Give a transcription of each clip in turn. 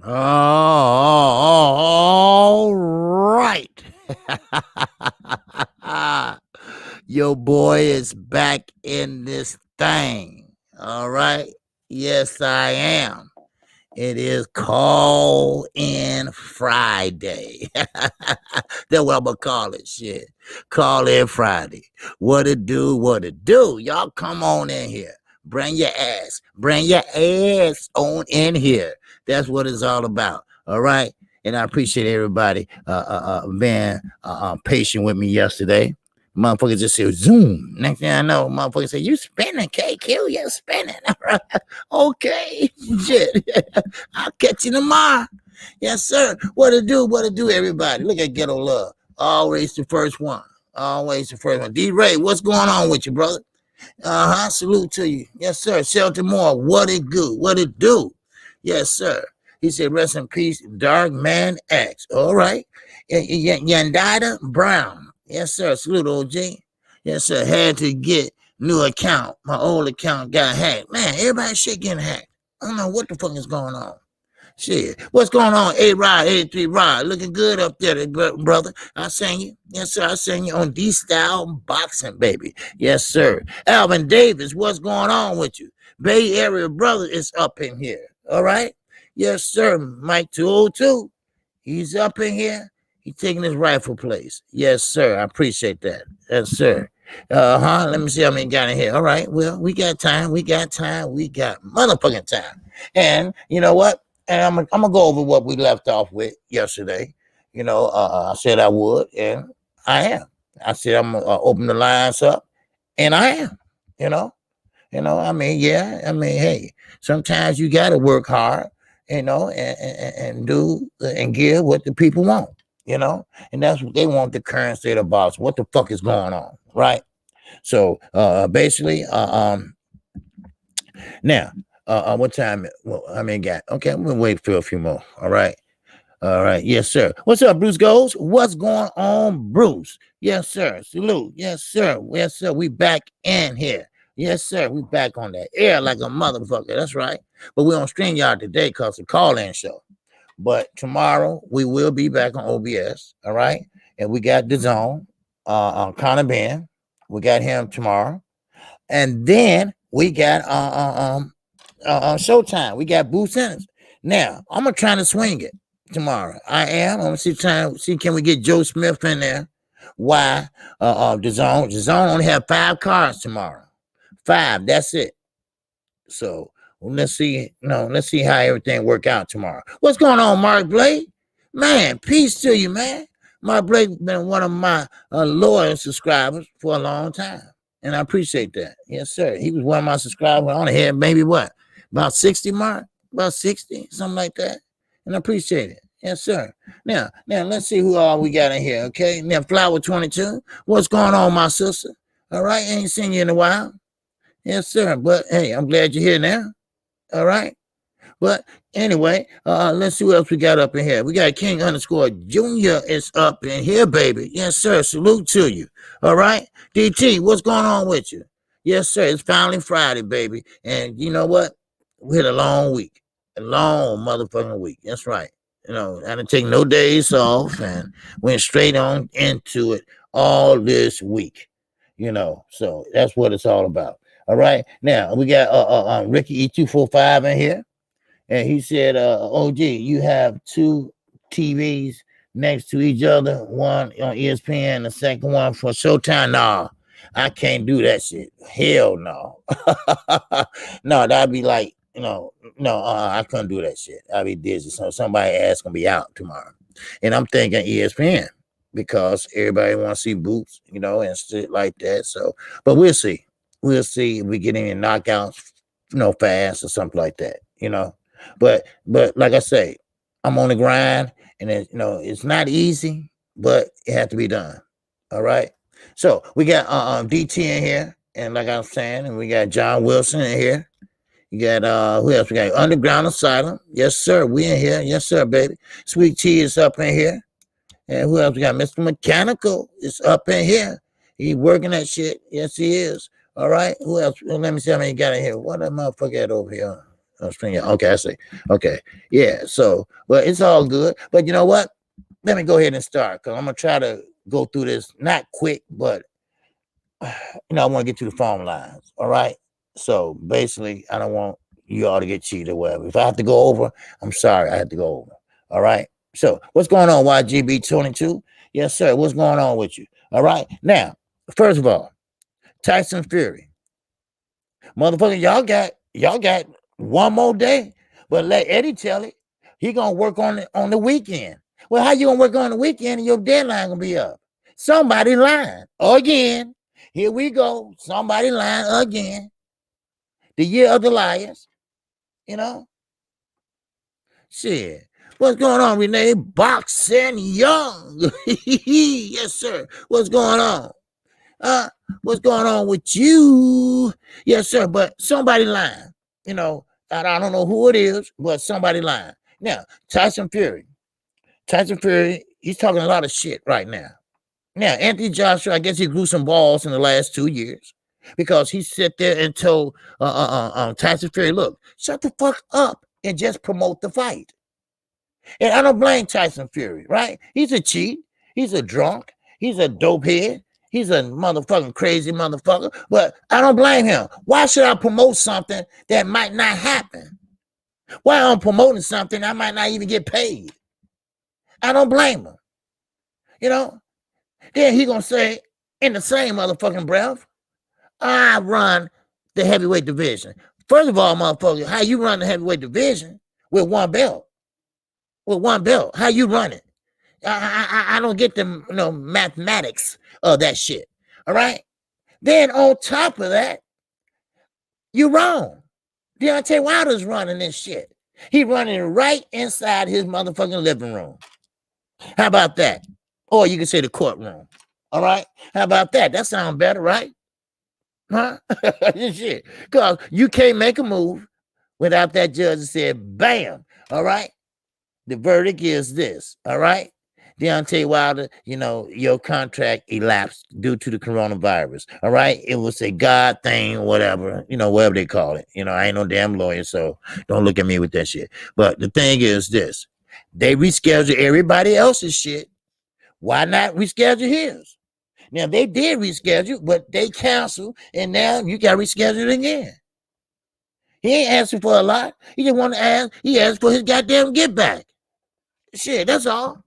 All right. Your boy is back in this thing. All right. Yes, I am. It is Call In Friday. That's what I'm going to call it. Shit. Call In Friday. What it do, what it do. Y'all come on in here. Bring your ass. Bring your ass on in here. That's what it's all about. All right. And I appreciate everybody being patient with me yesterday. Motherfucker just said Zoom. Next thing I know, motherfucker said, "You spinning, KQ, you're spinning." Okay, shit. I'll catch you tomorrow. Yes, sir. What it do, everybody? Look at Ghetto Love. Always the first one. Always the first one. D-Ray, what's going on with you, brother? Salute to you. Yes, sir. Shelter Moore, what it do? What it do? Yes, sir. He said, rest in peace, Dark Man X. All right. Yandida Brown. Yes, sir. Salute, OG. Yes, sir. Had to get new account. My old account got hacked. Man, everybody shit getting hacked. I don't know what the fuck is going on. Shit. What's going on? A-Rod, 83 Rod. Looking good up there, brother. I seen you. Yes, sir. I seen you on D-Style Boxing, baby. Yes, sir. Alvin Davis, what's going on with you? Bay Area brother is up in here. All right? Yes, sir. Mike 202. He's up in here. He's taking his rightful place. Yes, sir. I appreciate that. Yes, sir. Let me see how many got in here. All right. Well, we got time. We got time. We got motherfucking time. And you know what? And I'm gonna go over what we left off with yesterday. You know, I said I would, and I am. I said I'm gonna open the lines up, and I am. You know, I mean, yeah. I mean, hey, sometimes you gotta work hard. You know, and do and give what the people want. You know, and that's what they want. The current state of boss. What the fuck is going on, right? So basically, now. What time? Well, I mean, got okay. I'm gonna wait for a few more. All right. Yes, sir. What's up, Bruce Goes? What's going on, Bruce? Yes, sir. Salute. Yes, sir. Yes, sir. We back in here. Yes, sir. We back on that air like a motherfucker. That's right. But we on StreamYard today because it's a call-in show. But tomorrow we will be back on OBS. All right. And we got the zone. Connor Ben. We got him tomorrow. And then we got Showtime. We got Boots Ennis. Now, I'm gonna try to swing it tomorrow. I am. I'm gonna see can we get Joe Smith in there. Why? The zone only have 5 cards tomorrow. 5. That's it. So let's see. Let's see how everything work out tomorrow. What's going on, Mark Blake? Man, peace to you, man. Mark Blake been one of my loyal subscribers for a long time, and I appreciate that. Yes, sir. He was one of my subscribers. I only had maybe what? About 60, Mark? About 60, something like that. And I appreciate it. Yes, sir. Now, let's see who all we got in here, okay? Now, Flower 22, what's going on, my sister? All right, ain't seen you in a while. Yes, sir. But, hey, I'm glad you're here now. All right? But, anyway, let's see what else we got up in here. We got King _ Junior is up in here, baby. Yes, sir. Salute to you. All right? DT, what's going on with you? Yes, sir. It's finally Friday, baby. And you know what? We had a long week. A long motherfucking week. That's right. I didn't take no days off and went straight on into it all this week. So that's what it's all about. All right. Now we got Ricky E245 in here. And he said, OG, you have 2 TVs next to each other, one on ESPN, the second one for Showtime. Nah, I can't do that shit. Hell no. No, that'd be like, I couldn't do that shit. I'd be dizzy. So somebody ass gonna be out tomorrow. And I'm thinking ESPN because everybody want to see Boots, and shit like that. So, but we'll see. We'll see if we get any knockouts, fast or something like that, But like I say, I'm on the grind, and it's not easy, but it has to be done. All right. So we got DT in here, and like I was saying, and we got John Wilson in here. You got who else? We got Underground Asylum. Yes, sir. We in here. Yes, sir, baby. Sweet Tea is up in here. And who else? We got Mr. Mechanical is up in here. He working that shit. Yes, he is. All right. Who else? Well, let me see how many got in here. What that motherfucker at over here? String. Okay, I see. Okay, yeah. So, but it's all good. But you know what? Let me go ahead and start because I'm gonna try to go through this not quick, but I want to get to the phone lines. All right. So basically, I don't want you all to get cheated or whatever. If I have to go over, I'm sorry, I had to go over. All right. So what's going on, YGB22? Yes, sir. What's going on with you? All right. Now, first of all, Tyson Fury, motherfucker, y'all got one more day, but let Eddie tell it. He gonna work on the weekend. Well, how you gonna work on the weekend and your deadline gonna be up? Somebody lying again. Here we go. Somebody lying again. The year of the liars. Shit. What's going on, Renee? Boxing Young. Yes, sir. What's going on? What's going on with you? Yes, sir. But somebody lying. I don't know who it is, but somebody lying. Now, Tyson Fury, he's talking a lot of shit right now. Now, Anthony Joshua, I guess he grew some balls in the last 2 years because he sat there and told Tyson Fury, look, shut the fuck up and just promote the fight. And I don't blame Tyson Fury, right? He's a cheat. He's a drunk. He's a dope head. He's a motherfucking crazy motherfucker. But I don't blame him. Why should I promote something that might not happen? Why I'm promoting something I might not even get paid? I don't blame him. Then he gonna say in the same motherfucking breath, I run the heavyweight division. First of all, motherfucker, how you run the heavyweight division with one belt? With one belt, how you run it? I don't get the mathematics of that shit. All right. Then on top of that, you wrong. Deontay Wilder's running this shit. He running right inside his motherfucking living room. How about that? Or you can say the courtroom. All right. How about that? That sounds better, right? Huh? Shit. Because you can't make a move without that judge said, bam. All right. The verdict is this. All right. Deontay Wilder, your contract elapsed due to the coronavirus. All right. It was a God thing, whatever, whatever they call it. I ain't no damn lawyer, so don't look at me with that shit. But the thing is this. They rescheduled everybody else's shit. Why not reschedule his? Now, they did reschedule, but they canceled, and now you got to reschedule it again. He ain't asking for a lot. He just want to ask. He asked for his goddamn get back. Shit, that's all.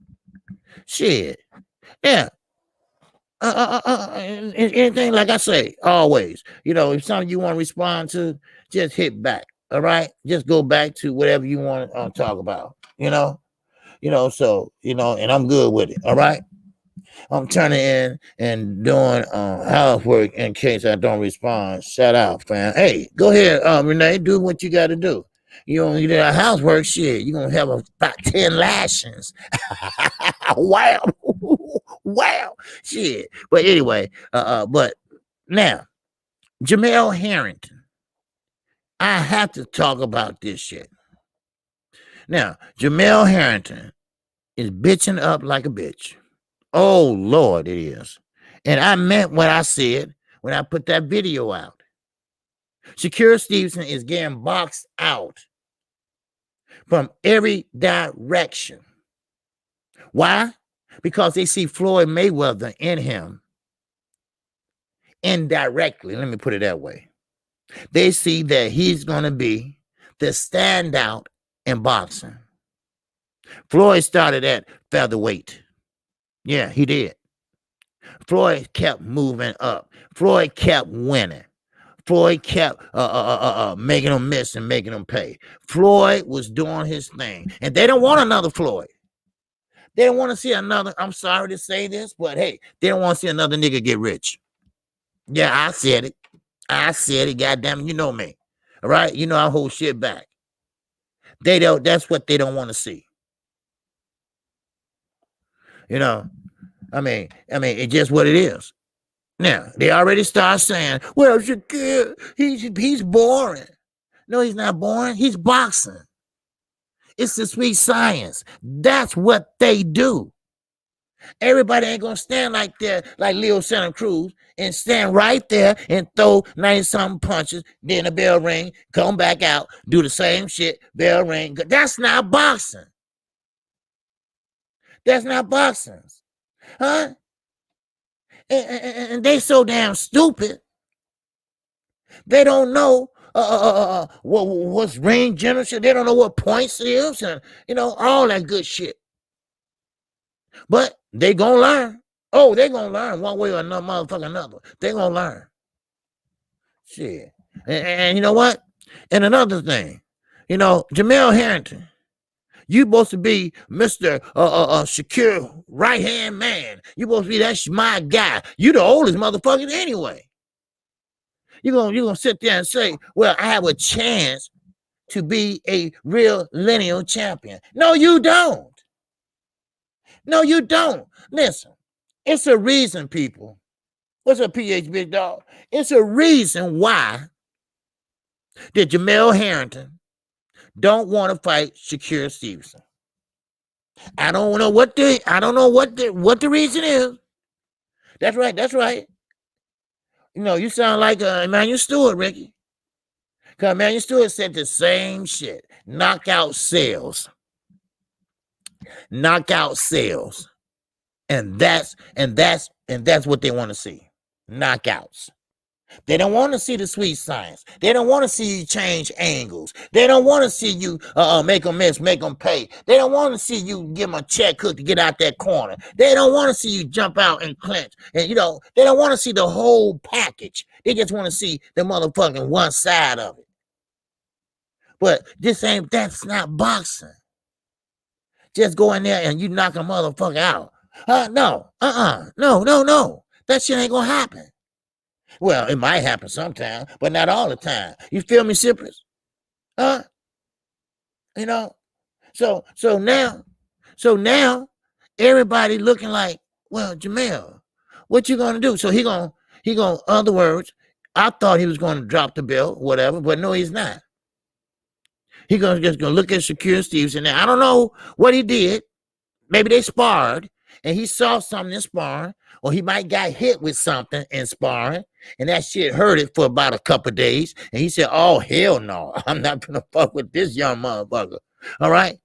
Shit. Yeah. Anything, like I say, always. If something you want to respond to, just hit back. All right? Just go back to whatever you want to talk about. So, and I'm good with it. All right? I'm turning in and doing housework in case I don't respond. Shout out, fam. Hey, go ahead, Renee. Do what you got to do. You don't do that housework shit. You're going to have about 10 lashings. Wow. Wow. Shit. But anyway, but now, Jamel Harrington. I have to talk about this shit. Now, Jamel Harrington is bitching up like a bitch. Oh, Lord, it is. And I meant what I said when I put that video out. Shakur Stevenson is getting boxed out from every direction. Why? Because they see Floyd Mayweather in him indirectly. Let me put it that way. They see that he's going to be the standout in boxing. Floyd started at featherweight. Yeah, he did. Floyd kept moving up. Floyd kept winning. Floyd kept making them miss and making them pay. Floyd was doing his thing. And they don't want another Floyd. They don't want to see another, I'm sorry to say this, but hey, they don't want to see another nigga get rich. Yeah, I said it. Goddamn it, you know me. All right? I hold shit back. That's what they don't want to see. I mean, it's just what it is. Now, they already start saying, well, Shakur, he's boring. No, he's not boring. He's boxing. It's the sweet science. That's what they do. Everybody ain't gonna stand like there, like Leo Santa Cruz, and stand right there and throw 90-something punches, then the bell ring, come back out, do the same shit, bell ring. That's not boxing. That's not boxing. Huh? And they so damn stupid. They don't know what's ring general shit. They don't know what points is, and all that good shit. But they gonna learn. Oh, they gonna learn one way or another, motherfucker, another. They gonna learn. Shit. And you know what? And another thing, Jamel Harrington, you supposed to be Mr. Shakur right-hand man. You supposed to be that's my guy. You the oldest motherfucker anyway. You're gonna sit there and say, well, I have a chance to be a real lineal champion. No, you don't. No, you don't. Listen, it's a reason, people. What's up, PH Big Dog? It's a reason why that Jamel Harrington don't want to fight Shakur Stevenson. I don't know what the reason is. That's right. That's right. You sound like Emmanuel Stewart, Ricky. Because Emmanuel Stewart said the same shit. Knockout sales. Knockout sales. And that's what they want to see. Knockouts. They don't want to see the sweet science. They don't want to see you change angles. They don't want to see you make them miss, make them pay. They don't want to see you give them a check hook to get out that corner. They don't want to see you jump out and clinch. And they don't want to see the whole package. They just want to see the motherfucking one side of it. But that's not boxing. Just go in there and you knock a motherfucker out. No. No. That shit ain't gonna happen. Well, it might happen sometime, but not all the time. You feel me, Cypress? Huh? So now everybody looking like, well, Jamel, what you gonna do? So he gonna, other words, I thought he was gonna drop the belt, whatever, but no, he's not. He just gonna look at Shakur Stevenson. Now I don't know what he did. Maybe they sparred and he saw something in sparring, or he might got hit with something in sparring, and that shit hurt it for about a couple of days. And he said, oh, hell no, I'm not gonna fuck with this young motherfucker. All right?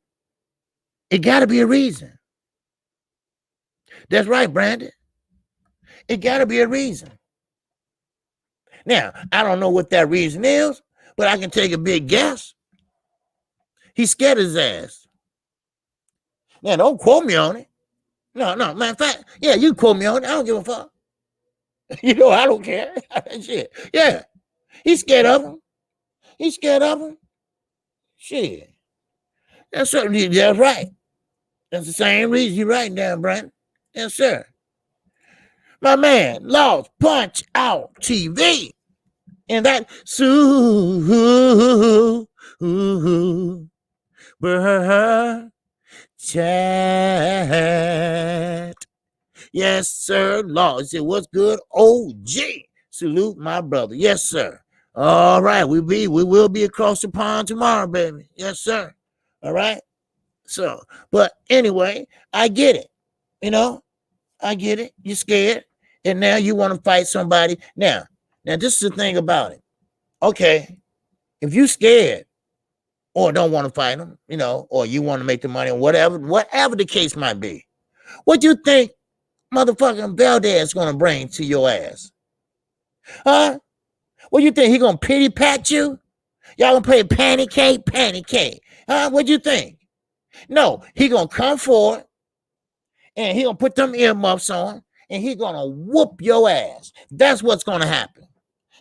It gotta be a reason. That's right, Brandon. It gotta be a reason. Now, I don't know what that reason is, but I can take a big guess. He scared his ass. Now, don't quote me on it. No, matter of fact, yeah, you quote me on it. I don't give a fuck. I don't care. Shit. Yeah. He's scared of him. He's scared of him. Shit. That's right. That's the same reason you're right now, Brandon. Yes, sir. My man, Lost Punch Out TV. And that chat. Yes, sir. Laws. It was good. OG. Salute my brother. Yes, sir. All right. We will be across the pond tomorrow, baby. Yes, sir. All right. So, but anyway, I get it. I get it. You're scared. And now you want to fight somebody. Now, this is the thing about it. Okay. If you scared or don't want to fight them, or you want to make the money or whatever the case might be, what do you think motherfucking Valdez gonna bring to your ass? Huh? What you think? He gonna pity pat you? Y'all gonna play patty cake? Huh? What you think? No, he gonna come forward and he gonna put them earmuffs on and he gonna whoop your ass. That's what's gonna happen.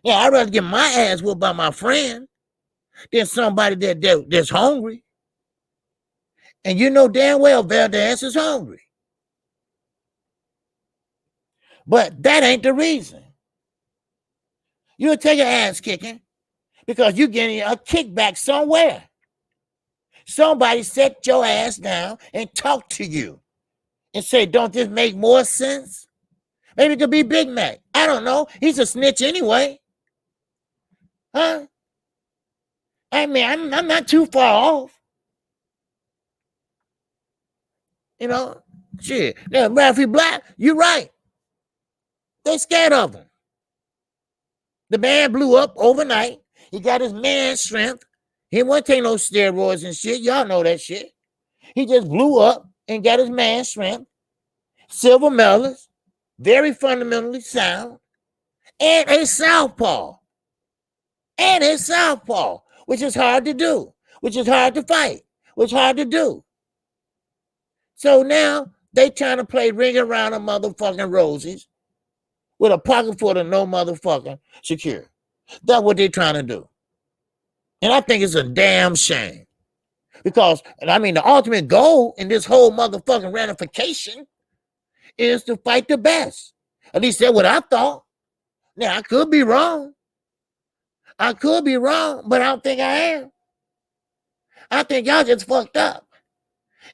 Yeah, I'd rather get my ass whooped by my friend than somebody that's hungry. And you know damn well Valdez is hungry. But that ain't the reason. You'll take your ass kicking because you're getting a kickback somewhere. Somebody set your ass down and talk to you and say, don't this make more sense? Maybe it could be Big Mac. I don't know. He's a snitch anyway. Huh? I mean, I'm not too far off. Shit. Now, if he black, you're right. They scared of him. The man blew up overnight. He got his man strength. He wasn't taking no steroids and shit. Y'all know that shit. He just blew up and got his man strength. Silver medalist, very fundamentally sound, and a southpaw. And a southpaw, which is hard to do, which is hard to fight, which is hard to do. So now they trying to play ring around a motherfucking roses with a pocket full of no motherfucking secure. That's what they trying to do. And I think it's a damn shame. Because, I mean, the ultimate goal in this whole motherfucking ratification is to fight the best. At least that's what I thought. Now, I could be wrong. I could be wrong, but I don't think I am. I think y'all just fucked up.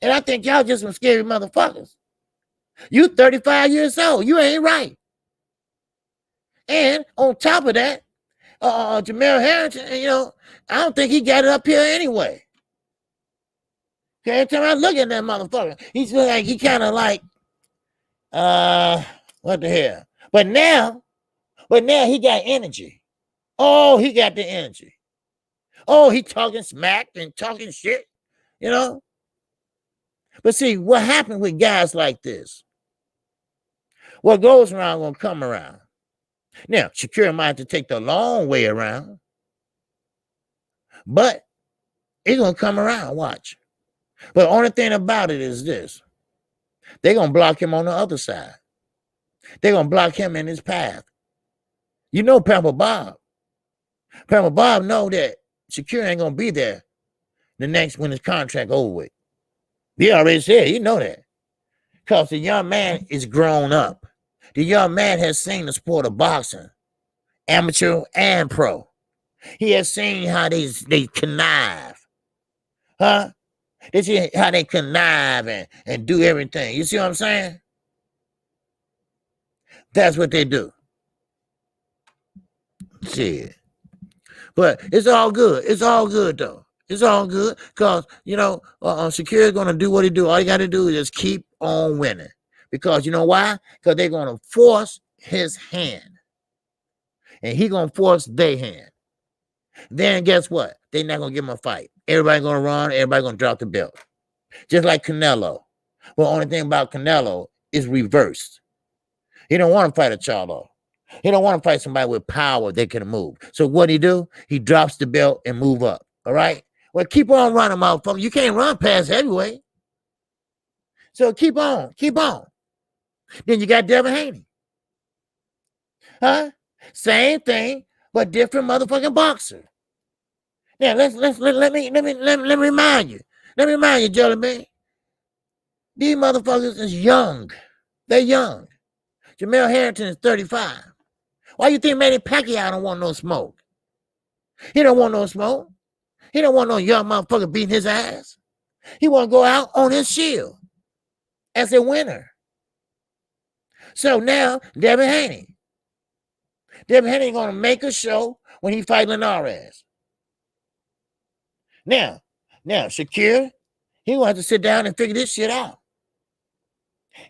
And I think y'all just some scary motherfuckers. You 35 years old. You ain't right. And on top of that, Jamel Harrington, I don't think he got it up here anyway. Okay, every time I look at that motherfucker, he's like, he kind of like, what the hell? But now he got energy. Oh, he got the energy. Oh, he talking smack and talking shit, But see, what happened with guys like this? What goes around gonna come around. Now, Shakur might have to take the long way around, but it's gonna come around, watch. But the only thing about it is this. They're gonna block him on the other side. They're gonna block him in his path. You know Pampa Bob. Pampa Bob know that Shakur ain't gonna be there the next when his contract over with. He already said, you know that. Because the young man is grown up. The young man has seen the sport of boxing, amateur and pro. He has seen how they connive. Huh? They see how they connive and do everything. You see what I'm saying? That's what they do. Shit. But it's all good. It's all good, though. It's all good because, Shakur is going to do what he do. All you got to do is just keep on winning. Because you know why? Because they're going to force his hand. And he going to force their hand. Then guess what? They're not going to give him a fight. Everybody going to run. Everybody going to drop the belt. Just like Canelo. Well, the only thing about Canelo is reversed. He don't want to fight a Charlo. He don't want to fight somebody with power that can move. So what he do? He drops the belt and move up. All right? Well, keep on running, motherfucker. You can't run past heavyweight. So keep on. Keep on. Then you got Devin Haney. Huh? Same thing, but different motherfucking boxer. Now let me remind you. Let me remind you, gentlemen. These motherfuckers is young. They're young. Jamel Harrington is 35. Why you think Manny Pacquiao don't want no smoke? He don't want no smoke. He don't want no young motherfucker beating his ass. He want to go out on his shield as a winner. So now, Devin Haney. Devin Haney going to make a show when he fight Linares. Now, Shakur, he going to have to sit down and figure this shit out.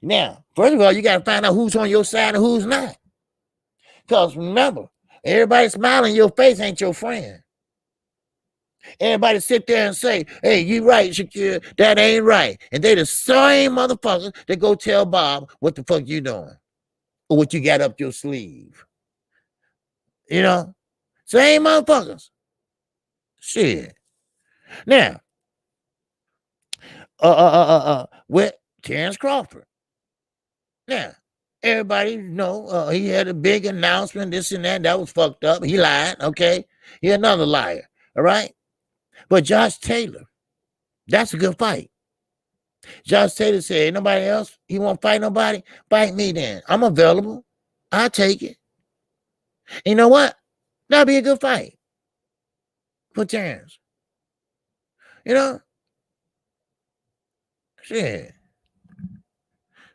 Now, first of all, you got to find out who's on your side and who's not. Because remember, everybody smiling in your face ain't your friend. Everybody sit there and say, hey, you right, Shakur, that ain't right. And they the same motherfuckers that go tell Bob what the fuck you doing or what you got up your sleeve. Same motherfuckers. Shit. Now, with Terence Crawford. Now, everybody know he had a big announcement, this and that. That was fucked up. He lied, okay? He another liar, all right? But Josh Taylor, that's a good fight. Josh Taylor said, ain't nobody else? He won't fight nobody? Fight me then. I'm available. I'll take it. You know what? That'll be a good fight for Terence. Shit.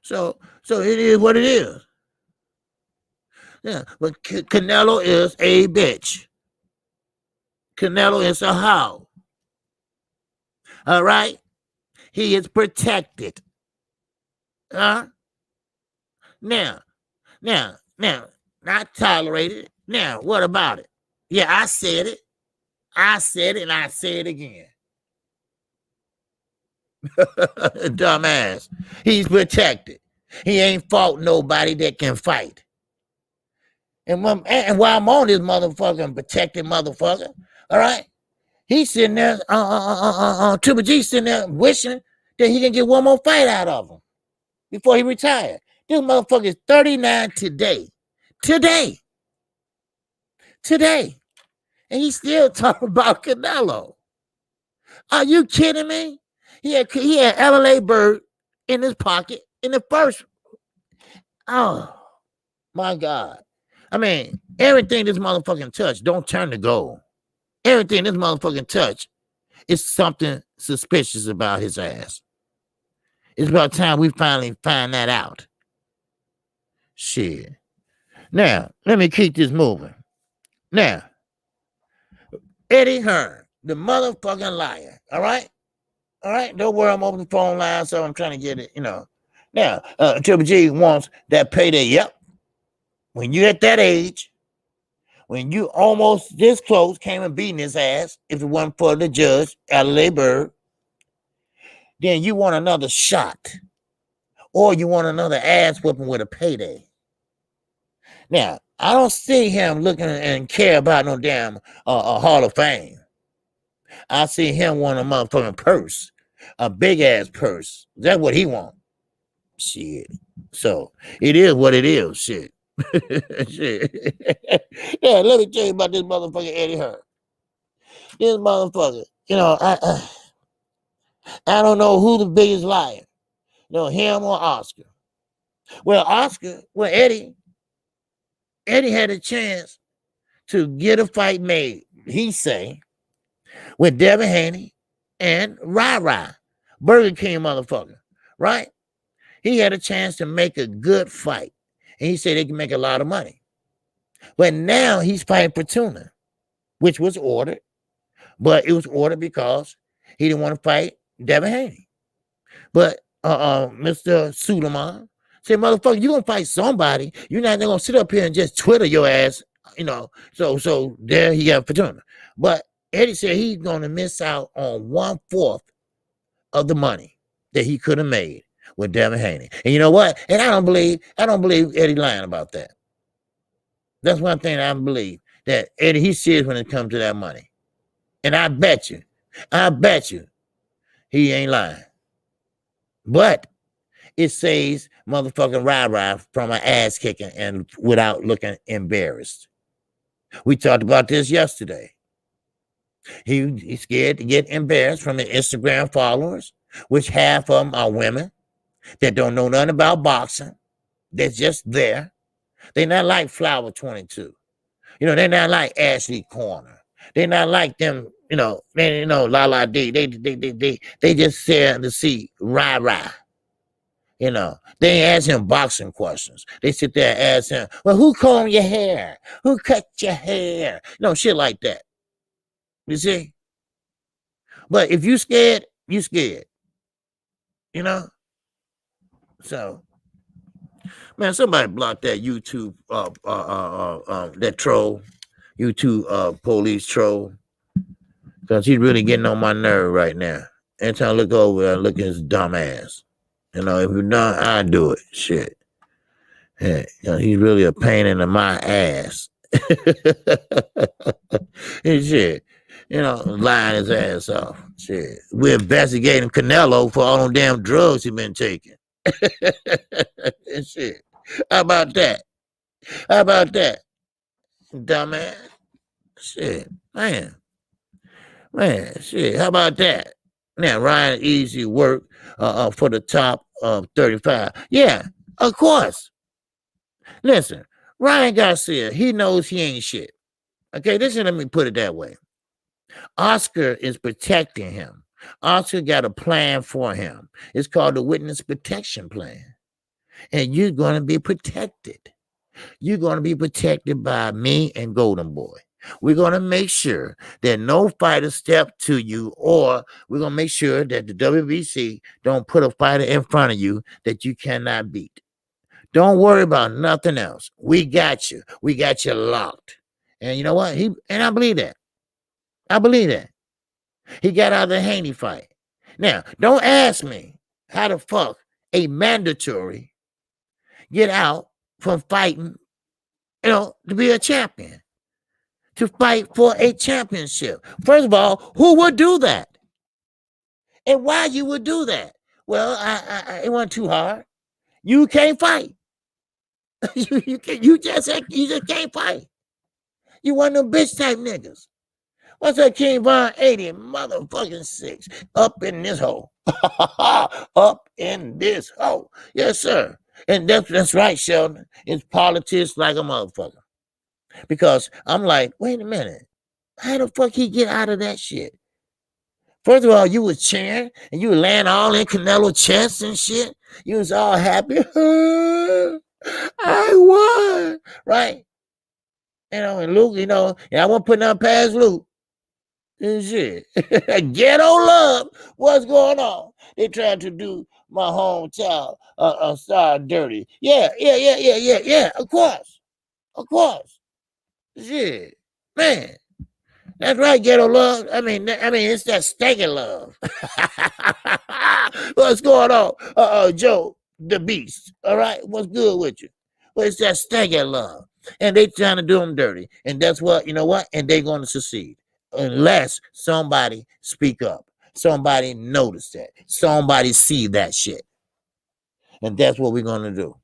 So it is what it is. Yeah, but Canelo is a bitch. Canelo is a hoe. All right? He is protected. Now, now, not tolerated. Now, what about it? Yeah, I said it. I said it, and I say it again. Dumbass. He's protected. He ain't fought nobody that can fight. And while I'm on this motherfucking protected motherfucker, all right, he's sitting there, Triple G sitting there wishing that he can get one more fight out of him before he retired. This motherfucker is 39 today. Today. And he's still talking about Canelo. Are you kidding me? He had LA Bird in his pocket in the first. Oh, my God. I mean, everything this motherfucking touch don't turn to gold. Everything this motherfucking touch is something suspicious about his ass. It's about time we finally find that out. Shit. Now, let me keep this moving. Now, Eddie Hearn, the motherfucking liar. All right? All right? Don't worry, I'm opening the phone line, so I'm trying to get it, Now, Triple G wants that payday. Yep. When you're at that age, when you almost this close came and beating his ass, if it wasn't for the judge, LA Bird, then you want another shot. Or you want another ass whooping with a payday. Now, I don't see him looking and care about no damn Hall of Fame. I see him want a motherfucking purse. A big-ass purse. That's what he wants. Shit. So, it is what it is. Shit. Shit. Yeah, let me tell you about this motherfucker Eddie Hearn. This motherfucker, I don't know who the biggest liar. Him or Oscar. Well, Eddie had a chance to get a fight made, he say, with Devin Haney and Rai, Burger King motherfucker, right? He had a chance to make a good fight. And he said they can make a lot of money. But now he's fighting for Tuna, which was ordered. But it was ordered because he didn't want to fight Devin Haney. But Mr. Suleiman said, motherfucker, you gonna fight somebody. You're not gonna sit up here and just Twitter your ass, So there he got Fortuna. But Eddie said he's gonna miss out on 1/4 of the money that he could have made with Devin Haney. And you know what? And I don't believe Eddie lying about that. That's one thing I believe, that Eddie, he's serious when it comes to that money. And I bet you, he ain't lying. But it saves motherfucking Rai from an ass kicking and without looking embarrassed. We talked about this yesterday. He's scared to get embarrassed from his Instagram followers, which half of them are women that don't know nothing about boxing. They're just there. They're not like Flower 22. They're not like Ashley Corner. They're not like them, La D. They just there to see Rai. They ain't ask him boxing questions. They sit there and ask him, well, who combed your hair? Who cut your hair? Shit like that. You see? But if you scared, you scared. So, man, somebody block that YouTube, that troll, YouTube police troll, because he's really getting on my nerve right now. Every time I look over, I look at his dumb ass. If you're not, I do it. Shit. Yeah, he's really a pain in my ass. And shit. Lying his ass off. Shit. We're investigating Canelo for all them damn drugs he been taking. And shit. How about that? Dumbass. Shit. Man, shit. How about that? Now, Ryan easy work for the top of 35. Yeah, of course. Listen, Ryan Garcia, he knows he ain't shit. Okay, let me put it that way. Oscar is protecting him. Oscar got a plan for him. It's called the Witness Protection Plan. And you're going to be protected. You're going to be protected by me and Golden Boy. We're going to make sure that no fighter step to you, or we're going to make sure that the WBC don't put a fighter in front of you that you cannot beat. Don't worry about nothing else. We got you. We got you locked. And you know what? I believe that. I believe that. He got out of the Haney fight. Now, don't ask me how the fuck a mandatory get out from fighting, to be a champion, to fight for a championship. First of all, who would do that? And why you would do that? Well, it wasn't too hard. You can't fight. you just can't fight. You one of them bitch type niggas. What's that King Von 80 motherfucking 6 up in this hole? Up in this hole. Yes, sir. And that's right, Sheldon. It's politics like a motherfucker. Because I'm like, wait a minute. How the fuck he get out of that shit? First of all, you was cheering and you were laying all in Canelo chest and shit. You was all happy. I won. Right? And Luke, and I wasn't putting up past Luke. And shit. Ghetto love. What's going on? They tried to do my hometown star dirty. Yeah. Of course. Shit. Man. That's right, ghetto love. I mean, it's that stinking love. What's going on? Joe, the beast. All right? What's good with you? Well, it's that stinking love. And they trying to do them dirty. And that's what, you know what? And they're going to succeed. Unless somebody speak up. Somebody notice that. Somebody see that shit. And that's what we're going to do.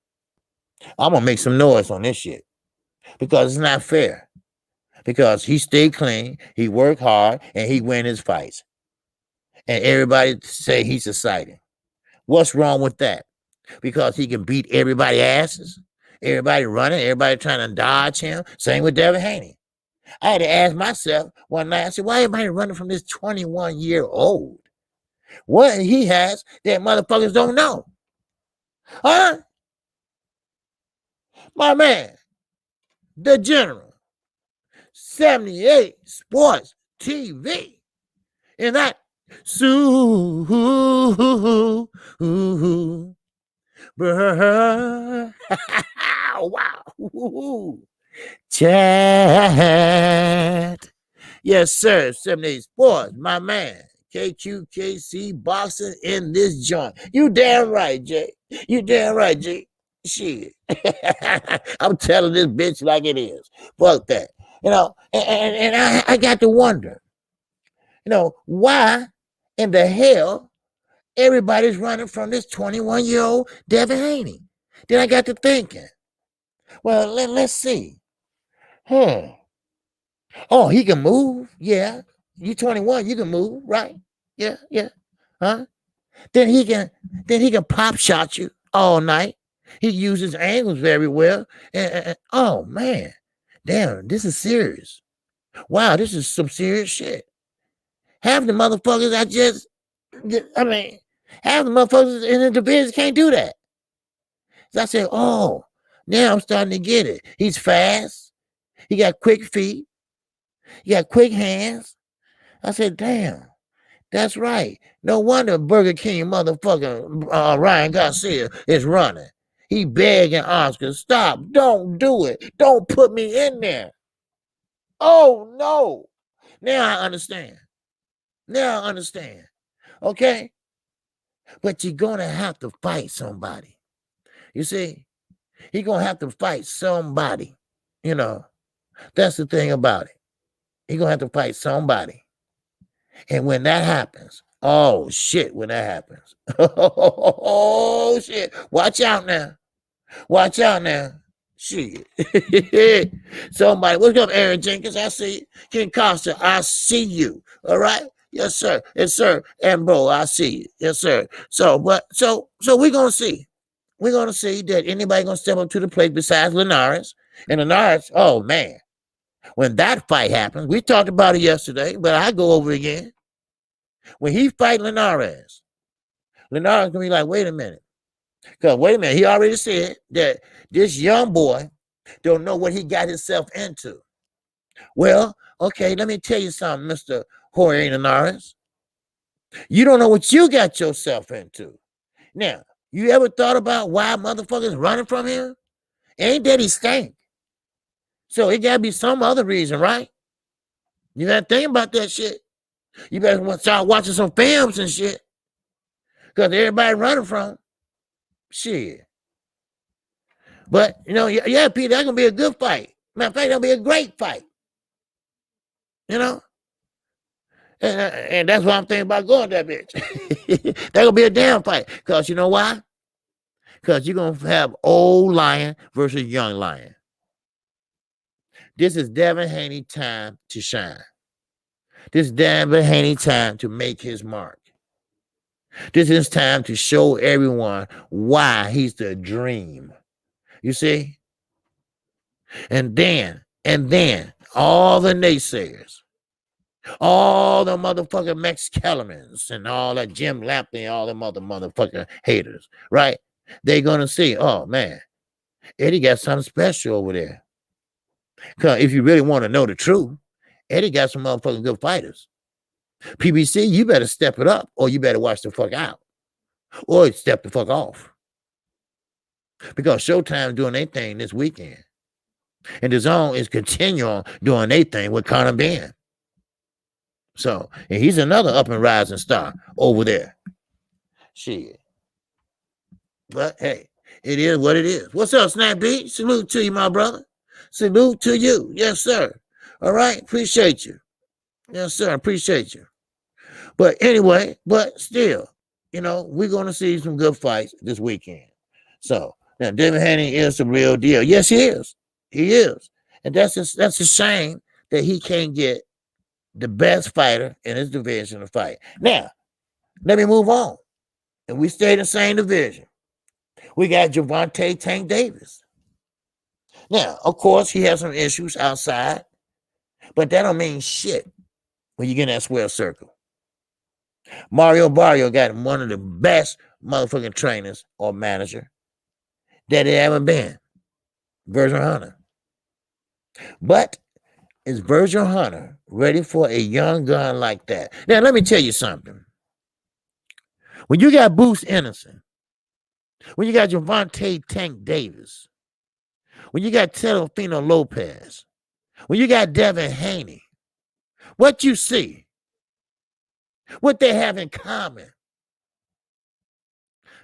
I'm going to make some noise on this shit. Because it's not fair. Because he stayed clean, he worked hard, and he win his fights. And everybody say he's exciting. What's wrong with that? Because he can beat everybody's asses. Everybody running, everybody trying to dodge him. Same with Devin Haney. I had to ask myself one night, I said, why everybody running from this 21-year-old? What he has that motherfuckers don't know? Huh? My man, the general, 78 Sports TV. And that, wow. Chat. Yes, sir. 78 Sports, my man. KQKC boxing in this joint. You damn right, Jay. You damn right, Jay. Shit. I'm telling this bitch like it is. Fuck that. And I got to wonder, why in the hell everybody's running from this 21-year-old Devin Haney? Then I got to thinking, well, let's see. Oh, he can move. Yeah. You 21, you can move, right? Yeah. Huh? Then he can pop shot you all night. He uses angles very well. And oh man, damn, this is serious. Wow, this is some serious shit. Half the motherfuckers half the motherfuckers in the division can't do that. So I said, oh, now I'm starting to get it. He's fast. He got quick feet. He got quick hands. I said, damn, that's right. No wonder Burger King motherfucker Ryan Garcia is running. He begging Oscar, stop, don't do it. Don't put me in there. Oh, no. Now I understand. Okay? But you're going to have to fight somebody. You see? You're going to have to fight somebody. That's the thing about it. You're going to have to fight somebody. And when that happens, oh, shit, when that happens. Oh, shit. Watch out now. Shit. Somebody, what's up, Aaron Jenkins? I see you. Ken Costa, I see you. All right? Yes, sir. Yes, sir. And bro, I see you. Yes, sir. So we're going to see. We're going to see that anybody going to step up to the plate besides Linares. And Linares, oh, man. When that fight happens, we talked about it yesterday, but I go over again. When he fight Linares going to be like, wait a minute. Because wait a minute, he already said that this young boy don't know what he got himself into. Well, okay, let me tell you something, Mr. Jorge Linares. You don't know what you got yourself into. Now, you ever thought about why motherfuckers running from him? Ain't that he stank? So it gotta be some other reason, right? You gotta think about that shit. You better start watching some films and shit. Because everybody running from him. Shit. But, yeah, Peter, that's gonna be a good fight. Matter of fact, that'll be a great fight. You know? And that's why I'm thinking about going to that bitch. That's gonna be a damn fight. Because you know why? Because you're gonna have old lion versus young lion. This is Devin Haney time to shine. This is Devin Haney time to make his mark. This is time to show everyone why he's the dream. You see? And then, all the naysayers, all the motherfucking Max Kellermans and all that Jim Lampney, all the motherfucking haters, right? They're gonna see, oh man, Eddie got something special over there. Because if you really want to know the truth, Eddie got some motherfucking good fighters. PBC, you better step it up, or you better watch the fuck out, or step the fuck off. Because Showtime's doing their thing this weekend. And the Zone is continuing doing their thing with Conor Ben. So, and he's another up and rising star over there. Shit. But hey, it is what it is. What's up, Snap B? Salute to you, my brother. Salute to you. Yes, sir. All right. Appreciate you. Yes, sir. Appreciate you. But anyway, but still, we're going to see some good fights this weekend. So, now, Devin Haney is the real deal. Yes, he is. He is. And that's a shame that he can't get the best fighter in his division to fight. Now, let me move on. And we stay in the same division. We got Gervonta Tank Davis. Now, of course, he has some issues outside, but that don't mean shit when you get in that square circle. Mario Barrio got one of the best motherfucking trainers or manager that it ever been. Virgil Hunter. But is Virgil Hunter ready for a young gun like that? Now, let me tell you something. When you got Boots Ennis, when you got Gervonta Tank Davis, when you got Teofimo Lopez, when you got Devin Haney, what you see, what they have in common,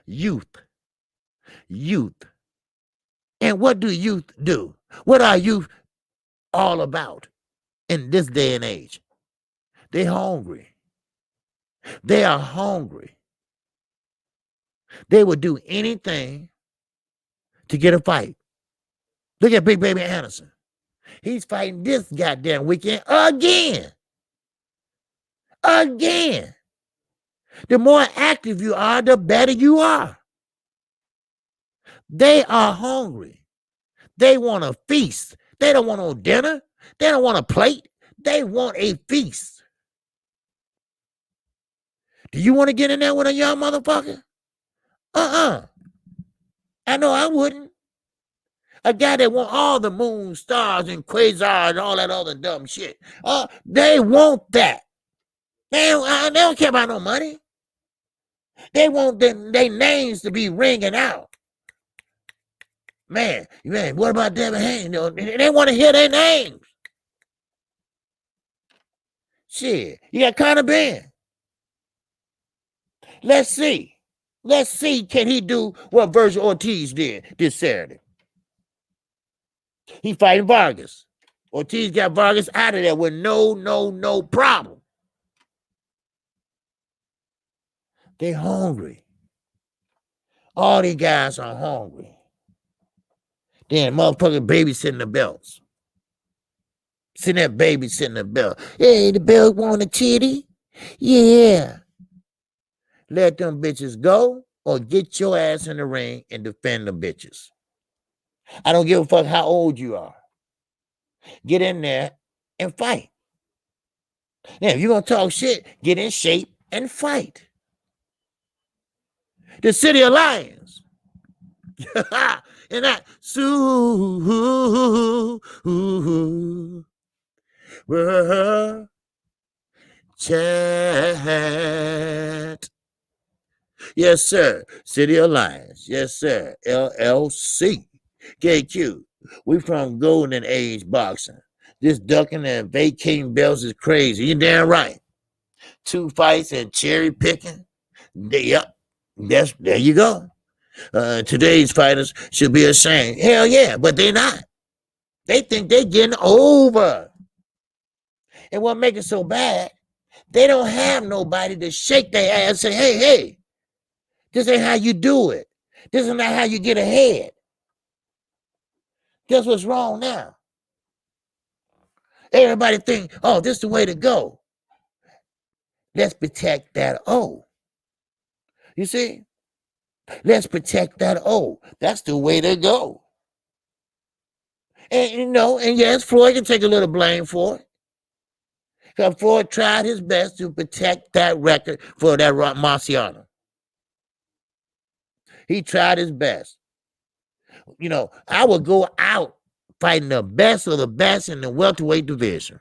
youth. And what do youth do? What are youth all about in this day and age? They're hungry. They are hungry. They would do anything to get a fight. Look at Big Baby Anderson. He's fighting this goddamn weekend again. Again. The more active you are, the better you are. They are hungry. They want a feast. They don't want no dinner. They don't want a plate. They want a feast. Do you want to get in there with a young motherfucker? I know I wouldn't. A guy that want all the moon, stars, and quasars and all that other dumb shit. They want that. They don't care about no money. They want their names to be ringing out. Man, what about Devin Haney? They want to hear their names. Shit, you got Conor Ben. Let's see. Can he do what Virgil Ortiz did this Saturday? He fighting Vargas. Ortiz got Vargas out of there with no problem. They hungry. All these guys are hungry. Then motherfucking babysitting the belts. Sitting there babysitting the belt. Hey, the belt want a titty? Yeah. Let them bitches go or get your ass in the ring and defend them bitches. I don't give a fuck how old you are. Get in there and fight. Now, if you're going to talk shit, get in shape and fight. The City of Lions. And that, Chat. Yes, sir. City Alliance. Yes, sir. LLC. KQ. We from Golden Age boxing. This ducking and vacating belts is crazy. You damn right. 2 fights and cherry picking. Yep. There you go. Today's fighters should be ashamed. Hell yeah, but they're not. They think they're getting over. And what makes it so bad, they don't have nobody to shake their ass and say, hey, this ain't how you do it. This is not how you get ahead. Guess what's wrong now? Everybody think, oh, this is the way to go. Let's protect that O. You see? Let's protect that O. That's the way to go. And and yes, Floyd can take a little blame for it. Because Floyd tried his best to protect that record for that Marciano. He tried his best. I would go out fighting the best of the best in the welterweight division.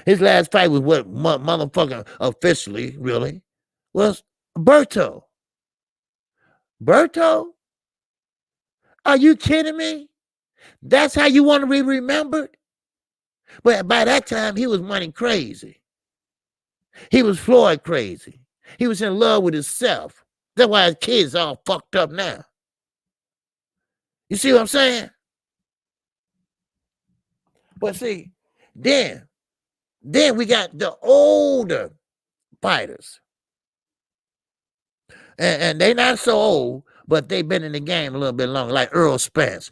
His last fight was what motherfucking officially, really, was Berto. Berto? Are you kidding me? That's how you want to be remembered? But by that time, he was money crazy. He was Floyd crazy. He was in love with himself. That's why his kids all fucked up now. You see what I'm saying? But see, then we got the older fighters. And they not so old, but they've been in the game a little bit longer, like Earl Spence,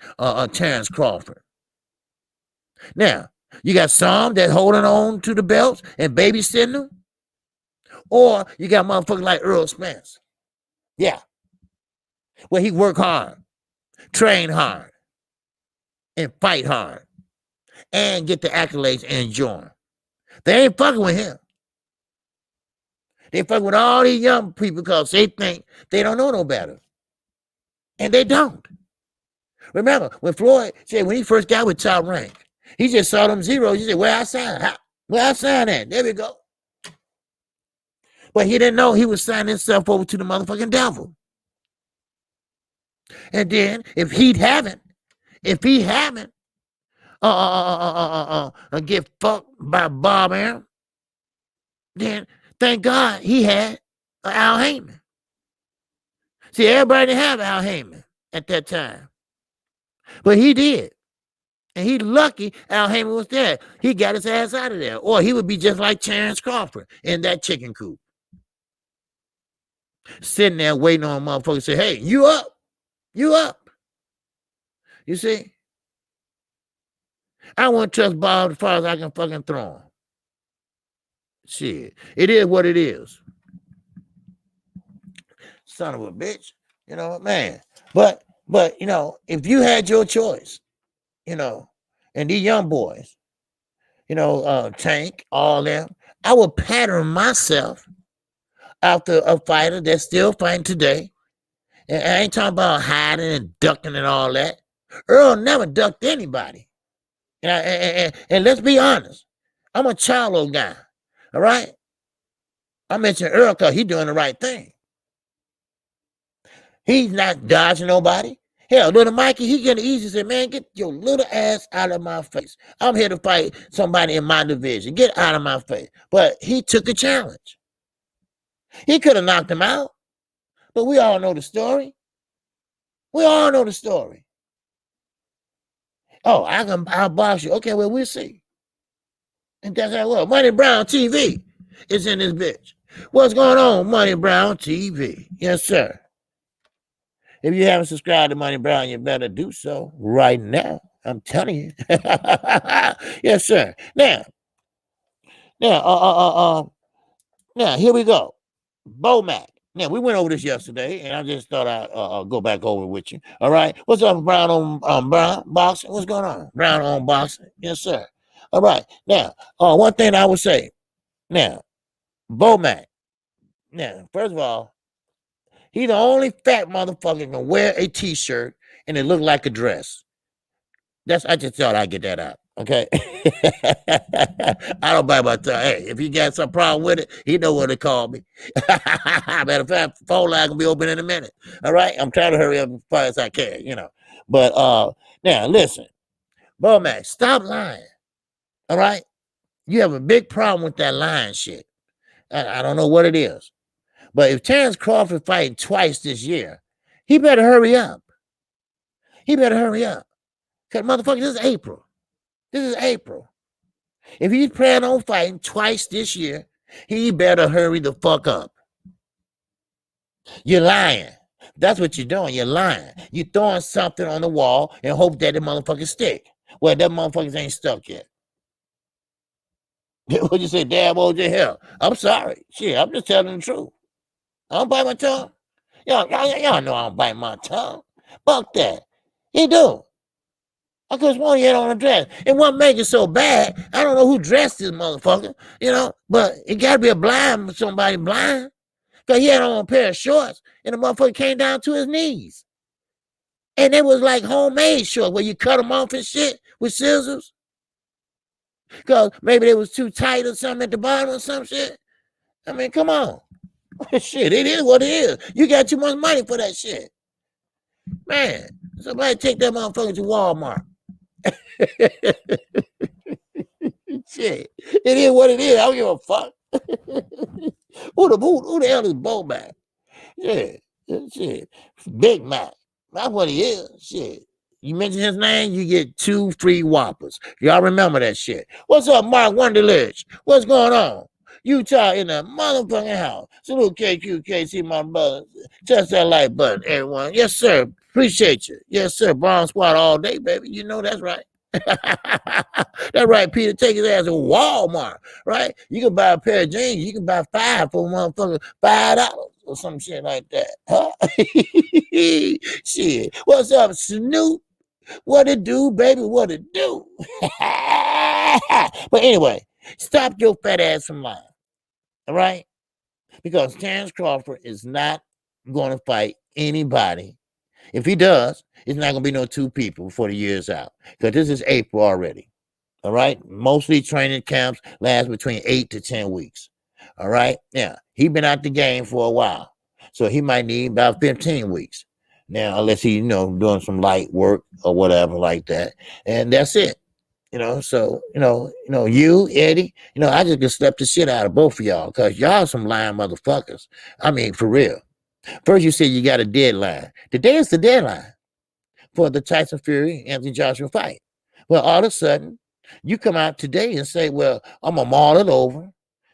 Terence Crawford. Now, you got some that holding on to the belts and babysitting them, or you got motherfuckers like Earl Spence. Yeah. Well, he work hard, train hard, and fight hard, and get the accolades and enjoy them. They ain't fucking with him. They fucking with all these young people because they think they don't know no better. And they don't. Remember, when Floyd said when he first got with Top Rank, he just saw them zeros. He said, where I sign? Where I sign at? There we go. But he didn't know he was signing himself over to the motherfucking devil. And then if he haven't get fucked by Bob Arum, then thank God he had Al Heyman. See, everybody didn't have Al Heyman at that time. But he did. And he lucky Al Heyman was there. He got his ass out of there. Or he would be just like Terence Crawford in that chicken coop. Sitting there waiting on motherfuckers to say, hey, you up. You up. You see? I won't trust Bob as far as I can fucking throw him. Shit. It is what it is. Son of a bitch. Man. But if you had your choice, and these young boys, Tank, all them, I would pattern myself after a fighter that's still fighting today. And I ain't talking about hiding and ducking and all that. Earl never ducked anybody. And let's be honest, I'm a Charlo guy, all right? I mentioned Earl because he's doing the right thing. He's not dodging nobody. Hell, little Mikey, he getting easy. Said, man, get your little ass out of my face. I'm here to fight somebody in my division. Get out of my face. But he took a challenge. He could have knocked him out. But we all know the story. We all know the story. Oh, I'll box you. Okay, well, we'll see. And that's how it was. Money Brown TV is in this bitch. What's going on, Money Brown TV? Yes, sir. If you haven't subscribed to Money Brown, you better do so right now. I'm telling you. Yes, sir. Now, here we go. Bomac. Now, we went over this yesterday, and I just thought I'd go back over with you. All right. What's up, Brown on Brown boxing? What's going on? Brown on boxing. Yes, sir. All right. Now, one thing I would say. Now, Bomac. Now, first of all, he's the only fat motherfucker can wear a T-shirt and it look like a dress. I just thought I'd get that out. Okay. I don't bite my tongue. Hey, if he got some problem with it, he know what to call me. Matter of fact, phone line gonna be open in a minute. All right. I'm trying to hurry up as fast as I can, you know. But now listen, Bomax, stop lying. All right. You have a big problem with that lying shit. I don't know what it is. But if Terence Crawford fighting twice this year, he better hurry up. He better hurry up. Because motherfucker, this is April. This is April. If he's planning on fighting twice this year, he better hurry the fuck up. You're lying. That's what you're doing. You're lying. You're throwing something on the wall and hope that the motherfucker stick. Well, that motherfuckers ain't stuck yet. What you say, damn OJ hell? I'm sorry. Shit, I'm just telling the truth. I don't bite my tongue. Y'all know I don't bite my tongue. Fuck that. He do. I just want to get on the dress. And what make it so bad, I don't know who dressed this motherfucker, you know, but it got to be somebody blind. Because he had on a pair of shorts and the motherfucker came down to his knees. And it was like homemade shorts where you cut them off and shit with scissors. Because maybe they was too tight or something at the bottom or some shit. I mean, come on. Shit, it is what it is. You got too much money for that shit. Man, somebody take that motherfucker to Walmart. Shit, it is what it is. I don't give a fuck. Who the hell is Bomac? Shit. Big Mac. That's what he is. Shit. You mention his name, you get 2 free Whoppers. Y'all remember that shit. What's up, Mark Wonderlich? What's going on? Utah in the motherfucking house. Salute KQKC, my brother. Touch that like button, everyone. Yes, sir. Appreciate you. Yes, sir. Brown squad all day, baby. You know that's right. That's right, Peter. Take his ass to Walmart, right? You can buy a pair of jeans. You can buy 5 for motherfucker $5 or some shit like that. Huh? Shit. What's up, Snoop? What it do, baby? What it do? But anyway, stop your fat ass from lying. All right? Because Terence Crawford is not going to fight anybody. If he does, it's not going to be no 2 people before the year's out. Because this is April already. All right? Mostly training camps last between 8 to 10 weeks. All right? Yeah. He's been out the game for a while. So he might need about 15 weeks. Now, unless he, doing some light work or whatever like that. And that's it. So, you, Eddie, I just could slap the shit out of both of y'all because y'all some lying motherfuckers. I mean, for real. First, you said you got a deadline. Today is the deadline for the Tyson Fury Anthony Joshua fight. Well, all of a sudden, you come out today and say, well, I'm going to maul it over.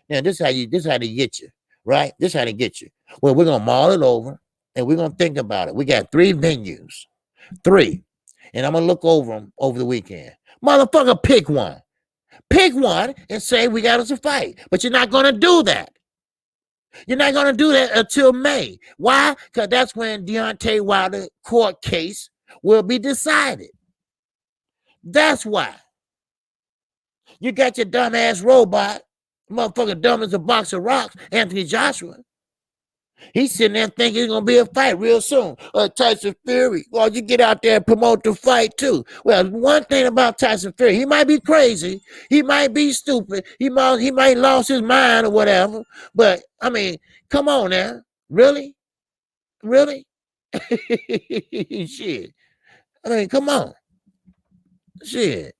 Now, this is how they get you, right? This is how they get you. Well, we're going to maul it over and we're going to think about it. We got 3 venues. 3. And I'm going to look over them over the weekend. Motherfucker, pick one. Pick one and say we got us a fight. But you're not going to do that. You're not going to do that until May. Why? Because that's when Deontay Wilder court case will be decided. That's why. You got your dumbass robot, motherfucker dumb as a box of rocks, Anthony Joshua. He's sitting there thinking it's going to be a fight real soon. Tyson Fury, well, you get out there and promote the fight too. Well, one thing about Tyson Fury, he might be crazy. He might be stupid. He might lost his mind or whatever. But, I mean, come on now. Really? Really? Shit. I mean, come on. Shit.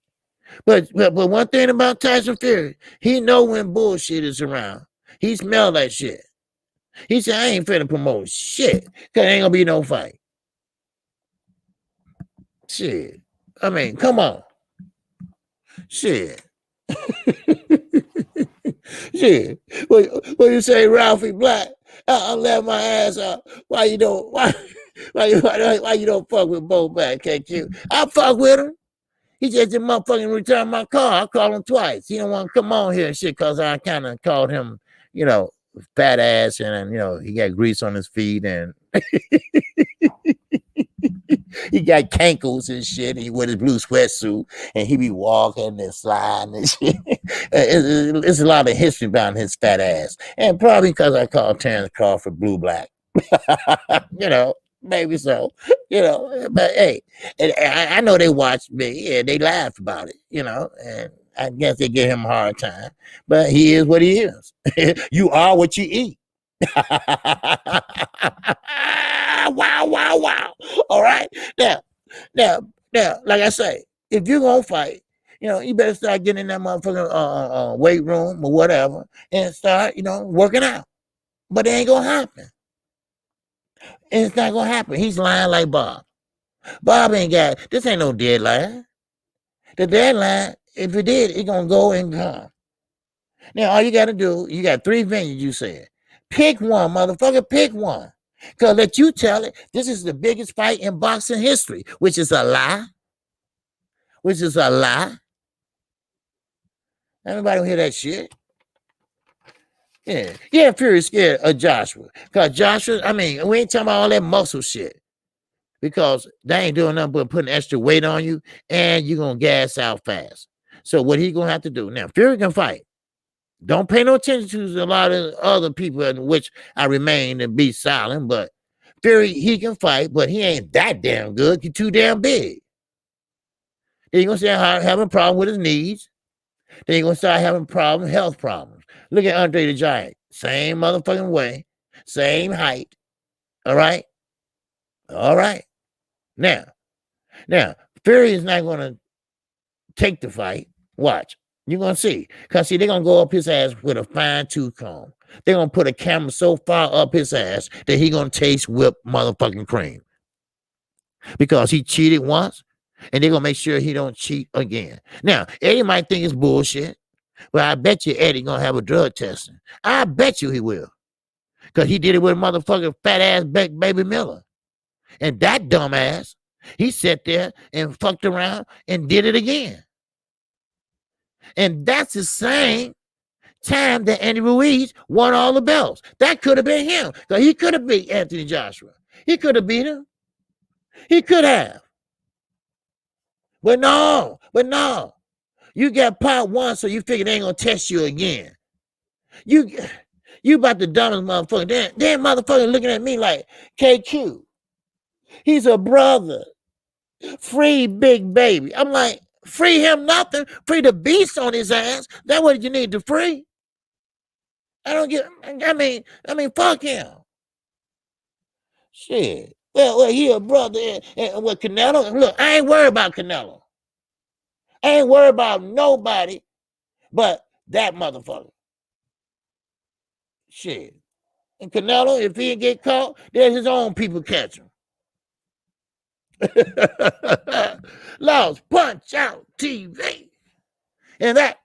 But one thing about Tyson Fury, he know when bullshit is around. He smell that shit. He said, I ain't finna promote shit, because ain't gonna be no fight. Shit. I mean, come on. Shit. Shit. What you say, Ralphie Black? I'll let my ass out. Why you don't fuck with Bomac, can't you? I fuck with him. He just didn't motherfucking return my call. I called him twice. He don't want to come on here and shit because I kind of called him, fat ass and he got grease on his feet and he got cankles and shit. And he wear his blue sweatsuit and he be walking and sliding and shit. It's a lot of history behind his fat ass. And probably because I called Terence Crawford blue black. Maybe so. You know, but hey, and I know they watched me and they laughed about it, you know, and I guess they give him a hard time, but he is what he is. You are what you eat. Wow, wow, wow. All right. Now, now, now, like I say, if you're gonna fight, you know, you better start getting in that motherfucking weight room or whatever and start, you know, working out. But it ain't gonna happen. It's not gonna happen. He's lying like Bob. Bob ain't got this. Ain't no deadline. The deadline, if it did, it's gonna go and come. Now all you gotta do, you got 3 venues. You said, pick one, motherfucker. Pick one. Cause let you tell it. This is the biggest fight in boxing history, which is a lie. Which is a lie. Everybody will hear that shit. Yeah, Fury scared of Joshua. Cause Joshua, I mean, we ain't talking about all that muscle shit. Because they ain't doing nothing but putting extra weight on you, and you're gonna gas out fast. So what he gonna have to do now? Fury can fight. Don't pay no attention to a lot of other people in which I remain and be silent. But Fury, he can fight, but he ain't that damn good. He's too damn big. Then you're gonna start having a problem with his knees. Then you're gonna start having health problems. Look at Andre the Giant. Same motherfucking way, same height. All right. All right. Now, Fury is not going to take the fight. Watch. You're going to see. Because, see, they're going to go up his ass with a fine-tooth comb. They're going to put a camera so far up his ass that he's going to taste whipped motherfucking cream. Because he cheated once, and they're going to make sure he don't cheat again. Now, Eddie might think it's bullshit, but I bet you Eddie going to have a drug testing. I bet you he will. Because he did it with a motherfucking fat-ass baby Miller. And that dumbass, he sat there and fucked around and did it again. And that's the same time that Andy Ruiz won all the belts. That could have been him. So he could have beat Anthony Joshua. He could have beat him. He could have. But no. You got part one, so you figure they ain't gonna test you again. You about the dumbest motherfucker. Then motherfucker looking at me like KQ. He's a brother. Free Big Baby. I'm like, free him nothing. Free the beast on his ass. That's what you need to free. I mean, fuck him. Shit. Well, he a brother. And with Canelo, look, I ain't worried about Canelo. I ain't worried about nobody but that motherfucker. Shit. And Canelo, if he get caught, then his own people catch him. Lost Punch Out TV. And that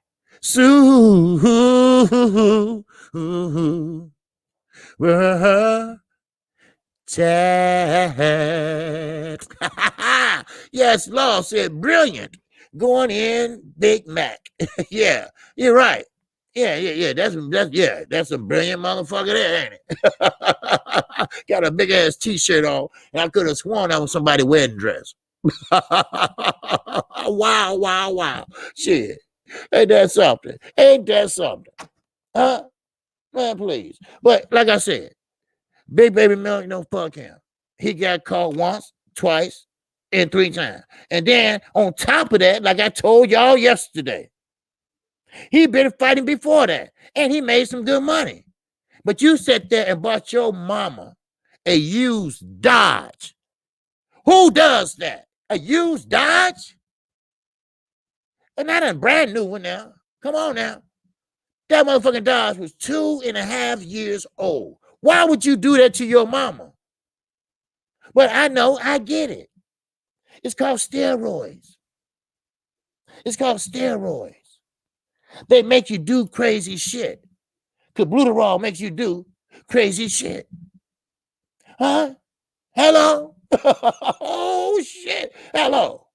yes, Law said brilliant. Going in Big Mac. Yeah, you're right. Yeah. That's a brilliant motherfucker there, ain't it? Got a big ass t-shirt on, and I could have sworn that was somebody's wedding dress. Wow. Shit. Ain't that something? Huh? Man, please. But like I said, Big Baby Miller, fuck him. He got caught once, twice, and 3 times. And then on top of that, like I told y'all yesterday, he been fighting before that. And he made some good money. But you sat there and bought your mama a used Dodge. Who does that? A used Dodge? And not a brand new one now. Come on now. That motherfucking Dodge was 2.5 years old. Why would you do that to your mama? But I know, I get it. It's called steroids. They make you do crazy shit. Clenbuterol makes you do crazy shit. Huh? Hello? Oh, shit. Hello.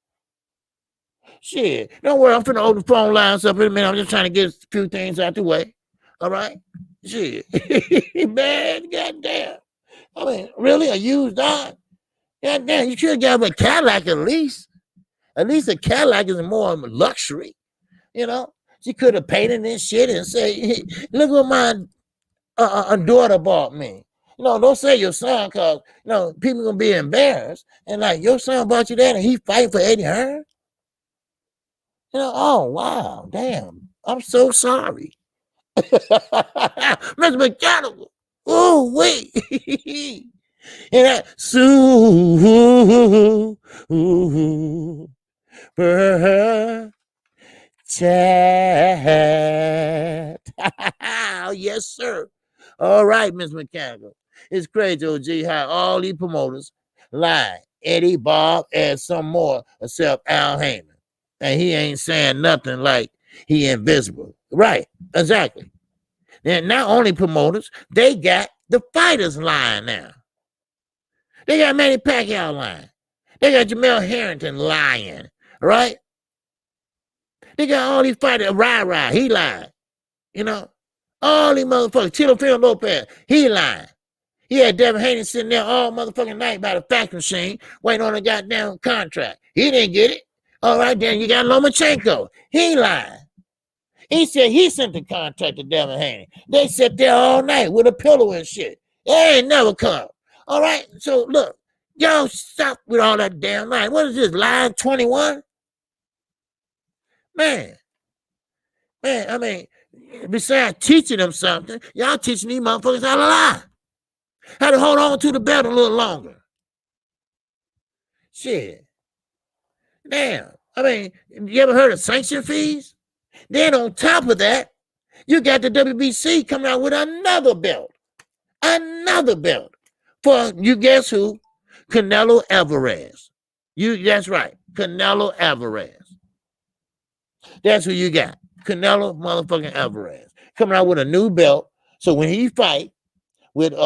Shit. Don't worry, I'm finna open the phone lines up in a minute. I'm just trying to get a few things out the way. All right? Shit. Man, goddamn. I mean, really? A used Dodge? Goddamn, you should have got a Cadillac at least. At least a Cadillac is more luxury. She could have painted this shit and say, hey, look what my daughter bought me. Don't say your son, because people gonna be embarrassed. And like, your son bought you that and he fighting for Eddie Hearn? Oh wow, damn. I'm so sorry. Mr. Mechanical. Oh, wait. And that Sue chat. Yes, sir. All right, Miss Mechanical. It's crazy, OG, how all these promoters lie. Eddie, Bob, and some more except Al Heyman. And he ain't saying nothing like he invisible. Right, exactly. And not only promoters, they got the fighters lying now. They got Manny Pacquiao lying. They got Jamel Harrington lying, right? They got all these fighters. Rah, he lied. All these motherfuckers. Teofimo Lopez, he lied. He had Devin Haney sitting there all motherfucking night by the fax machine waiting on a goddamn contract. He didn't get it. All right, then you got Lomachenko. He lied. He said he sent the contract to Devin Haney. They sat there all night with a pillow and shit. They ain't never come. All right, so look, y'all stop with all that damn line. What is this, line 21? Man, I mean, besides teaching them something, y'all teaching these motherfuckers how to lie. How to hold on to the belt a little longer. Shit. Damn. I mean, you ever heard of sanction fees? Then on top of that, you got the WBC coming out with another belt. Another belt. For, you guess who? Canelo Alvarez. That's right. Canelo Alvarez. That's who you got. Canelo motherfucking Alvarez. Coming out with a new belt. So when he fight with Kid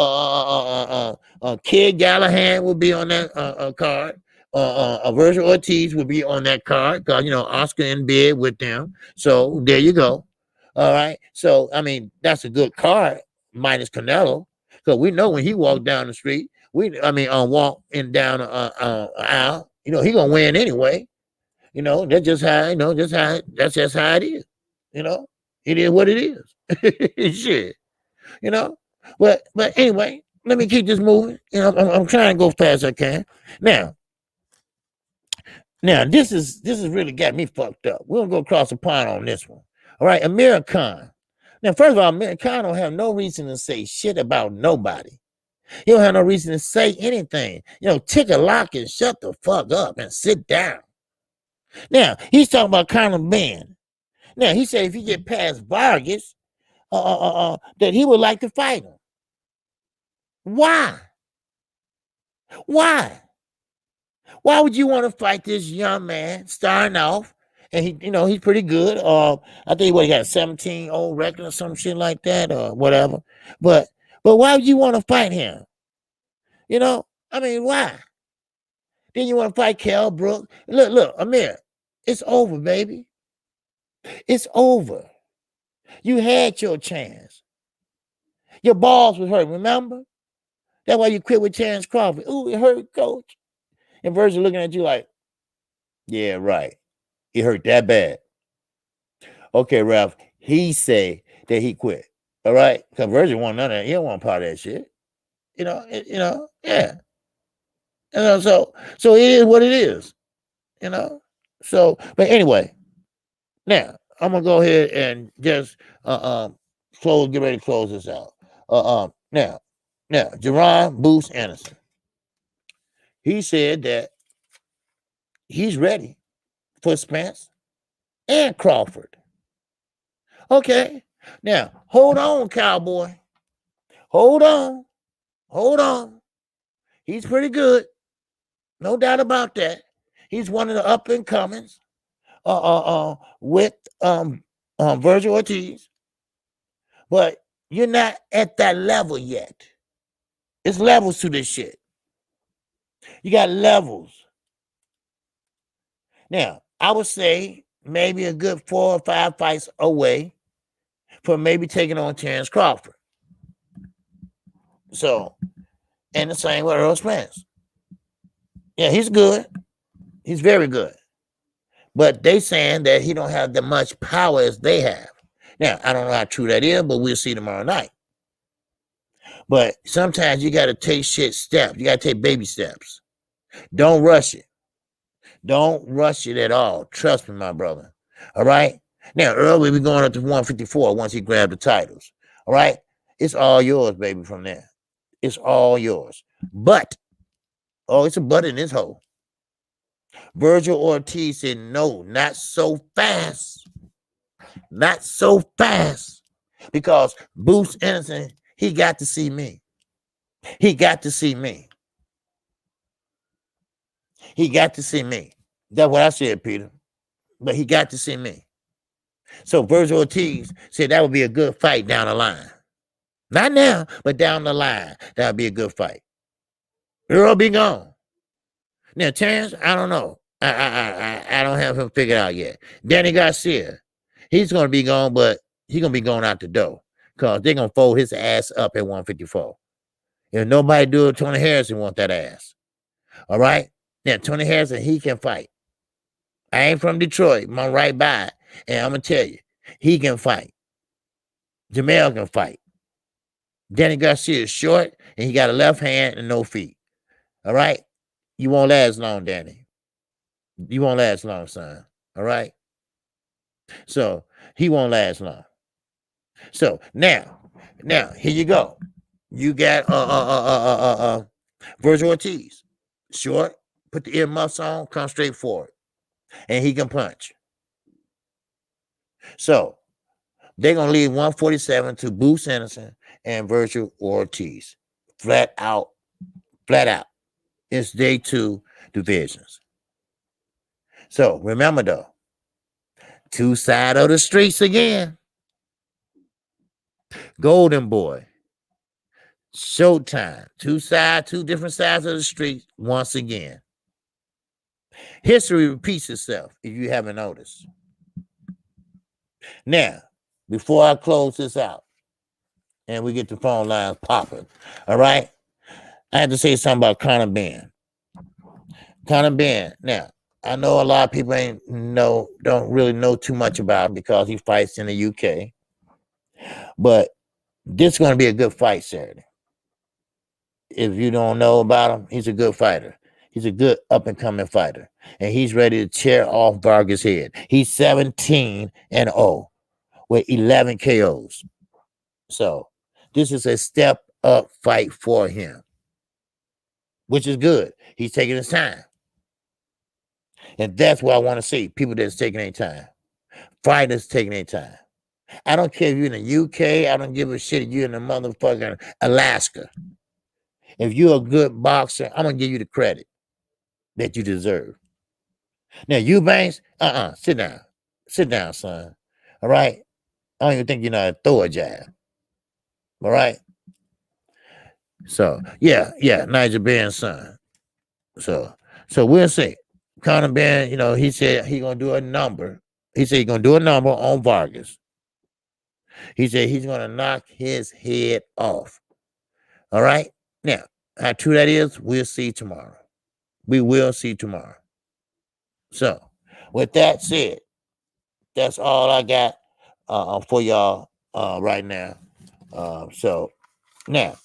Gallahan will be on that card. Virgil Ortiz will be on that card because Oscar in bed with them. So there you go. All right. So I mean that's a good card minus Canelo, because we know when he walked down the street, walk in down aisle, he gonna win anyway. That's just how that's just how it is. It is what it is. Shit. But anyway, let me keep this moving. I'm trying to go fast as I can. Now this is really got me fucked up. We're gonna go across the pond on this one. All right, Amir Khan. Now, first of all, Amir Khan don't have no reason to say shit about nobody. He don't have no reason to say anything. Tick a lock and shut the fuck up and sit down. Now, he's talking about Conor Ben. Now, he said if he get past Vargas, that he would like to fight him. Why? Why would you want to fight this young man starting off? And he's pretty good. I think he got a 17-0 record or some shit like that or whatever. But why would you want to fight him? Why? Then you want to fight Kell Brook? Look, Amir, it's over, baby. It's over. You had your chance. Your balls was hurt, remember? That's why you quit with Terence Crawford. Ooh, it hurt, coach. And Virgil looking at you like, yeah, right. It hurt that bad. Okay, Ralph, he say that he quit. All right? Because Virgil want none of that. He don't want part of that shit. Yeah. So it is what it is. So, but anyway, now I'm gonna go ahead and just get ready to close this out. Now, Jaron Boots Ennis. He said that he's ready for Spence and Crawford. Okay. Now, hold on, cowboy. Hold on. He's pretty good. No doubt about that. He's one of the up and comings with Virgil Ortiz. But you're not at that level yet. It's levels to this shit. You got levels. Now, I would say maybe a good 4 or 5 fights away from maybe taking on Terence Crawford. So, and the same with Earl Spence. Yeah, he's good. He's very good. But they saying that he don't have that much power as they have. Now, I don't know how true that is, but we'll see tomorrow night. But sometimes you got to take shit steps. You got to take baby steps. Don't rush it. Don't rush it at all. Trust me, my brother. All right? Now, Earl will be going up to 154 once he grabbed the titles. All right? It's all yours, baby, from there. It's all yours. But, it's a but in this hole. Virgil Ortiz said, no, not so fast. Not so fast. Because Boots Ennis, he got to see me. He got to see me. He got to see me. That's what I said, Peter. But he got to see me. So Virgil Ortiz said that would be a good fight down the line. Not now, but down the line. That would be a good fight. Earl be gone. Now, Terence, I don't know. I don't have him figured out yet. Danny Garcia, he's going to be gone, but he's going to be going out the door because they're going to fold his ass up at 154. If nobody do it, Tony Harrison want that ass. All right? Now, Tony Harrison, he can fight. I ain't from Detroit. I'm right by it. And I'm going to tell you, he can fight. Jamel can fight. Danny Garcia is short, and he got a left hand and no feet. All right? You won't last long, Danny. You won't last long, son. All right? So, he won't last long. So, now, here you go. You got Virgil Ortiz. Short, put the earmuffs on, come straight forward. And he can punch. So, they're going to leave 147 to Boots Ennis and Virgil Ortiz. Flat out. Flat out. It's day 2 divisions. So, remember though, 2 sides of the streets again. Golden Boy. Showtime. 2 different sides of the street once again. History repeats itself if you haven't noticed. Now, before I close this out and we get the phone lines popping, all right, I had to say something about Conor Benn. Conor Benn. Now, I know a lot of people don't really know too much about him because he fights in the UK. But this is going to be a good fight Saturday. If you don't know about him, he's a good fighter. He's a good up-and-coming fighter. And he's ready to tear off Vargas' head. He's 17-0 with 11 KOs. So this is a step-up fight for him, which is good. He's taking his time. And that's what I want to see. People that's taking their time. Fighters taking their time. I don't care if you're in the UK. I don't give a shit if you're in the motherfucking Alaska. If you're a good boxer, I'm going to give you the credit that you deserve. Now, Eubanks, sit down. Sit down, son. All right? I don't even think you know how to throw a jab. All right? So, yeah, Nigel Benn's son. So we'll see. Conor Benn, he said he's going to do a number. He said he's going to do a number on Vargas. He said he's going to knock his head off. All right? Now, how true that is, we'll see tomorrow. We will see tomorrow. So, with that said, that's all I got for y'all right now. So, now,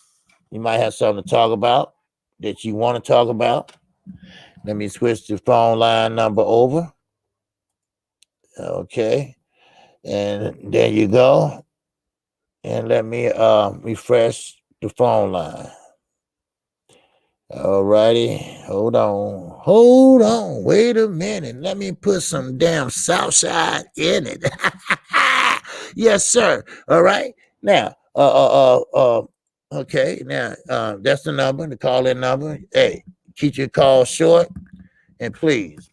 you might have something to talk about that you want to talk about. Let me switch the phone line number over. Okay. And there you go. And let me refresh the phone line. All righty. Hold on. Wait a minute. Let me put some damn Southside in it. Yes, sir. All right. Now, okay. Now, that's the number, the call-in number. Hey, keep your call short. And please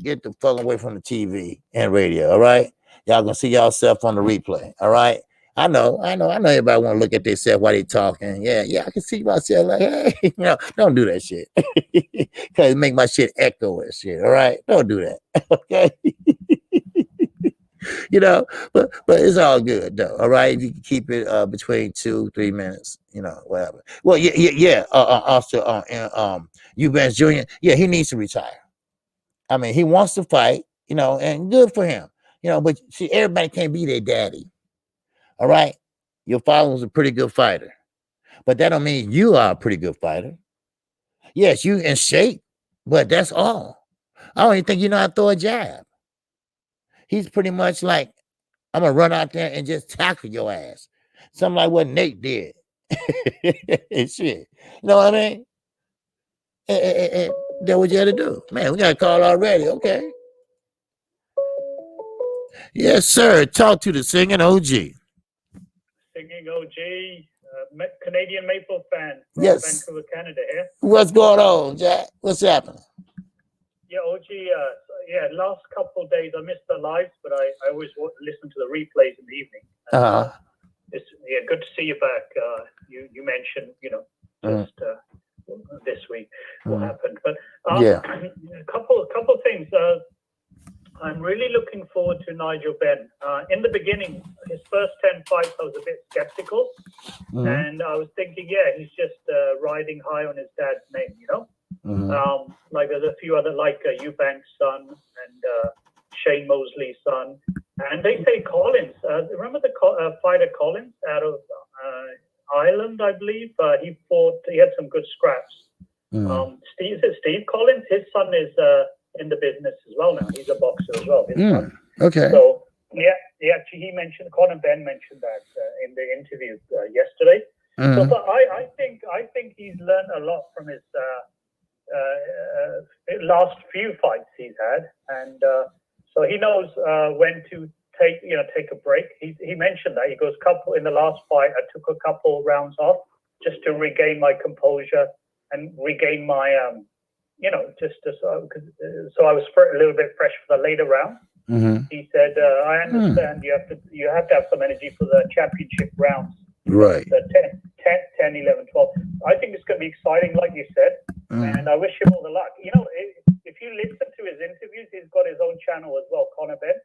get the fuck away from the TV and radio. All right. Y'all gonna see y'allself on the replay. All right. I know everybody want to look at themselves while they talking. Yeah, I can see myself like, hey, don't do that shit. Because it make my shit echo and shit. All right. Don't do that. Okay. But it's all good though. All right. If you can keep it between 2-3 minutes, whatever. Well, yeah. Also, Eubanks Jr., yeah, he needs to retire. I mean, he wants to fight, and good for him. But see, everybody can't be their daddy. All right. Your father was a pretty good fighter. but that don't mean you are a pretty good fighter. Yes, you in shape, but that's all. I don't even think you know how to throw a jab. He's pretty much like, I'm gonna run out there and just tackle your ass. Something like what Nate did. And shit. You know what I mean? And that's what you had to do. Man, we got a call already. Okay. Yes, sir. Talk to the singing OG. Singing OG, Canadian Maple fan from Yes. Vancouver, Canada here. What's going on, Jack? What's happening? Yeah, OG, last couple of days I missed the lives, but I always listen to the replays in the evening. And, it's good to see you back. You mentioned, just this week what happened. But a couple of things. I'm really looking forward to Nigel Benn. In the beginning, his first 10 fights, I was a bit skeptical. And I was thinking, he's just riding high on his dad's name, like there's a few other, like Eubank's son and Shane Mosley's son. And they say Collins. Remember the fighter Collins out of Ireland, I believe? He had some good scraps. Steve Collins, his son is in the business as well now. He's a boxer as well. Okay. So he mentioned, Conor Benn mentioned that in the interview yesterday. So, but I think he's learned a lot from his last few fights he's had, and so he knows when to take a break. He mentioned that. He goes, in the last fight, I took a couple rounds off just to regain my composure and regain my so I was a little bit fresh for the later round. He said, I understand you have to have some energy for the championship rounds. Right. The 10, 11, 12. I think it's going to be exciting, like you said, and I wish him all the luck. If you listen to his interviews, he's got his own channel as well, Conor Benn.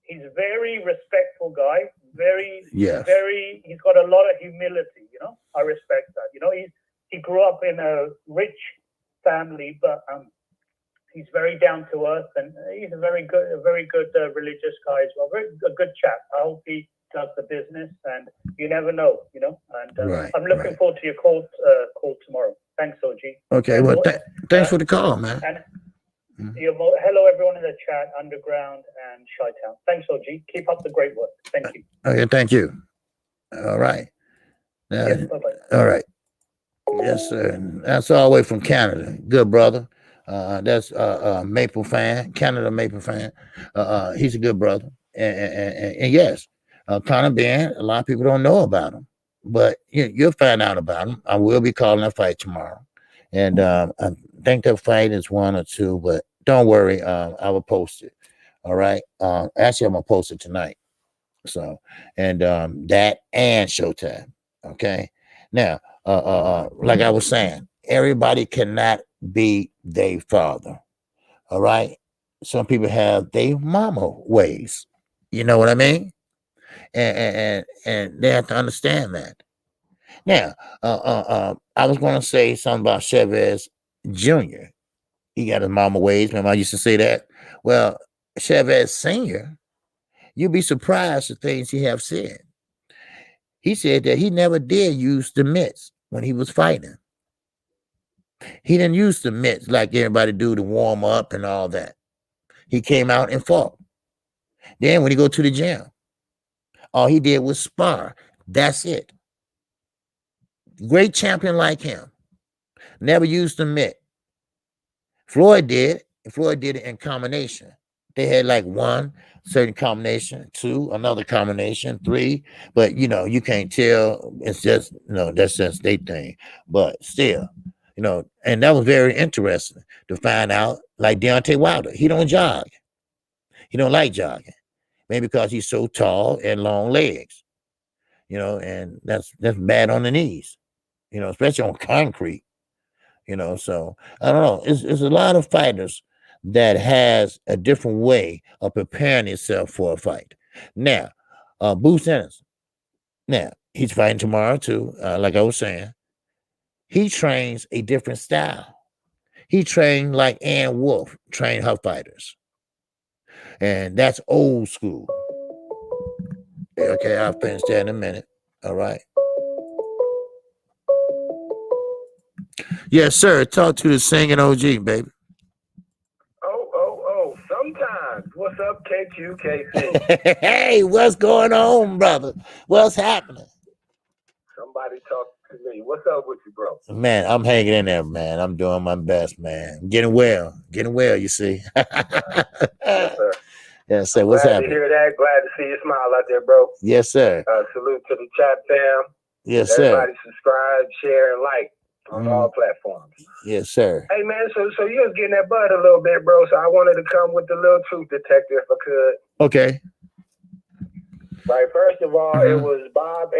He's a very respectful guy, he's got a lot of humility, I respect that. He grew up in a rich family, but he's very down to earth, and he's a very good religious guy as well. A good chap. I hope he does the business, and you never know, And I'm looking forward to your call tomorrow. Thanks, OG. Okay, well, thanks for the call, man. And hello, everyone in the chat, Underground and Chi-Town. Thanks, OG. Keep up the great work. Thank you. Okay, thank you. All right. Bye-bye. All right. Yes, sir. That's all the way from Canada. Good brother. That's Maple fan, Canada Maple fan. He's a good brother. And yes, Conor Benn, a lot of people don't know about him, but you'll find out about him. I will be calling a fight tomorrow. And I think the fight is 1 or 2, but don't worry, I will post it. All right. Actually, I'm gonna post it tonight. So, and that and Showtime. Okay. Now, like I was saying, everybody cannot be their father. All right. Some people have their mama ways. You know what I mean? And they have to understand that. Now, I was going to say something about Chavez Jr. He got his mama ways. Remember, I used to say that. Well, Chavez Sr., you'd be surprised the things he have said. He said that he never did use the mitts when he was fighting. He didn't use the mitts like everybody do to warm up and all that. He came out and fought. Then when he go to the gym, all he did was spar. That's it. Great champion like him. Never used the mitt. Floyd did. Floyd did it in combination. They had like 1 certain combination, 2 another combination, 3. But you can't tell. It's just that's just their thing. But still, and that was very interesting to find out. Like Deontay Wilder, he don't jog. He don't like jogging, maybe because he's so tall and long legs. And that's bad on the knees. Especially on concrete. So I don't know. It's a lot of fighters that has a different way of preparing himself for a fight. Now, Boots Ennis. Now, he's fighting tomorrow too. Like I was saying, he trains a different style. He trained like Ann Wolf trained her fighters. And that's old school. Okay, I'll finish that in a minute. All right. Yes, sir. Talk to the singing OG, baby. Oh, sometimes. What's up, KQKC? Hey, what's going on, brother? What's happening? Somebody talk to me. What's up with you, bro? Man, I'm hanging in there, man. I'm doing my best, man. Getting well, you see. Yes, sir. Yes, sir. I'm What's glad happening? to hear that. Glad to see you smile out there, bro. Yes, sir. Salute to the chat fam. Yes, Everybody sir. subscribe, share, and like on all platforms. Yes, sir. Hey, man, so you was getting that bud a little bit, bro, so I wanted to come with the little truth detector if I could. Okay. Right, first of all, it was Bum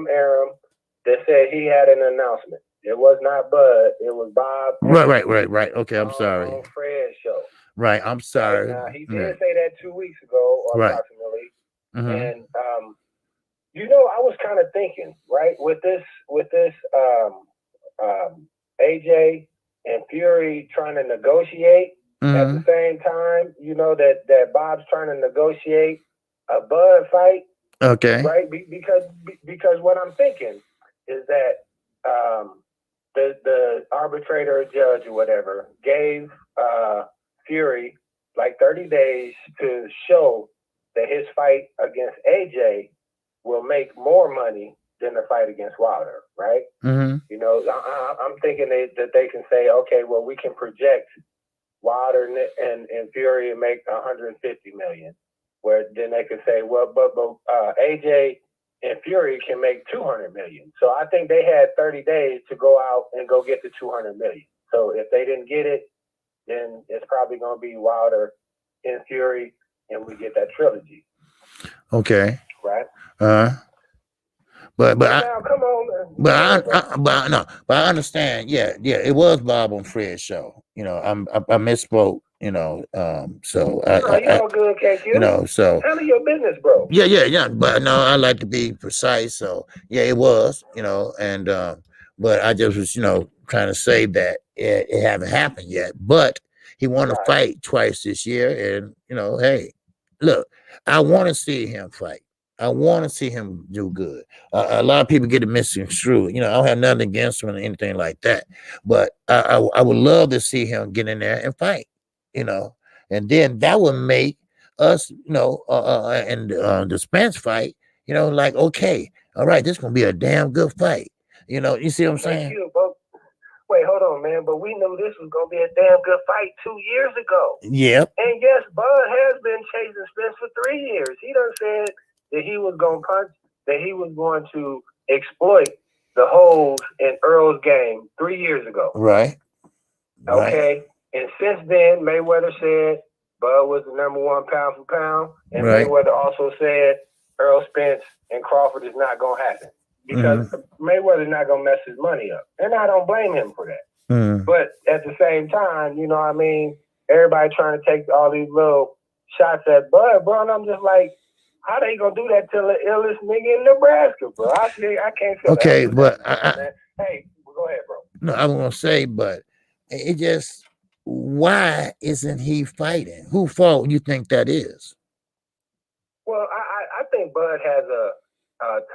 Aram that said he had an announcement. It was not Bud. It was Bob. Right. Okay, I'm sorry. On Fred's show. Right, I'm sorry. Right, now, he did say that 2 weeks ago, or approximately. And I was kind of thinking, right, with this AJ and Fury trying to negotiate at the same time, that Bob's trying to negotiate a Bud fight. Okay. Right, because what I'm thinking is that the arbitrator or judge or whatever gave Fury like 30 days to show that his fight against AJ will make more money than the fight against Wilder, right? I'm thinking that they can say, okay, well, we can project Wilder and Fury and make 150 million. Where then they could say, well, but AJ and Fury can make 200 million. So I think they had 30 days to go out and go get the 200 million. So if they didn't get it, then it's probably going to be Wilder and Fury, and we get that trilogy. Okay. Right. But now, come on. But I understand. Yeah. It was Bob on Fred's show. I misspoke. So you're all good, KQ. So handle your business, bro. Yeah. But no, I like to be precise. So yeah, it was. And but I just was trying to say that it haven't happened yet. But he won a fight twice this year, and hey, look, I want to see him fight. I want to see him do good. A lot of people get it misconstrued. I don't have nothing against him or anything like that. But I would love to see him get in there and fight, and then that would make us, and the Spence fight, like, okay, all right, this is going to be a damn good fight. You see what I'm saying? Wait, hold on, man. But we knew this was going to be a damn good fight 2 years ago. Yep. And yes, Bud has been chasing Spence for 3 years. He done said that he was going to punch, that he was going to exploit the holes in Earl's game 3 years ago. Right. Okay. And since then, Mayweather said Bud was the number one pound for pound. And Mayweather also said Earl Spence and Crawford is not going to happen. Because Mayweather's not going to mess his money up. And I don't blame him for that. But at the same time, everybody trying to take all these little shots at Bud, bro. And I'm just like, how they going to do that to the illest nigga in Nebraska, bro? I can't feel that. But hey, go ahead, bro. No, I was going to say, but it just, why isn't he fighting? Who fault you think that is? Well, I think Bud has a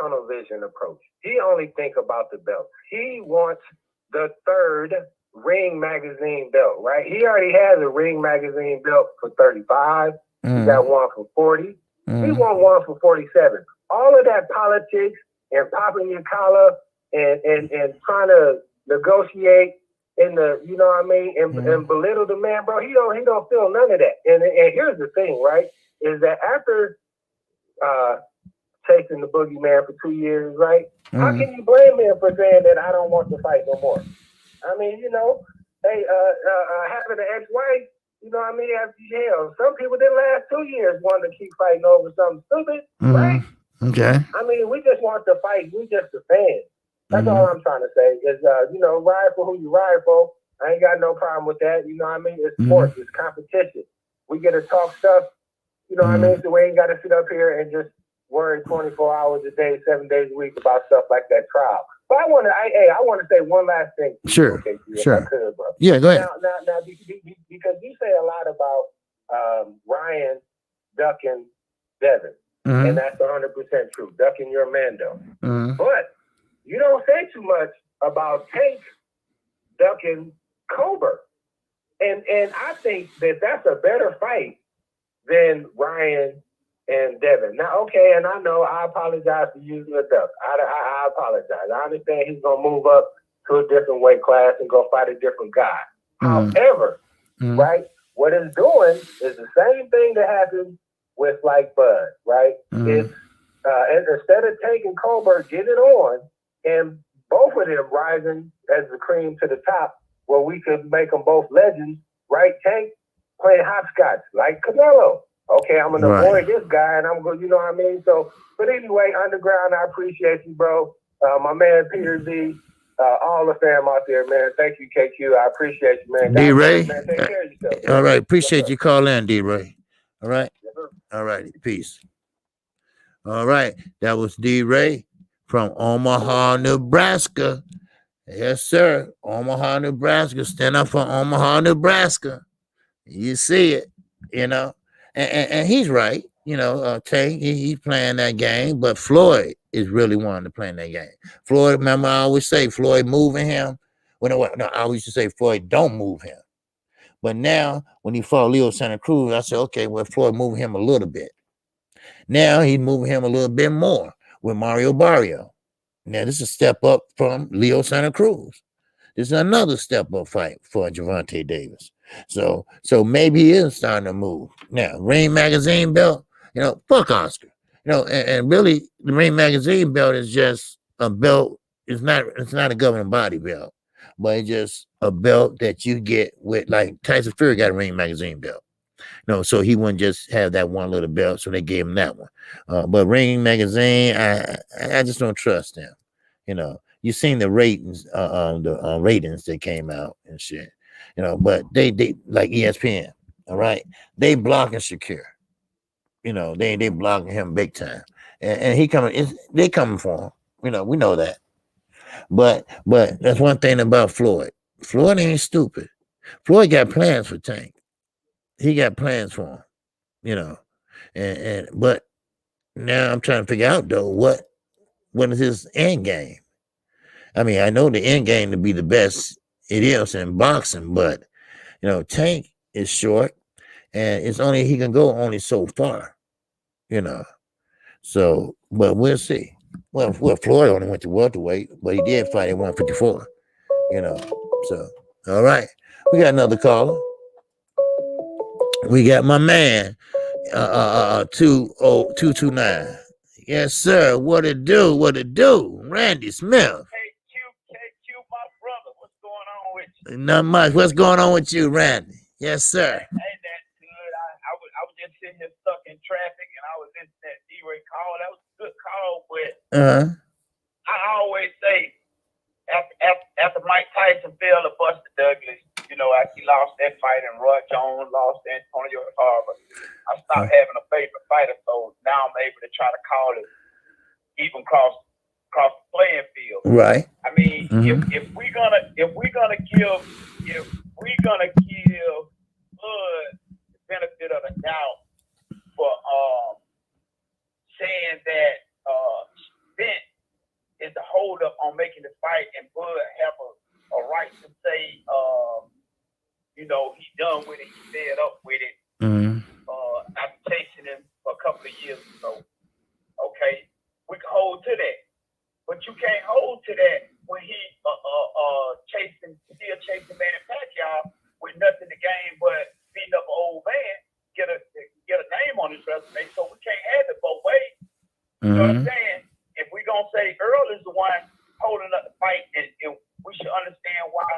tunnel vision approach. He only think about the belt. He wants the third Ring Magazine belt, right? He already has a Ring Magazine belt for 35. He got one for 40. He won one for 47. All of that politics and popping your collar and trying to negotiate in the, and belittle the man, bro. He don't feel none of that. And here's the thing, right? Is that after chasing the boogeyman for 2 years, right? How can you blame him for saying that I don't want to fight no more? I mean, hey, having an ex-wife, after jail. Some people didn't last 2 years wanting to keep fighting over something stupid, right? Okay. I mean, we just want to fight. We just the fans. That's all I'm trying to say is, ride for who you ride for. I ain't got no problem with that. It's sports. It's competition. We get to talk stuff, so we ain't got to sit up here and just worry 24 hours a day, 7 days a week about stuff like that trial. But I want to say one last thing. Sure. Okay, sure. If I could, bro. Yeah, go ahead. Now, because you say a lot about Ryan ducking Devin, and that's 100% true. Ducking your man, though. But you don't say too much about Tank ducking Colbert. And I think that's a better fight than Ryan and Devin. Now, okay, and I know I apologize for using a duck. I apologize. I understand he's going to move up to a different weight class and go fight a different guy. However, right, what it's doing is the same thing that happened with like Bud, right? It's instead of taking Colbert, get it on, and both of them rising as the cream to the top, where we could make them both legends, right? Tank playing hopscotch like Canelo. Okay, I'm gonna avoid this guy, and I'm going, you know what I mean? So, but anyway, Underground, I appreciate you, bro. My man Peter Z, all the fam out there, man. Thank you, KQ. I appreciate you, man. D-Ray. Man, take care of yourself. All right, appreciate you calling in, D-Ray. All right, Yes, sir. all right, peace. All right, that was D-Ray from Omaha, Nebraska. Yes, sir. Omaha, Nebraska. Stand up for Omaha, Nebraska. You see it, you know, and he's right. You know, Tank, he's playing that game, but Floyd is really wanting to play in that game. Floyd, remember, I always say Floyd moving him. No, I always used to say Floyd don't move him. But now, when he fought Leo Santa Cruz, I said, okay, well, Floyd moving him a little bit. Now he's moving him a little bit more with Mario Barrio. Now, this is a step up from Leo Santa Cruz. This is another step up fight for Gervonta Davis. So maybe he is starting to move. Now, Ring Magazine belt, you know, fuck Oscar. You know, and really the Ring Magazine belt is just a belt. It's not a governing body belt, but it's just a belt that you get with, like Tyson Fury got a Ring Magazine belt. No, so he wouldn't just have that one little belt, so they gave him that one. But Ring Magazine, I just don't trust them. You know, you seen the ratings, the ratings that came out and shit. You know, but they like ESPN, all right. They blocking Shakur. You know, they blocking him big time, and he coming. They coming for him. You know, we know that. But that's one thing about Floyd. Floyd ain't stupid. Floyd got plans for Tank. He got plans for him. You know, and but now I'm trying to figure out though what is his end game. I mean, I know the end game to be the best it is in boxing, but you know, Tank is short, and it's only he can go only so far. You know, so but we'll see. Well, Floyd only went to welterweight, but he did fight at 154. You know, so all right, we got another caller. We got my man, 20229. Yes, sir. What it do? What it do? Randy Smith. KQ, my brother. What's going on with you? Not much. What's going on with you, Randy? Yes, sir. Ain't that good? I was just sitting here stuck in traffic, and I was in that D-Ray call. That was a good call, but I always say after Mike Tyson fell to Buster Douglas, you know, after he lost that fight and Roy Jones lost to Antonio Tarver, I stopped having a favorite fighter, so now I'm able to try to call it even cross the playing field. Right. I mean, if we're gonna give Bud the benefit of the doubt for saying that Spence is the holdup on making the fight, and Bud have a right to say, you know, he's done with it, he's fed up with it. After chasing him for a couple of years ago. Okay, we can hold to that, but you can't hold to that when he still chasing Manny Pacquiao with nothing to gain but beating up an old man, get a name on his resume. So we can't have it both ways. You know what I'm saying? If we're gonna say Earl is the one holding up the fight, and we should understand why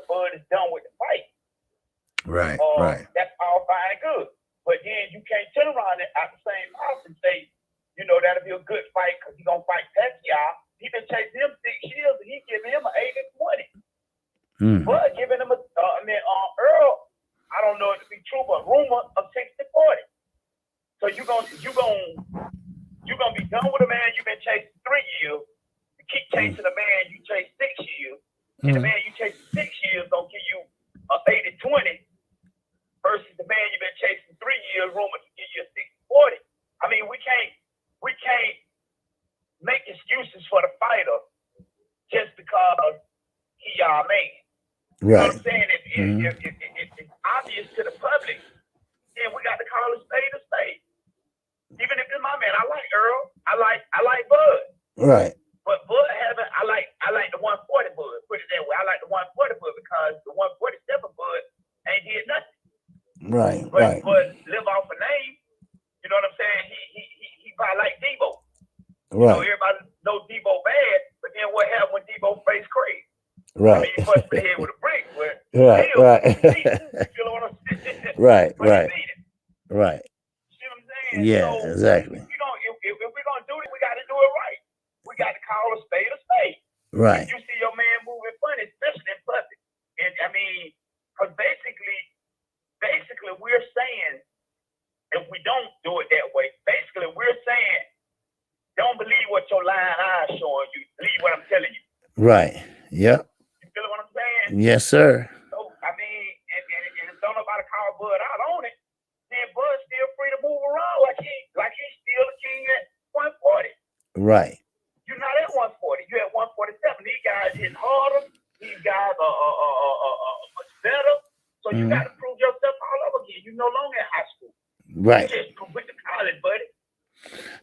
Bud is done with the fight. Right. That's all fine and good. But then you can't turn around at the same house and say, you know, that'll be a good fight because he's gonna fight Pacquiao. He been chasing him 6 years, and he giving him an 80-20. But giving him Earl, I don't know if it be true, but rumor of 60-40. So you gonna be done with a man you've been chasing 3 years. You keep chasing a man you chase 6 years, and the man you chase 6 years gonna give you a 80-20 versus the man you've been chasing 3 years, rumor to give you a 60-40. I mean, we can't make excuses for the fighter just because he our man. You know Right. what I'm saying? If it's obvious to the public, then we got to call a spade a spade. Even if it's my man, I like Earl. I like Bud. Right. But Bud haven't. I like the 140 Bud. Put it that way. I like the 140 Bud because the 147 Bud ain't did nothing. Right. But Right. Bud live off a name. You know what I'm saying? He probably like Debo. You know, Right. everybody know Debo bad, but then what happened when Debo faced Craig? Right. I mean, he pushed the head with a brick, but Right. still, Right. you feel what I'm saying? Right. But Right. he beat it. Right. See what I'm saying? Yeah. So, Exactly. if we're gonna do it, we got to do it right. We got to call a spade a spade. Right. If you see your man moving funny, especially in public, and I mean, because basically, we're saying if we don't do it that way, basically we're saying don't believe what your lying eyes showing you. Believe what I'm telling you. Right. Yep. You feel what I'm saying? Yes, sir. So I mean, and if don't nobody call Bud out on it, then Bud's still free to move around like he's still the king at 140. Right. You're not at 140. You're at 147. These guys hit harder. These guys are much better. So you got to prove yourself all over again. You're no longer in high school. Right. You just went to college, buddy.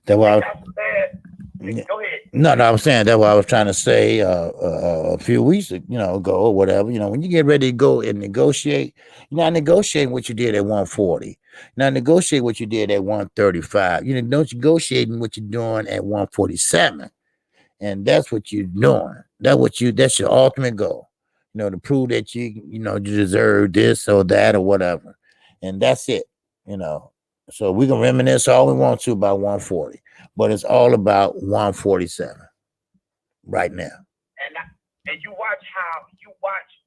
That's why. Go ahead. No, I was saying that's what I was trying to say a few weeks ago or whatever. When you get ready to go and negotiate, you're not negotiating what you did at 140. You're not negotiating what you did at 135. You're not negotiating what you're doing at 147. And that's what you're doing. That's your ultimate goal. To prove that you deserve this or that or whatever. And that's it. So we can reminisce all we want to about 140, but it's all about 147 right now. And you watch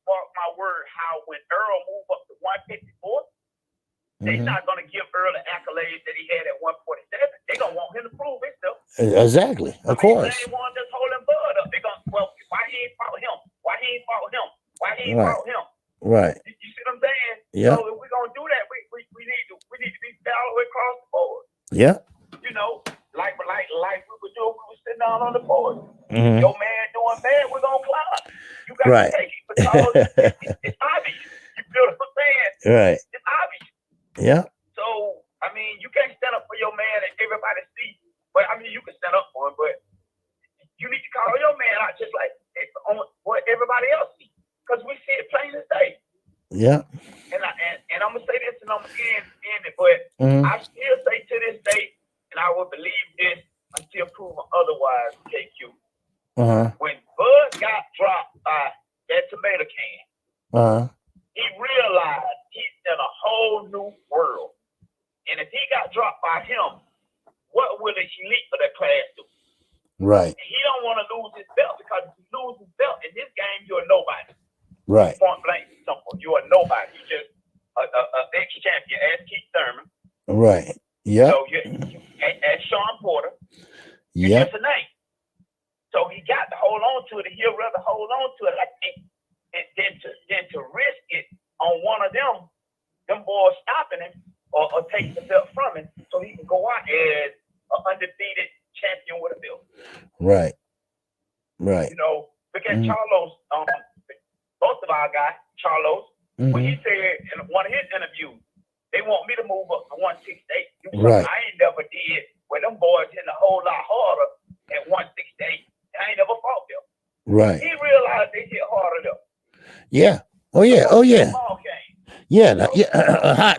mark my word, how when Earl moved up to 154, they're not going to give Earl the accolades that he had at 147. They're going to want him to prove himself. Exactly. Of course. They want just holding Bud up. They're going to, well, why he ain't fought him? Why he ain't fought him? Why he ain't fought him? Right. You see what I'm saying? Yeah. So if we're going to do that, we need to be fair all the way across the board. Yeah. Like we were doing, we were sitting down on the board. Mm-hmm. Your man doing bad, we're going to climb. You got to take it because it's obvious. You feel what I'm saying? Right. It's obvious. Yeah. So, I mean, you can't stand up for your man and everybody see. But, I mean, you can stand up for him, but you need to call your man out just like what everybody else sees. Because we see it plain as day. Yeah. And I'm going to say this and I'm going to end it, but I still say to this day, and I will believe this until proven otherwise, KQ. When Bud got dropped by that tomato can, he realized he's in a whole new world. And if he got dropped by him, what will the elite of that class do? Right. He don't want to lose his belt because if he loses his belt in this game, you're nobody. Right. Point blank, simple. You are nobody. You just a ex-champion, as Keith Thurman. Right. Yeah. So you as Sean Porter. Yeah. Just a name. So he got to hold on to it. He'll rather hold on to it like than to risk it on one of them boys stopping him or taking the belt from him, so he can go out as an undefeated champion with a belt. Right. Right. Look at Charlos. Both of our guys, Charlos, when he said in one of his interviews, they want me to move up to 168. Right. I ain't never did. When them boys hitting a whole lot harder at 168, I ain't never fought them. Right. He realized they hit harder though. Yeah. Oh yeah. Oh yeah. Yeah. So,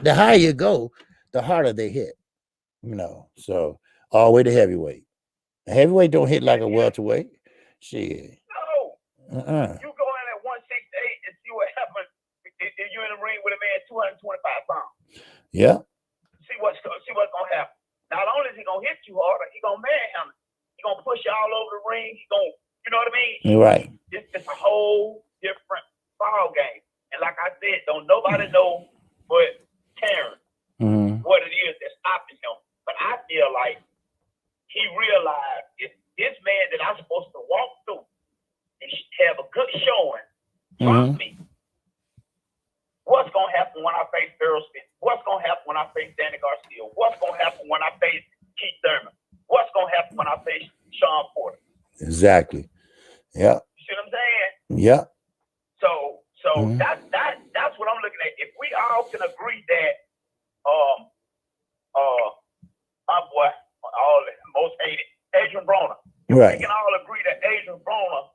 The higher you go, the harder they hit. So all the way to heavyweight. A heavyweight don't hit like a welterweight. Shit. No. You go in at 168 and see what happens if you're in the ring with a man 225 pounds. Yeah. See what's gonna happen. Not only is he gonna hit you harder, he gonna manhandle. He gonna push you all over the ring. He gonna, you know what I mean? Right. It's a whole different ball game. And like I said, don't nobody know but Terence what it is that's stopping him. But I feel like he realized if this man that I'm supposed to walk through and have a good showing, drop me. What's gonna happen when I face Earl Smith? What's gonna happen when I face Danny Garcia? What's gonna happen when I face Keith Thurman? What's gonna happen when I face Sean Porter? Exactly. Yeah. You see what I'm saying? Yeah. So So that's what I'm looking at. If we all can agree that my boy, most hated Adrian Broner. If we can all agree that Adrian Broner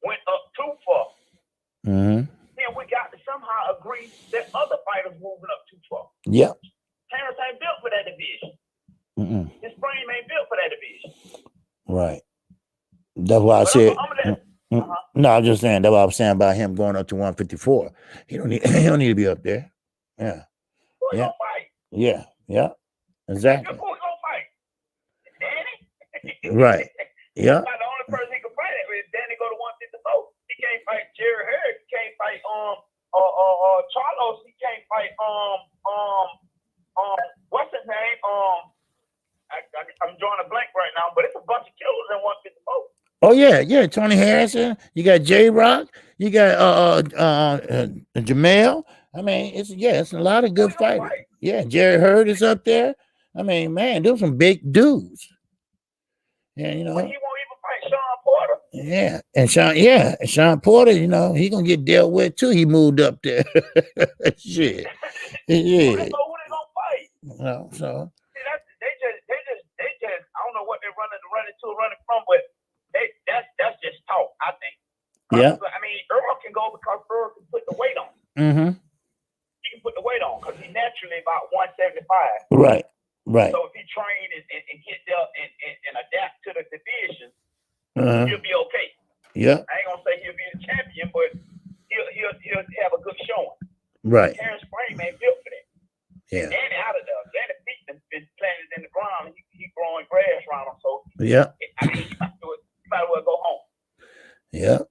went up too far, then we got to somehow agree that other fighters moving up too far. Yep. Terence ain't built for that division. His frame ain't built for that division. Right. That's why I said. No, I'm just saying. That's what I'm saying about him going up to 154. He don't need to be up there. Yeah. Who gonna fight? Yeah. Yeah. Exactly. Who gonna fight? Danny? Right. Yeah. That's the only person he can fight it with. Danny go to 154. He can't fight Jerry Harris. He can't fight Charlos. He can't fight what's his name? I'm drawing a blank right now, but it's a bunch of killers in 154. Oh yeah. Tony Harrison. You got J-Rock. You got Jamel. I mean, it's a lot of good fighters. Yeah, Jerry Hurd is up there. I mean, man, those some big dudes. Yeah, you know. But he won't even fight Sean Porter. Yeah, and Sean Porter, you know, he gonna get dealt with too. He moved up there. Shit. Yeah. Who they gonna fight? No, so. See, they just. I don't know what they're running from, but that's just talk. I think. Yeah. I mean, Earl can go because Earl can put the weight on. He can put the weight on because he's naturally about 175. Right. So if he train and get there and adapt to the division, he'll be okay. Yeah. I ain't gonna say he'll be the champion, but he'll have a good showing. Right. Terrence frame ain't built for that. Yeah. Danny out of there. Danny feet has been planted in the ground. He growing grass around him. So yeah. I mean, you might as well go home. Yeah.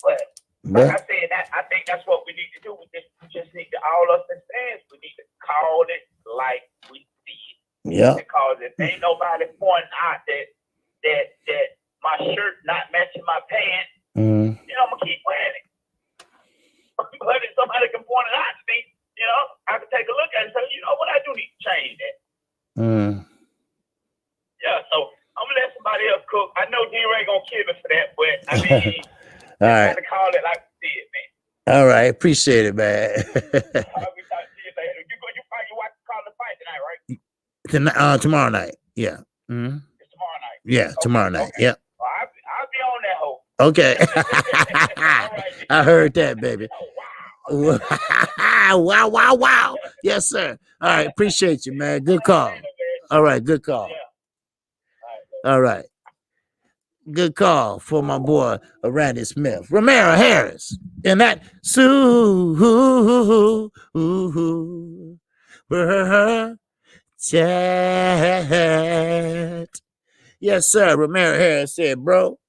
But like I said, I think that's what we need to do with this. We just need to, all us as fans, we need to call it like we see it. Yeah. Because if ain't nobody pointing out that my shirt not matching my pants, you know, I'm gonna keep wearing it. But if somebody can point it out to me, you know, I can take a look at it and say, you know what, I do need to change that. Yeah, so I'm gonna let somebody else cook. I know D-Ray gonna kill me for that, but I mean, all right. to call it like we see it, man. All right, appreciate it, man. I'll be talking to you later. You watch the fight tonight, right? Tomorrow night. Yeah. It's tomorrow night. Yeah, tomorrow night. Okay. Yeah. Well, I'll be on that hoe. Okay. Right. I heard that, baby. Oh, wow. Wow. Yes, sir. All right, appreciate you, man. Good call. All right, good call. Yeah. All right. Good call for my boy Randy Smith. Romero Harris. And that chat. Yes, sir. Romero Harris said, bro,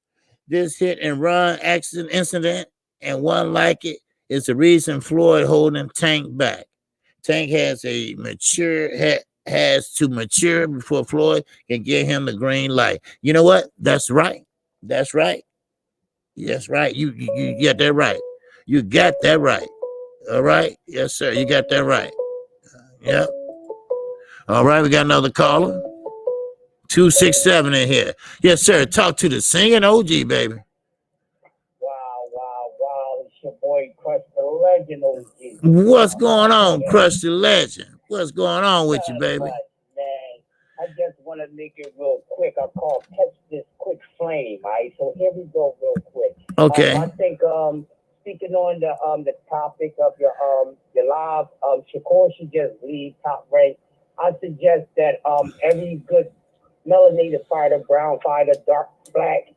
this hit and run accident incident and one like it is the reason Floyd holding Tank back. Tank has to mature before Floyd can give him the green light. You know what? That's right. That's right. You got that right. You got that right. All right. Yes, sir. You got that right. Yep. All right. We got another caller. 267 in here. Yes, sir. Talk to the singing OG, baby. Wow. It's your boy Crush the Legend OG. What's going on, Crush the Legend? What's going on with you, baby? Man, I just want to make it real quick. I call catch this quick flame, all right? So here we go real quick. Okay. I think speaking on the topic of your live, Shakur should just leave Top Rank. I suggest that every good melanated fighter, brown fighter, dark, black,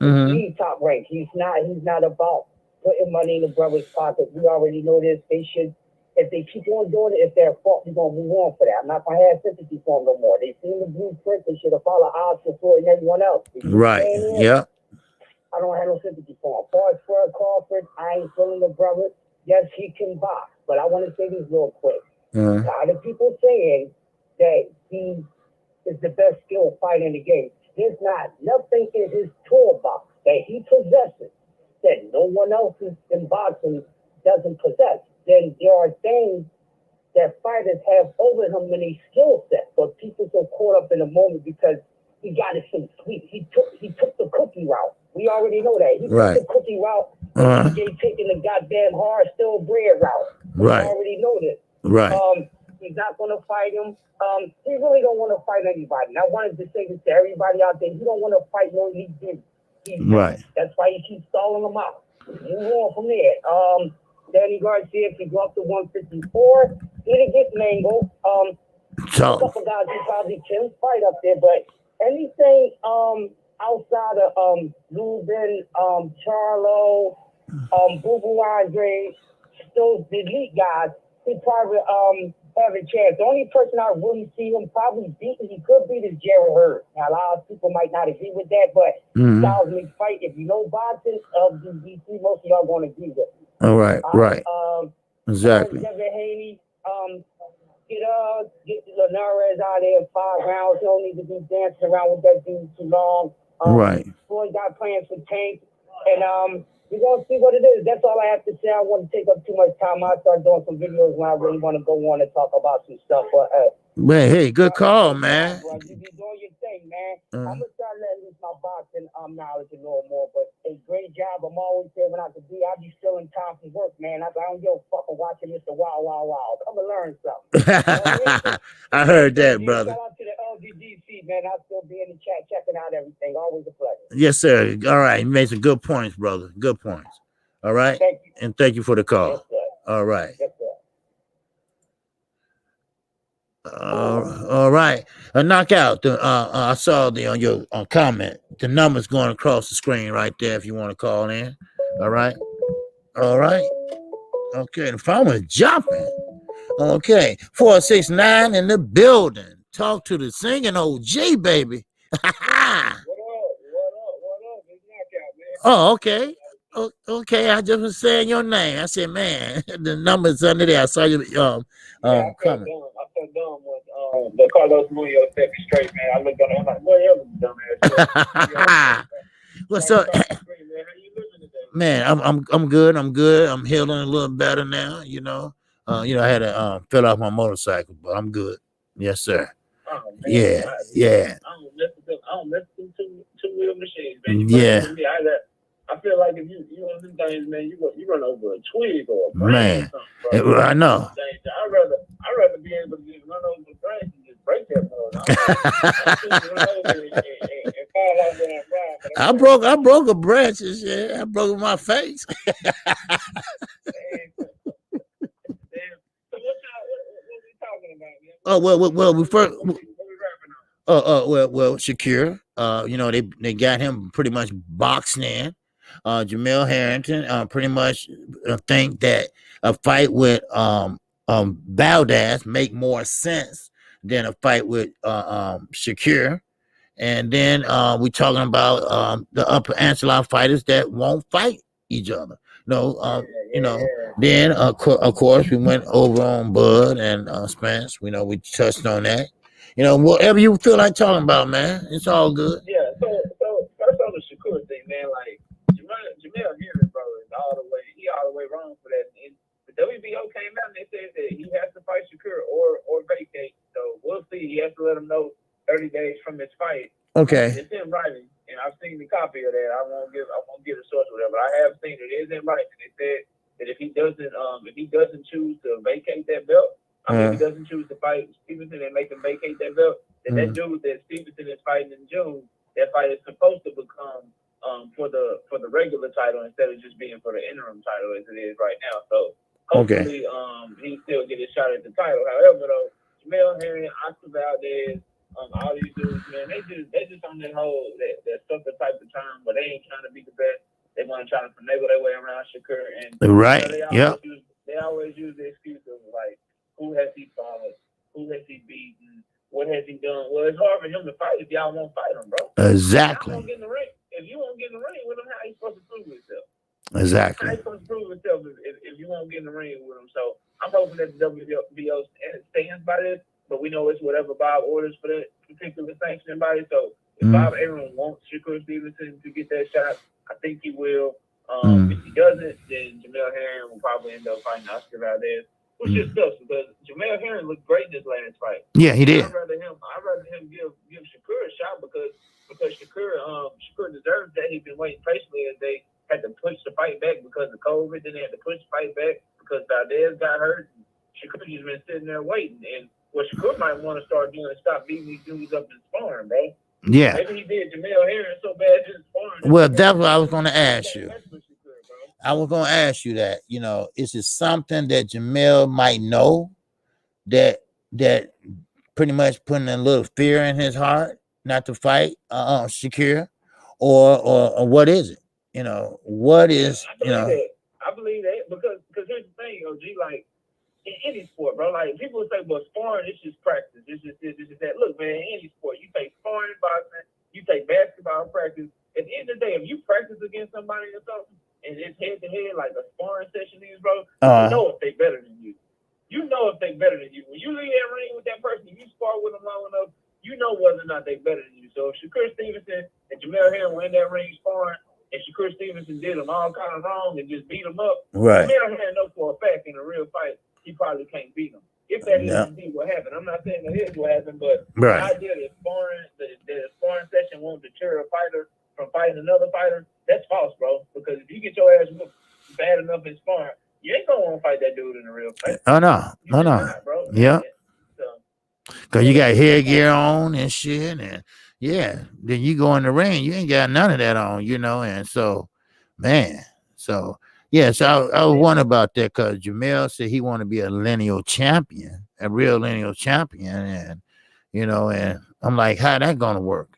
leave Top Rank. He's not about putting money in the brother's pocket. We already know this. They should, if they keep on doing it, it's their fault. We're gonna move on for that. I'm not gonna have sympathy for them no more. They seen the blueprint. They should have followed Oscar and everyone else. Right. Yeah. I don't have no sympathy for him. As far as Crawford, I ain't feeling the brother. Yes, he can box, but I want to say this real quick. A lot of people saying that he is the best skilled fighter in the game. There's not nothing in his toolbox that he possesses that no one else in boxing doesn't possess. Then there are things that fighters have over him in a skill set, but people so caught up in the moment because he got it some sweet. He took the cookie route. We already know that. He took the cookie route. He's taking the goddamn hard stale bread route. We already know this. He's not going to fight him. He really don't want to fight anybody. And I wanted to say this to everybody out there. He don't want to fight no Lee Diddy. That's why he keeps stalling him out. Move on from there. Danny Garcia, if he go up to 154, he'll get Mango. A couple guys he probably can fight up there, but anything outside of Lubin, Charlo, Boo Boo Andre, those elite guys, he probably have a chance. The only person I really see him probably beating, he could beat is Jared Hurd. Now a lot of people might not agree with that, but styles me fight. If you know boxing of the DC, most of y'all gonna agree with me. All right, exactly. Devin Haney, get Linares out there in 5 rounds. He don't need to be dancing around with that dude too long. Floyd got plans for Tank, and we're gonna see what it is. That's all I have to say. I don't want to take up too much time. I'll start doing some videos when I really want to go on and talk about some stuff. But man, hey, good call, man. You be doing your thing, man. I'm gonna start letting loose my boxing knowledge a little more. But a great job. I'm always here when I can be. I be still in time for work, man. I don't give a fuck watching Mr. Wow Wow Wow. Come and learn something. I heard that, brother. Shout out to the LGDC, man. I'll still be in the chat checking out everything. Always a pleasure. Yes, sir. All right, you made some good points, brother. Good points. All right, and thank you for the call. Yes, sir. All right. Yes, sir. All right. A knockout. I saw on your comment. The number's going across the screen right there if you want to call in. All right. Okay. The phone is jumping. Okay. 469 in the building. Talk to the singing OG, baby. What up? It's knockout, man. Oh, okay. Okay, I just was saying your name. I said, man, the number's under there. I saw you comment. I felt dumb when the Carlos Munoz set me straight, man. I looked on it, I'm like, what else is dumbass? What's up? Man, how you living today? Man, I'm good. I'm healing a little better now. I had to fill off my motorcycle, but I'm good. Yes, sir. Oh, man. Yeah. I don't listen to two-wheel machines, man. I feel like if you on them things, man, you run over a twig or a branch or something, bro. I know. I'd rather be able to just run over a branch and just break that mother. I broke a branch and shit. I broke my face. So what we talking about, man? Well, we first. What we rapping on? Well, Shakur. They got him pretty much boxing in. Jamel Harrington pretty much think that a fight with Valdez make more sense than a fight with Shakur. And then we talking about the upper echelon fighters that won't fight each other. Then of course we went over on Bud and Spence. We touched on that. Whatever you feel like talking about, man, it's all good. Yeah. So first on the Shakur thing, man, like Jamel Harris, bro, is all the way wrong for that. And the WBO came out and they said that he has to fight Shakur or vacate. So we'll see. He has to let him know 30 days from his fight. Okay. It's in writing, and I've seen the copy of that. I won't give a source or whatever. I have seen it. It is in writing. They said that if he doesn't choose to vacate that belt, if he doesn't choose to fight Stevenson and make him vacate that belt, then that dude that Stevenson is fighting in June, that fight is supposed to become for the regular title instead of just being for the interim title as it is right now. So hopefully he still get his shot at the title. However, though, Jamel Herring, Oscar Valdez, all these dudes, man, they just on that whole that sucker type of time, but they ain't trying to be the best. They want to try to finagle their way around Shakur, and they always use the excuse of like, who has he fought, who has he beaten, what has he done? Well, it's hard for him to fight if y'all won't fight him, bro. Exactly. If you won't get in the ring with him, how you supposed to prove yourself? Exactly. How you supposed to prove yourself if you won't get in the ring with him? So I'm hoping that the WBO stands by this, but we know it's whatever Bob orders for that particular sanctioning body. So if Bob Arum wants Shakur Stevenson to get that shot, I think he will. If he doesn't, then Jamel Herring will probably end up fighting Oscar Valdez. which is stuff because Jamel Herring looked great in this last fight. Yeah, he did. I'd rather him give Shakur a shot because Shakur deserves that. He's been waiting patiently as they had to push the fight back because of COVID. Then they had to push the fight back because Valdez got hurt. Shakur just been sitting there waiting. And what Shakur might want to start doing is stop beating these dudes up in sparring, bro. Yeah. Maybe he did Jamel Herring so bad in sparring. Well, that's what I was going to ask you. I was going to ask you that, is it something that Jamel might know that pretty much putting a little fear in his heart not to fight Shakur, or what is it? What is, I believe that because here's the thing, OG, like in any sport, bro, like people say, well, sparring, it's just practice. It's just this, it's just that. Look, man, in any sport, you take sparring in boxing, you take basketball practice. At the end of the day, if you practice against somebody or something, and it's head to head like a sparring session is, bro, you know if they better than you. You know if they better than you. When you leave that ring with that person, you spar with them long enough, you know whether or not they better than you. So if Shakur Stevenson and Jamel Herring were in that ring sparring, and Shakur Stevenson did them all kind of wrong and just beat them up, right? Jamel Herring knows for a fact in a real fight, he probably can't beat them. If that is indeed what happened. I'm not saying that is what happened, but the idea that the sparring session won't deter a fighter from fighting another fighter, that's false, bro. Because if you get your ass whooped bad enough in sparring, you ain't gonna want to fight that dude in a real fight. Oh no, bro. Yeah. Cause you got headgear on and shit, and then you go in the ring, you ain't got none of that on, and so, man, so I was wondering about that because Jamel said he want to be a lineal champion, a real lineal champion, and I'm like, how that gonna work?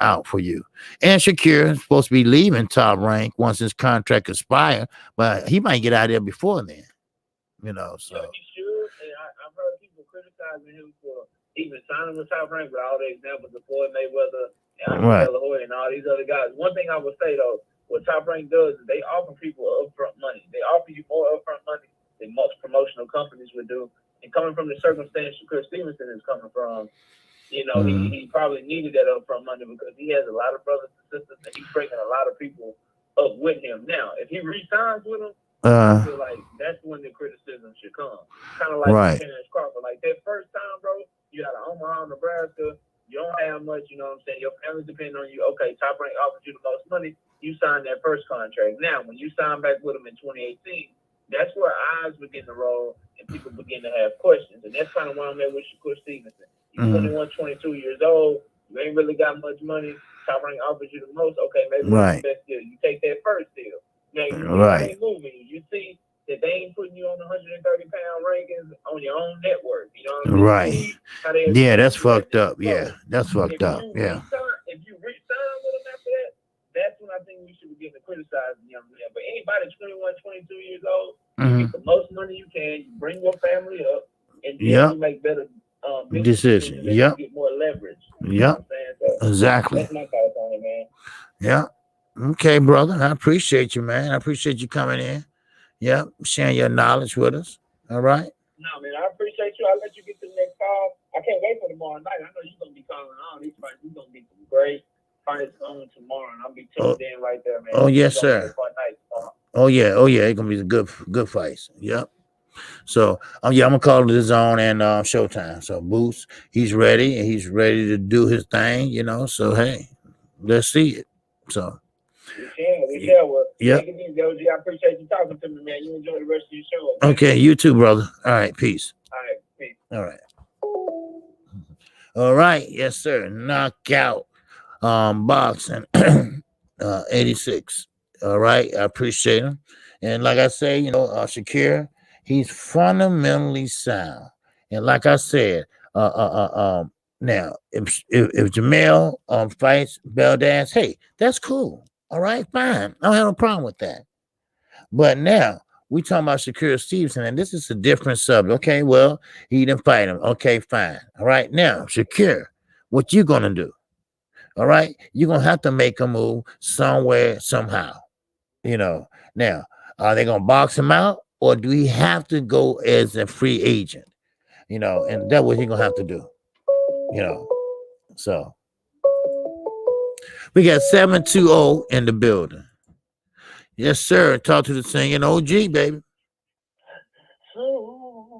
Out for you. And Shakur is supposed to be leaving Top Rank once his contract expires, but he might get out of there before then. So. Yeah, he should. And I've heard people criticizing him for even signing with Top Rank, with all the examples of Floyd Mayweather and Andre De La Hoya and all these other guys. One thing I would say though, what Top Rank does is they offer people upfront money. They offer you more upfront money than most promotional companies would do. And coming from the circumstance Shakur Stevenson is coming from, he probably needed that upfront money because he has a lot of brothers and sisters and he's bringing a lot of people up with him. Now, if he re-signs with them, I feel like that's when the criticism should come. Kind of like Terence Crawford. Like that first time, bro, you out of Omaha, Nebraska, you don't have much, you know what I'm saying? Your family's depending on you. Okay, Top Rank offers you the most money. You signed that first contract. Now, when you sign back with him in 2018, that's where eyes begin to roll and people begin to have questions. And that's kind of why I'm at with Shakur Stevenson. You're 21, 22 years old. You ain't really got much money. Top Rank offers you the most. Okay, maybe that's the best deal. You take that first deal. Now, you ain't moving. You see that they ain't putting you on the 130-pound rankings on your own network. You know what I mean? Right. Yeah, that's fucked up. Yeah, that's fucked up. Yeah. If you re-sign with them after that, that's when I think we should begin to criticize the young man. But anybody 21, 22 years old, you get the most money you can, you bring your family up, and then you make better decisions. Yep. Get more leverage. Yep. So exactly. That's my thoughts on it, man. Yeah. Okay, brother. I appreciate you, man. I appreciate you coming in. Yep. Sharing your knowledge with us. All right. No, man. I appreciate you. I'll let you get to the next call. I can't wait for tomorrow night. I know you're going to be calling on these fights. You're going to be some great fights on tomorrow, and I'll be tuned in right there, man. Oh, yes, sir. Oh, yeah. It's going to be good fights. Yep. So, I'm going to call the zone and Showtime. So, Boots, he's ready, and he's ready to do his thing, So, hey, let's see it. So, we shall. Well, take it easy, OG. I appreciate you talking to me, man. You enjoy the rest of your show. Okay, you too, brother. All right, peace. All right, peace. All right. Yes, sir. Knockout boxing 86. All right, I appreciate him. And like I say, Shakur, he's fundamentally sound. And like I said, now if Jamel fights Valdez, hey, that's cool. All right, fine. I don't have no problem with that. But now we talking about Shakur Stevenson, and this is a different subject. Okay, well, he didn't fight him. Okay, fine. All right, now Shakur, what you gonna do? All right, you're gonna have to make a move somewhere, somehow. Now, are they gonna box him out, or do he have to go as a free agent? And that's what he's gonna have to do. So we got 720 in the building. Yes, sir. Talk to the singing OG, baby. Super.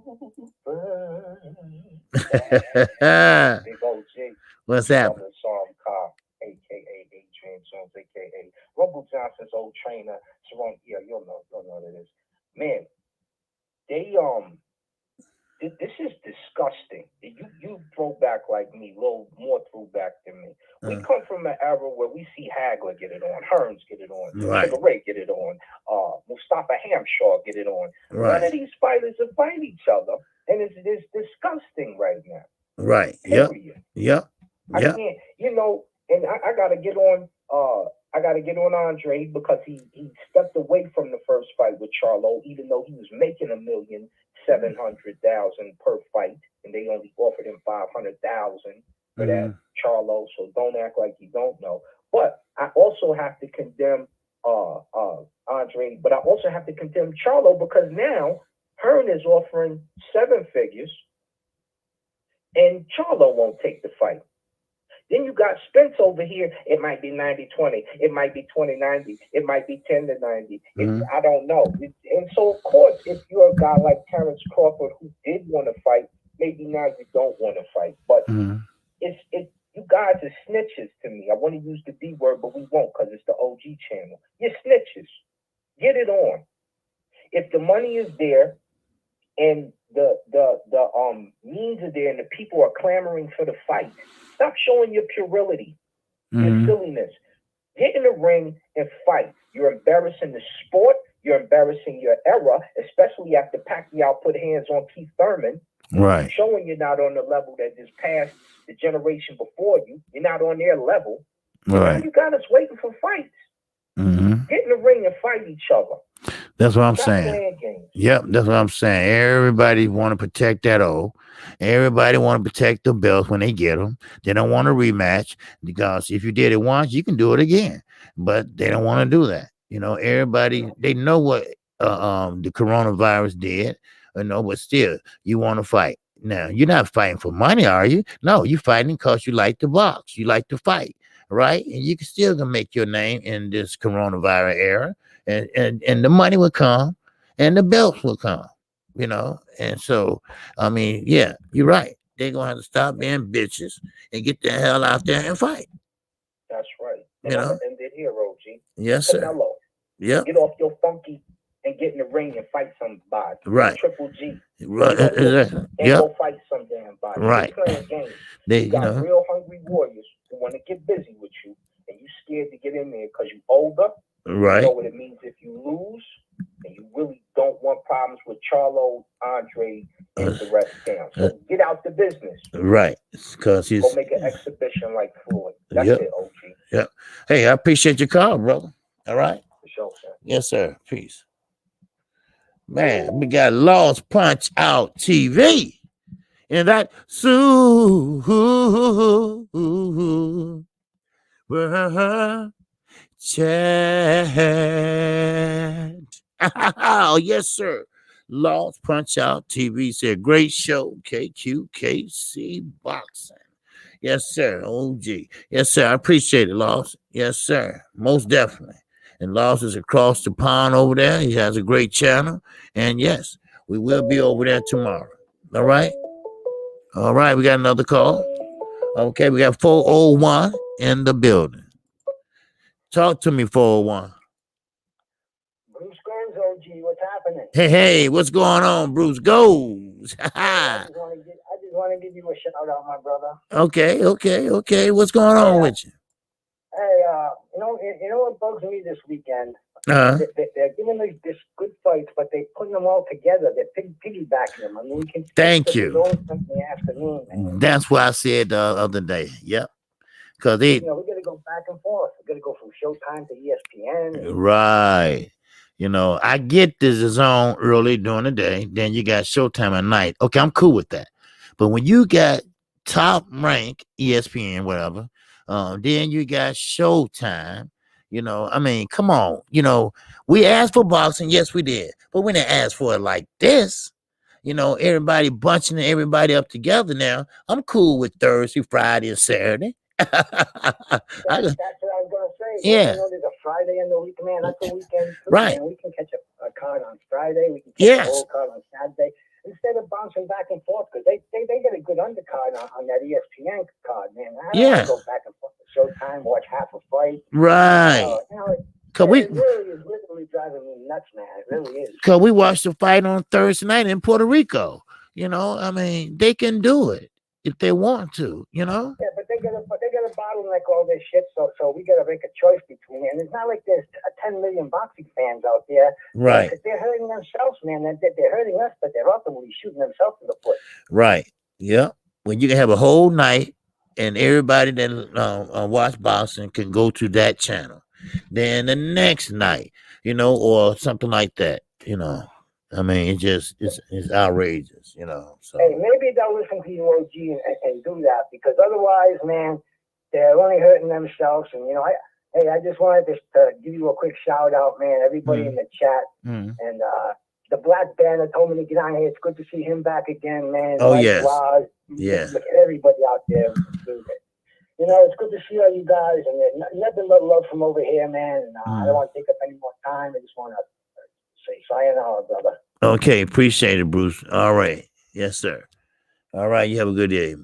Big OG. What's happening? Brother Psalm Cobb, a.k.a. Adrian Jones, a.k.a. Rumble Johnson's old trainer. Sharon, yeah, you'll know what it is. Man, they, this is disgusting. You throwback like me, a little more throwback than me. We come from an era where we see Hagler get it on, Hearns get it on, Right. Sugar Ray get it on, Mustafa Hamshaw get it on. Right. None of these fighters are fighting each other, and it's disgusting right now. Right. Period. Yep. I can't, and I gotta get on. I gotta get on Andre because he stepped away from the first fight with Charlo, even though he was making $1,700,000 per fight, and they only offered him $500,000 for that Charlo. So don't act like you don't know. But I also have to condemn Andre, but I also have to condemn Charlo because now Hearn is offering 7 figures, and Charlo won't take the fight. Then you got Spence over here. It might be 90-20. It might be 20-90. It might be 10-90. I don't know. And so, of course, if you're a guy like Terence Crawford who did want to fight, maybe now you don't want to fight. But you guys are snitches to me. I want to use the B word, but we won't because it's the OG channel. You're snitches. Get it on. If the money is there and the means are there and the people are clamoring for the fight, stop showing your puerility, your silliness. Get in the ring and fight. You're embarrassing the sport. You're embarrassing your era, especially after Pacquiao put hands on Keith Thurman. Right. Showing you're not on the level that is past the generation before you. You're not on their level. Right. You got us waiting for fights. Get in the ring and fight each other. That's what I'm Stop saying. playing games. Yep, that's what I'm saying. Everybody want to protect that O. Everybody want to protect the belts when they get them. They don't want a rematch because if you did it once, you can do it again. But they don't want to do that. Everybody, they know what the coronavirus did. But still, you want to fight. Now, you're not fighting for money, are you? No, you're fighting because you like to box. You like to fight, right? And you can still gonna make your name in this coronavirus era. And the money will come and the belts will come, And so, I mean, yeah, you're right. They're going to have to stop being bitches and get the hell out there and fight. That's right. And I'm going to end it here, OG. Yes, sir. Canelo. Yep. Get off your funky and get in the ring and fight somebody. Right. Triple G. Right. And go fight some damn body. Right. You're playing games. You got real hungry warriors who want to get busy with you, and you scared to get in there because you older. Right. You know what it means if you lose, and you really don't want problems with Charlo, Andre, and the rest down. So get out the business. Right. Because he's go make an exhibition like Floyd. That's it, OG. Yep. Hey, I appreciate your call, brother. All right. For sure, sir. Yes, sir. Peace. Man, we got Lost Punch Out TV. And that chat. Oh, yes, sir. Lost Punch Out TV said, great show, KQKC Boxing. Yes, sir. OG. Yes, sir. I appreciate it, Lost. Yes, sir. Most definitely. And Lost is across the pond over there. He has a great channel. And yes, we will be over there tomorrow. All right? All right. We got another call. Okay. We got 401 in the building. Talk to me, 401. Bruce Goes, OG, what's happening? Hey, what's going on, Bruce Goes? I just want to give you a shout out, my brother. Okay. What's going on with you? Hey, you know what bugs me this weekend? They're giving this good fights, but they're putting them all together. They're piggybacking them. I mean, we can. Thank you. In the afternoon, man. That's what I said the other day. Yep. Because we got to go back and forth. We got to go from Showtime to ESPN. Right. I get the zone early during the day. Then you got Showtime at night. Okay, I'm cool with that. But when you got top rank ESPN, whatever, then you got Showtime. I mean, come on. We asked for boxing. Yes, we did. But we didn't ask for it like this. Everybody bunching everybody up together now. I'm cool with Thursday, Friday, and Saturday. That's what I was going to say. Yeah. There's a Friday in the week, man. That's a weekend. Too, right. Man. We can catch a card on Friday. We can catch the whole card on Saturday. Instead of bouncing back and forth, because they get a good undercard on that ESPN card, man. I don't want to go back and forth to Showtime, watch half a fight. Right. It really is literally driving me nuts, man. It really is. Because we watched the fight on Thursday night in Puerto Rico. You know, I mean, they can do it if they want to, you know? Yeah, but they got a bottleneck all this shit, so we got to make a choice between it. And it's not like there's 10 million boxing fans out there. Right. Because they're hurting themselves, man. They're hurting us, but they're ultimately shooting themselves in the foot. Right. Yeah. When you can have a whole night and everybody that watch boxing can go to that channel. Then the next night, you know, or something like that, you know. I mean, it's outrageous, you know. So hey, maybe they'll listen to you, OG, and do that, because otherwise, man, they're only hurting themselves. And you know, I just wanted to give you a quick shout out, man. Everybody in the chat and the Black Banner told me to get on here. It's good to see him back again, man. Oh Mike yes, Roz, yeah. Look at everybody out there. You know, it's good to see all you guys, and nothing but love from over here, man. And I don't want to take up any more time. I just want to say sayonara, brother. Okay, appreciate it, Bruce. All right. Yes, sir. All right, you have a good day.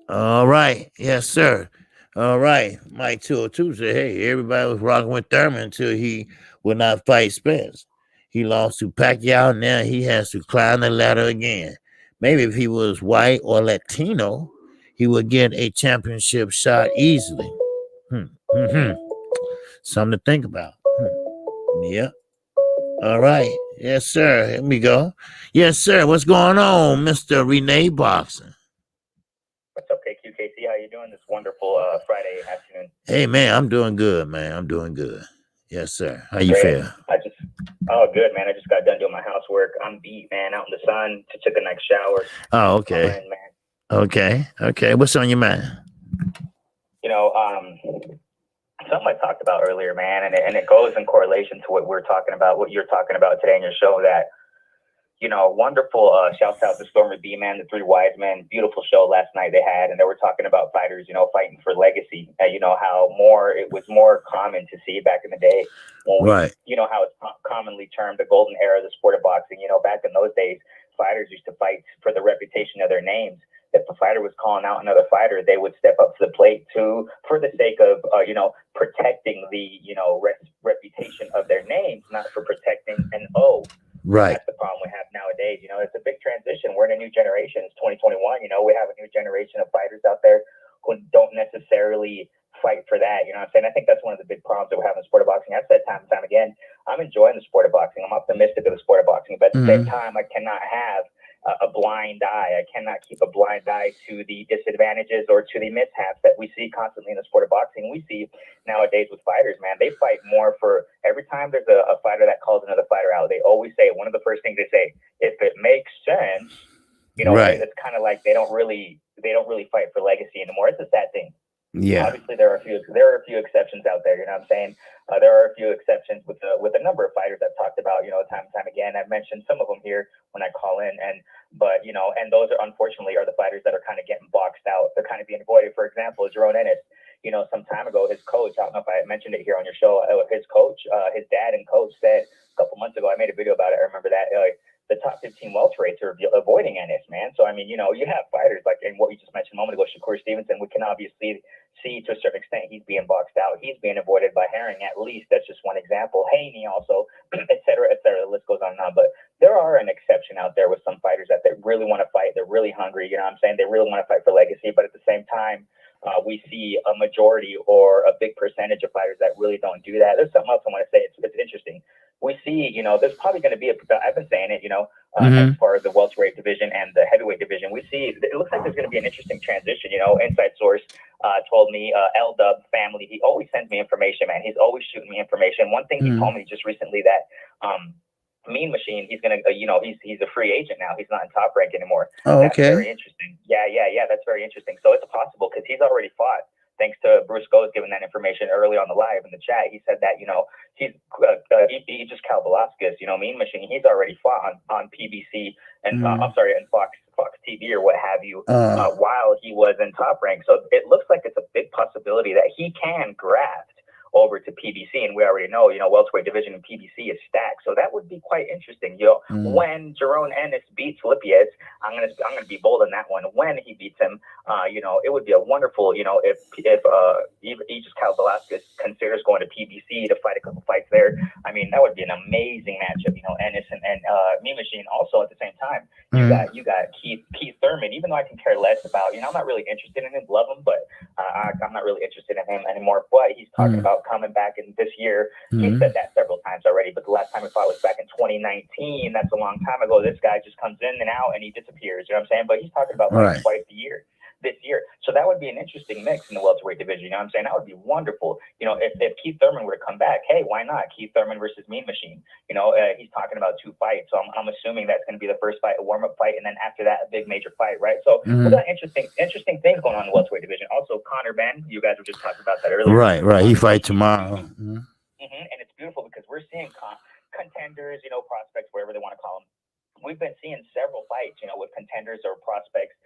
All right. Yes, sir. All right. Mike 202 said, hey, everybody was rocking with Thurman until he would not fight Spence. He lost to Pacquiao. Now he has to climb the ladder again. Maybe if he was white or Latino, he would get a championship shot easily. Something to think about. Yeah. All right. Yes, sir. Here we go. Yes, sir. What's going on, Mr. Renee Boxing? What's up, KQKC? How you doing this wonderful Friday afternoon? Hey, man, I'm doing good, man. I'm doing good. Yes, sir. How you feel? Good, man. I just got done doing my housework. I'm beat, man. Out in the sun. Just took a nice shower. Oh, okay. Okay. What's on your mind? You know, something I talked about earlier, man, and it goes in correlation to what we're talking about, what you're talking about today in your show. That, you know, wonderful. Shouts out to Stormy B, man, the Three Wise Men. Beautiful show last night they had, and they were talking about fighters, you know, fighting for legacy. You know how it was more common to see back in the day when you know how it's commonly termed the golden era of the sport of boxing. You know, back in those days, fighters used to fight for the reputation of their names. If a fighter was calling out another fighter, they would step up to the plate for the sake of, you know, protecting the, you know, reputation of their names, not for protecting an O. Right. That's the problem we have nowadays. You know, it's a big transition. We're in a new generation. It's 2021. You know, we have a new generation of fighters out there who don't necessarily fight for that. You know what I'm saying? I think that's one of the big problems that we have in the sport of boxing. I've said time and time again, I'm enjoying the sport of boxing. I'm optimistic of the sport of boxing. But at the same time, I cannot have a blind eye. I cannot keep a blind eye to the disadvantages or to the mishaps that we see constantly in the sport of boxing. We see nowadays with fighters, man, they fight more for every time there's a fighter that calls another fighter out. They always say, one of the first things they say, if it makes sense, you know, it's kind of like they don't really fight for legacy anymore. It's a sad thing. Yeah. Obviously, there are a few exceptions out there. You know what I'm saying? There are a few exceptions with a number of fighters I've talked about. You know, time and time again. I've mentioned some of them here when I call in, but you know, and those are unfortunately the fighters that are kind of getting boxed out. They're kind of being avoided. For example, Jaron Ennis. You know, some time ago, his coach. I don't know if I mentioned it here on your show. His coach, his dad and coach said a couple months ago. I made a video about it. I remember that. The top 15 welterweights are avoiding Ennis, man. So, I mean, you know, you have fighters like, and what you just mentioned a moment ago, Shakur Stevenson, we can obviously see to a certain extent he's being boxed out. He's being avoided by Herring, at least. That's just one example. Haney also, et cetera, et cetera. The list goes on and on. But there are an exception out there with some fighters that they really want to fight. They're really hungry. You know what I'm saying? They really want to fight for legacy. But at the same time, we see a majority or a big percentage of fighters that really don't do that. There's something else I want to say. It's interesting. We see, you know, there's probably going to be I've been saying it, you know, as far as the welterweight division and the heavyweight division, we see, it looks like there's going to be an interesting transition. You know, inside source told me, L-Dub family, he always sends me information, man. He's always shooting me information. One thing he told me just recently that, Mean Machine, he's gonna, you know, he's a free agent now. He's not in Top Rank anymore. Oh, that's very interesting. Yeah, that's very interesting. So it's possible because he's already fought. Thanks to Bruce Goes giving that information early on the live in the chat. He said that, you know, he's just Cal Velasquez, you know, Mean Machine. He's already fought on PBC and I'm sorry, and Fox TV or what have you, while he was in Top Rank. So it looks like it's a big possibility that he can graft over to PBC, and we already know, welterweight division in PBC is stacked. So that would be quite interesting. When Jaron Ennis beats Lipez, I'm gonna be bold on that one. When he beats him, it would be a wonderful, if Aegis Cal Velasquez considers going to PBC to fight a couple fights there. I mean, that would be an amazing matchup. Ennis and Mean Machine. Also at the same time, you got Keith Thurman. Even though I can care less about, I'm not really interested in him. Love him, but I'm not really interested in him anymore. But he's talking about coming back in this year. He said that several times already. But the last time he fought was back in 2019. That's a long time ago. This guy just comes in and out and he disappears. You know what I'm saying? But he's talking about fighting twice a year this year. So that would be an interesting mix in the welterweight division. You know what I'm saying? That would be wonderful. If Keith Thurman were to come back, hey, why not? Keith Thurman versus Mean Machine. He's talking about 2 fights. So I'm assuming that's going to be the first fight, a warm-up fight, and then after that, a big major fight, right? So we got interesting things going on in the welterweight division. Also, Conor Benn, you guys were just talking about that earlier. Right. He fight tomorrow. And it's beautiful because we're seeing contenders, prospects, whatever they want to call them. We've been seeing several fights, with contenders or prospects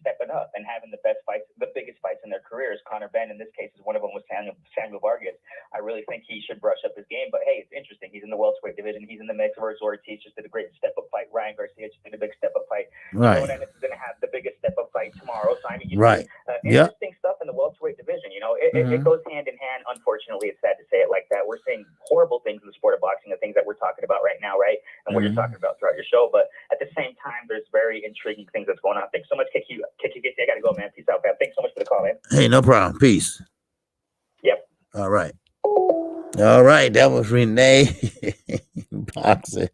stepping up and having the best fights, the biggest fights in their careers. Conor Benn, in this case, is one of them with Samuel Vargas. I really think he should brush up his game. But, hey, it's interesting. He's in the welterweight division. He's in the mix. Ortiz just did a great step-up fight. Ryan Garcia just did a big step-up fight. Right. And it's going to have the biggest step-up fight tomorrow. So, I mean, interesting stuff in the welterweight division. It goes hand in hand. Unfortunately, it's sad to say it like that. We're seeing horrible things in the sport of boxing, the things that we're talking about right now, right? And what you're talking about throughout your show. But at the same time, there's very intriguing things that's going on. Thanks so much, Kiki. I gotta go, man. Peace out, man. Thanks so much for the call, man. Hey, no problem. Peace. Yep. All right. That was Renee Boxer.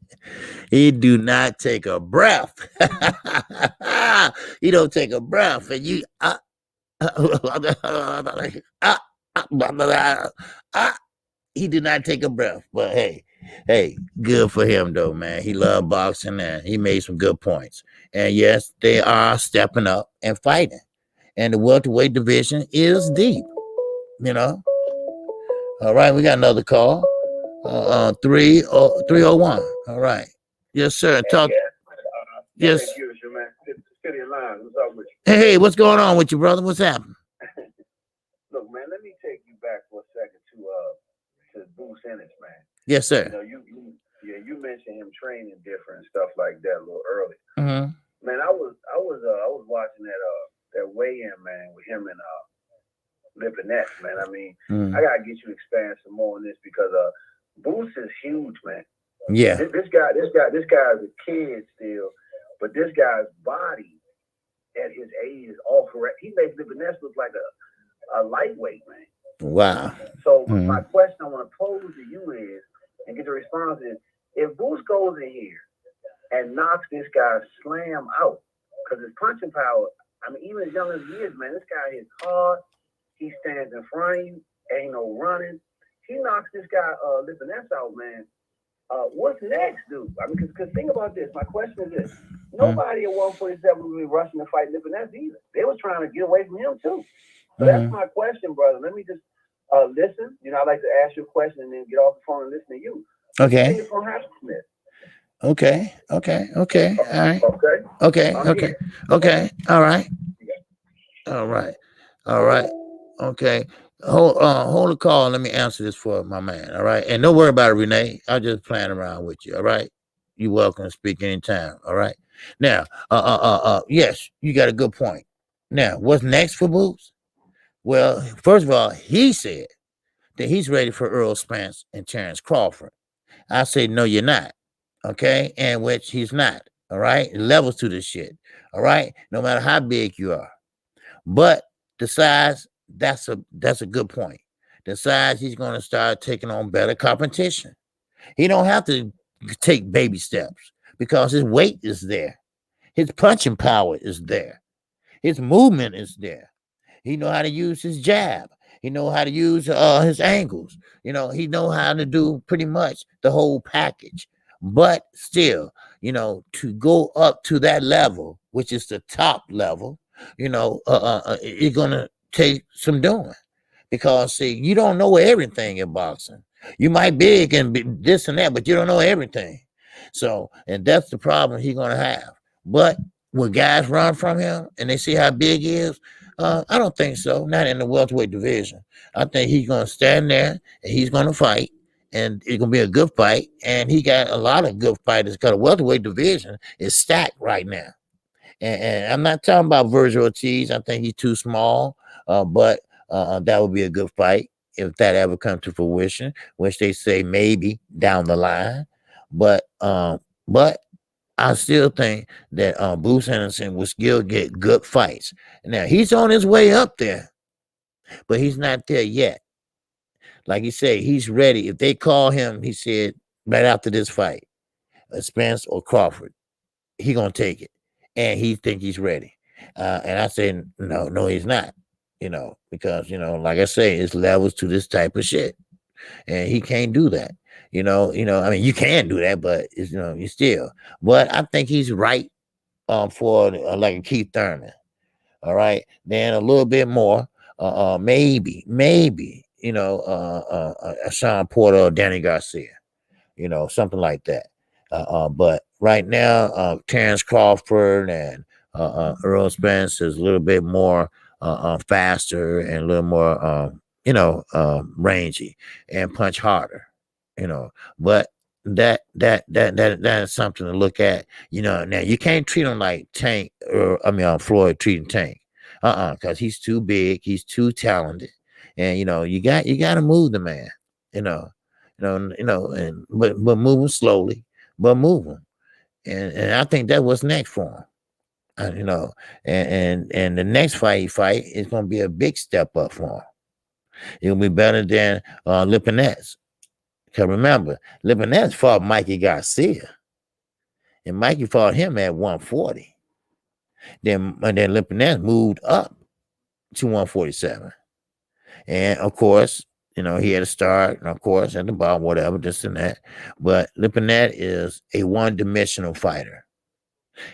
He do not take a breath. He don't take a breath, and you he did not take a breath. But hey, good for him though, man. He loved boxing and he made some good points. And yes, they are stepping up and fighting. And the welterweight division is deep, All right, we got another call. 301. All right. Yes, sir. Talk. Yes. Hey, what's going on with you, brother? What's happening? Look, man, let me take you back for a second to Boots Ennis, man. Yes, sir. You mentioned him training different and stuff like that a little early. Mm-hmm. Man, I was watching that weigh-in, man, with him and Lipinets, man. I mean, I gotta get you to expand some more on this because Boots is huge, man. Yeah. This guy is a kid still, but this guy's body at his age is all correct. He makes Lipinets look like a lightweight, man. Wow. So my question I want to pose to you is, and get the response is, if Boots goes in here and knocks this guy slam out, because his punching power, I mean, even as young as he is, man, this guy hits hard. He stands in front of you, ain't no running. He knocks this guy Lipinets out, man. What's next, dude? I mean, because think about this. My question is this. Nobody at 147 will be rushing to fight Lipinets either. They was trying to get away from him, too. So that's my question, brother. Let me just listen. I like to ask you a question and then get off the phone and listen to you. Okay. From Smith. Okay. All right. Okay. All right. Okay. Hold the call. Let me answer this for my man. All right. And don't worry about it, Renee. I'm just playing around with you. All right. You're welcome to speak anytime. All right. Now, yes, you got a good point. Now, what's next for Boots? Well, first of all, he said that he's ready for Earl Spence and Terence Crawford. I say, no, you're not. Okay. And which he's not. All right. It levels to this shit. All right. No matter how big you are. But the size, that's a good point. The size, he's going to start taking on better competition. He don't have to take baby steps because his weight is there. His punching power is there. His movement is there. He know how to use his jab. He know how to use his angles. He know how to do pretty much the whole package. But still, to go up to that level, which is the top level, it's going to take some doing. Because, see, you don't know everything in boxing. You might big and be this and that, but you don't know everything. So, and that's the problem he's going to have. But when guys run from him and they see how big he is, I don't think so. Not in the welterweight division. I think he's gonna stand there and he's gonna fight, and it's gonna be a good fight. And he got a lot of good fighters because the welterweight division is stacked right now. And I'm not talking about Virgil Ortiz. I think he's too small. But that would be a good fight if that ever comes to fruition, which they say maybe down the line. But I still think that Boots Ennis will still get good fights. Now he's on his way up there, but he's not there yet. Like he said, he's ready. If they call him, he said right after this fight, Spence or Crawford, he gonna take it, and he think he's ready. And I said, no, he's not. Because like I say, it's levels to this type of shit, and he can't do that. I mean, you can do that, but it's, you still. But I think he's right for like a Keith Thurman. All right, then a little bit more, maybe, a Sean Porter or Danny Garcia, something like that. But right now, Terence Crawford and Earl Spence is a little bit more faster and a little more, rangy and punch harder. But that is something to look at. Now you can't treat him like Tank, or Floyd treating Tank, because he's too big, he's too talented, and you got to move the man, but move him slowly, but move him, and I think that was next for him, and the next fight he fight is going to be a big step up for him. It'll be better than Lipinets. Because remember, Lipinets fought Mikey Garcia, and Mikey fought him at 140. Then Lipinets moved up to 147, and of course, he had to start, and of course, at the bottom, whatever, this and that. But Lipinets is a one-dimensional fighter.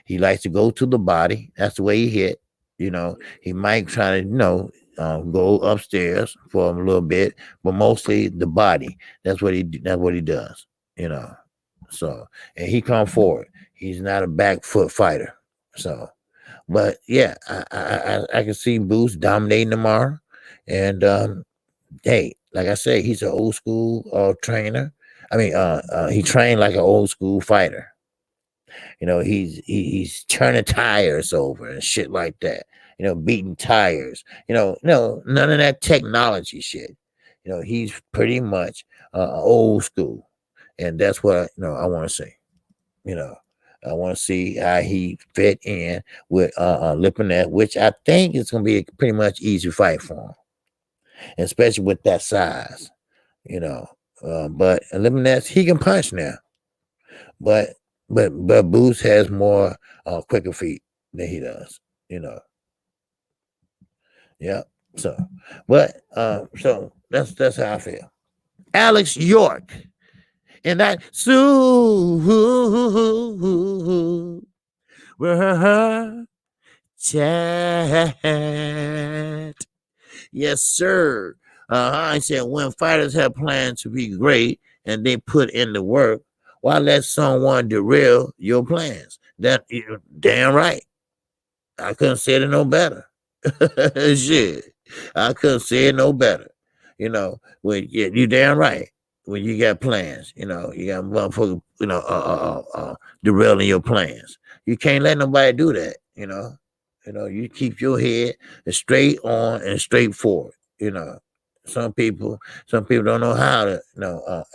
He likes to go to the body. That's the way he hit. He might try to, go upstairs for a little bit, but mostly the body. That's what he does. So, and he come forward. He's not a back foot fighter. So, but yeah, I can see Boots dominating tomorrow. And hey, like I say, he's an old school trainer. I mean, he trained like an old school fighter. He's turning tires over and shit like that. Beating tires. No, none of that technology shit. He's pretty much old school, and that's what I want to see. I want to see how he fit in with Lipinets, which I think is going to be a pretty much easy fight for him, especially with that size. But Lipinets, he can punch now, but Boots has more quicker feet than he does. Yeah. So, but so that's how I feel. Alex York, and that chat. Yes, sir. I said when fighters have plans to be great and they put in the work, why let someone derail your plans? That you're damn right. I couldn't say it no better. Shit, I couldn't say it no better. When you damn right. When you got plans, you got motherfuckers, derailing your plans. You can't let nobody do that. You keep your head straight on and straight forward. Some people don't know how to,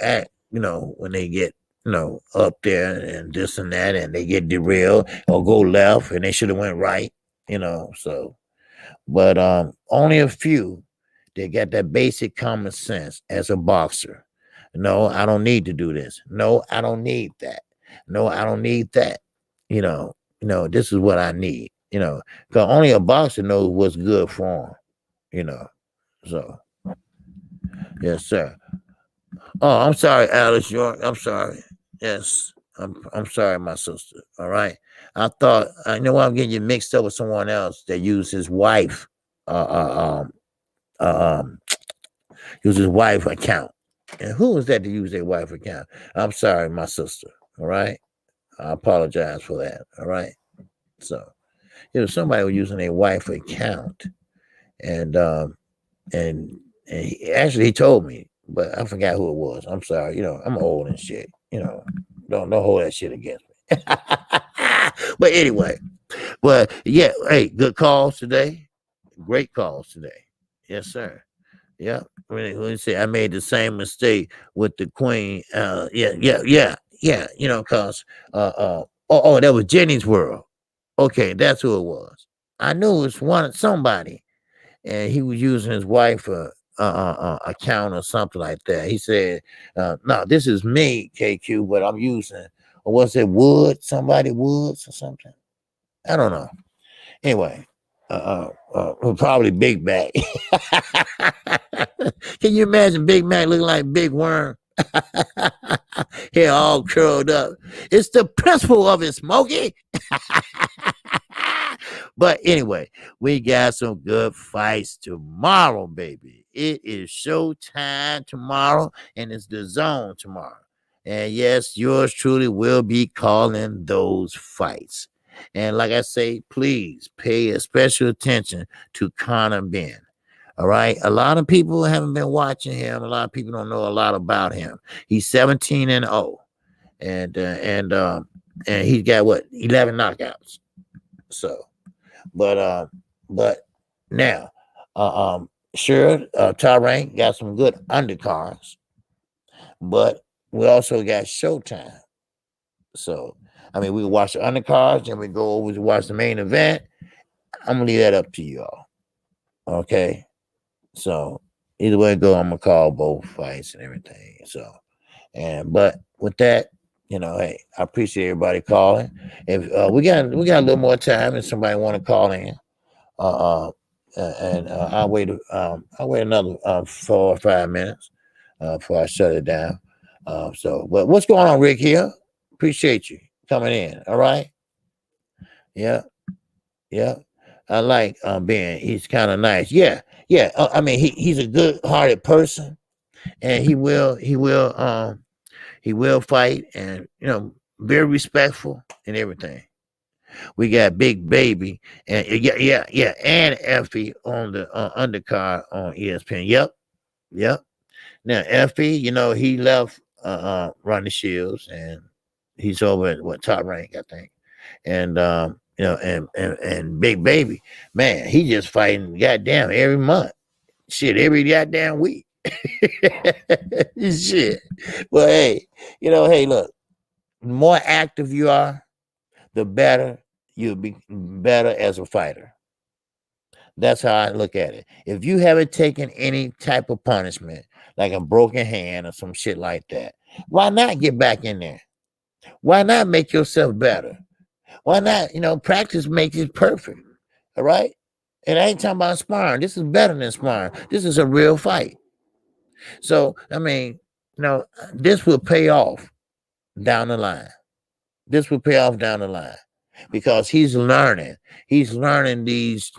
act. When they get up there and this and that, and they get derailed or go left, and they should have went right. So. But only a few that got that basic common sense as a boxer. No, I don't need to do this. No, I don't need that. No, I don't need that. This is what I need. Because only a boxer knows what's good for him. So yes, sir. Oh, I'm sorry, Alice York. I'm sorry. Yes, I'm sorry, my sister. All right. I thought I'm getting you mixed up with someone else that used his wife, use his wife account. And who was that to use their wife account? I'm sorry, my sister. All right. I apologize for that. All right. So, somebody was using their wife account and he told me, but I forgot who it was. I'm sorry. You know, I'm old and shit. You know, don't hold that shit against me. But anyway, but yeah, hey, good calls today. Great calls today. Yes, sir. Yeah. When you say I made the same mistake with the Queen. Yeah. You know, cause that was Jenny's World. Okay, that's who it was. I knew it was somebody, and he was using his wife account or something like that. He said, "No, this is me, KQ, but I'm using, or was it somebody Woods or something? I don't know. Anyway, probably Big Mac. Can you imagine Big Mac looking like Big Worm? Hair all curled up. It's the principle of it, Smokey." But anyway, we got some good fights tomorrow, baby. It is showtime tomorrow, and it's the zone tomorrow. And yes, yours truly will be calling those fights. And like I say, please pay a special attention to Conor Ben. All right. A lot of people haven't been watching him. A lot of people don't know a lot about him. He's 17-0. And he's got 11 knockouts. So, but now, sure, Top Rank got some good undercards, but we also got Showtime. So, I mean, we can watch the undercards and we go over to watch the main event. I'm gonna leave that up to y'all. Okay. So either way it go, I'm gonna call both fights and everything. So, but with that, you know, hey, I appreciate everybody calling. If we got a little more time, and somebody want to call in, I'll wait another 4 or 5 minutes before I shut it down. But what's going on, Rick? Here, appreciate you coming in. All right, yeah. I like Ben. He's kind of nice. Yeah. I mean, he's a good-hearted person, and he will fight, and very respectful and everything. We got Big Baby and and Effie on the undercard on ESPN. Yep. Now Effie, he left Ronnie Shields, and he's over at Top Rank, I think. And and Big Baby, man, he just fighting goddamn every month. Shit, every goddamn week. Shit. Well, hey, look, the more active you are, the better you'll be better as a fighter. That's how I look at it. If you haven't taken any type of punishment, like a broken hand or some shit like that, why not get back in there? Why not make yourself better? Why not, practice makes it perfect. All right? And I ain't talking about sparring. This is better than sparring. This is a real fight. So, I mean, this will pay off down the line. This will pay off down the line because he's learning. He's learning these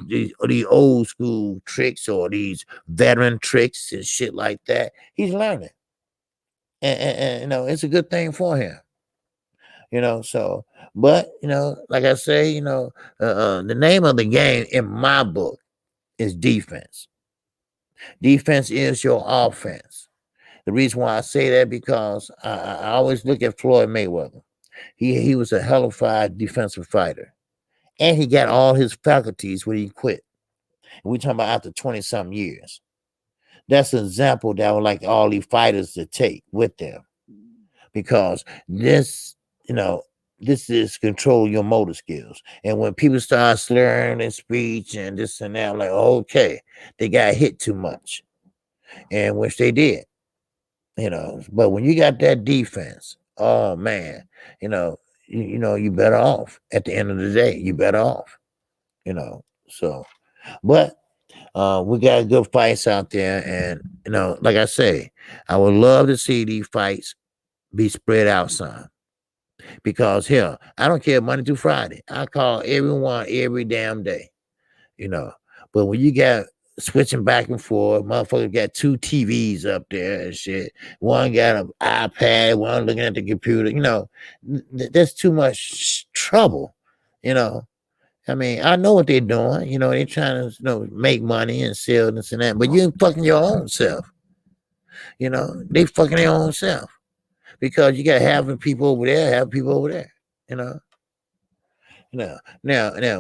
old school tricks or these veteran tricks and shit like that. He's learning. And it's a good thing for him. So, but, like I say, the name of the game in my book is defense. Defense is your offense. The reason why I say that because I always look at Floyd Mayweather. He was a hellified defensive fighter, and he got all his faculties when he quit. And we're talking about after 20-something years. That's an example that I would like all these fighters to take with them, because this is control your motor skills. And when people start slurring in speech and this and that, I'm like, okay, they got hit too much, and which they did. But when you got that defense, oh man, you better off at the end of the day. You better off, So, but we got good fights out there, and like I say, I would love to see these fights be spread out some. Because here, I don't care Monday through Friday. I call everyone every damn day, But when you got switching back and forth, motherfuckers got 2 TVs up there and shit. One got an iPad, one looking at the computer. That's too much trouble, I mean, I know what they're doing. You know, they're trying to make money and sell this and that, but you ain't fucking your own self. You know, they fucking their own self because you got half the people over there, half the people over there. You know. Now,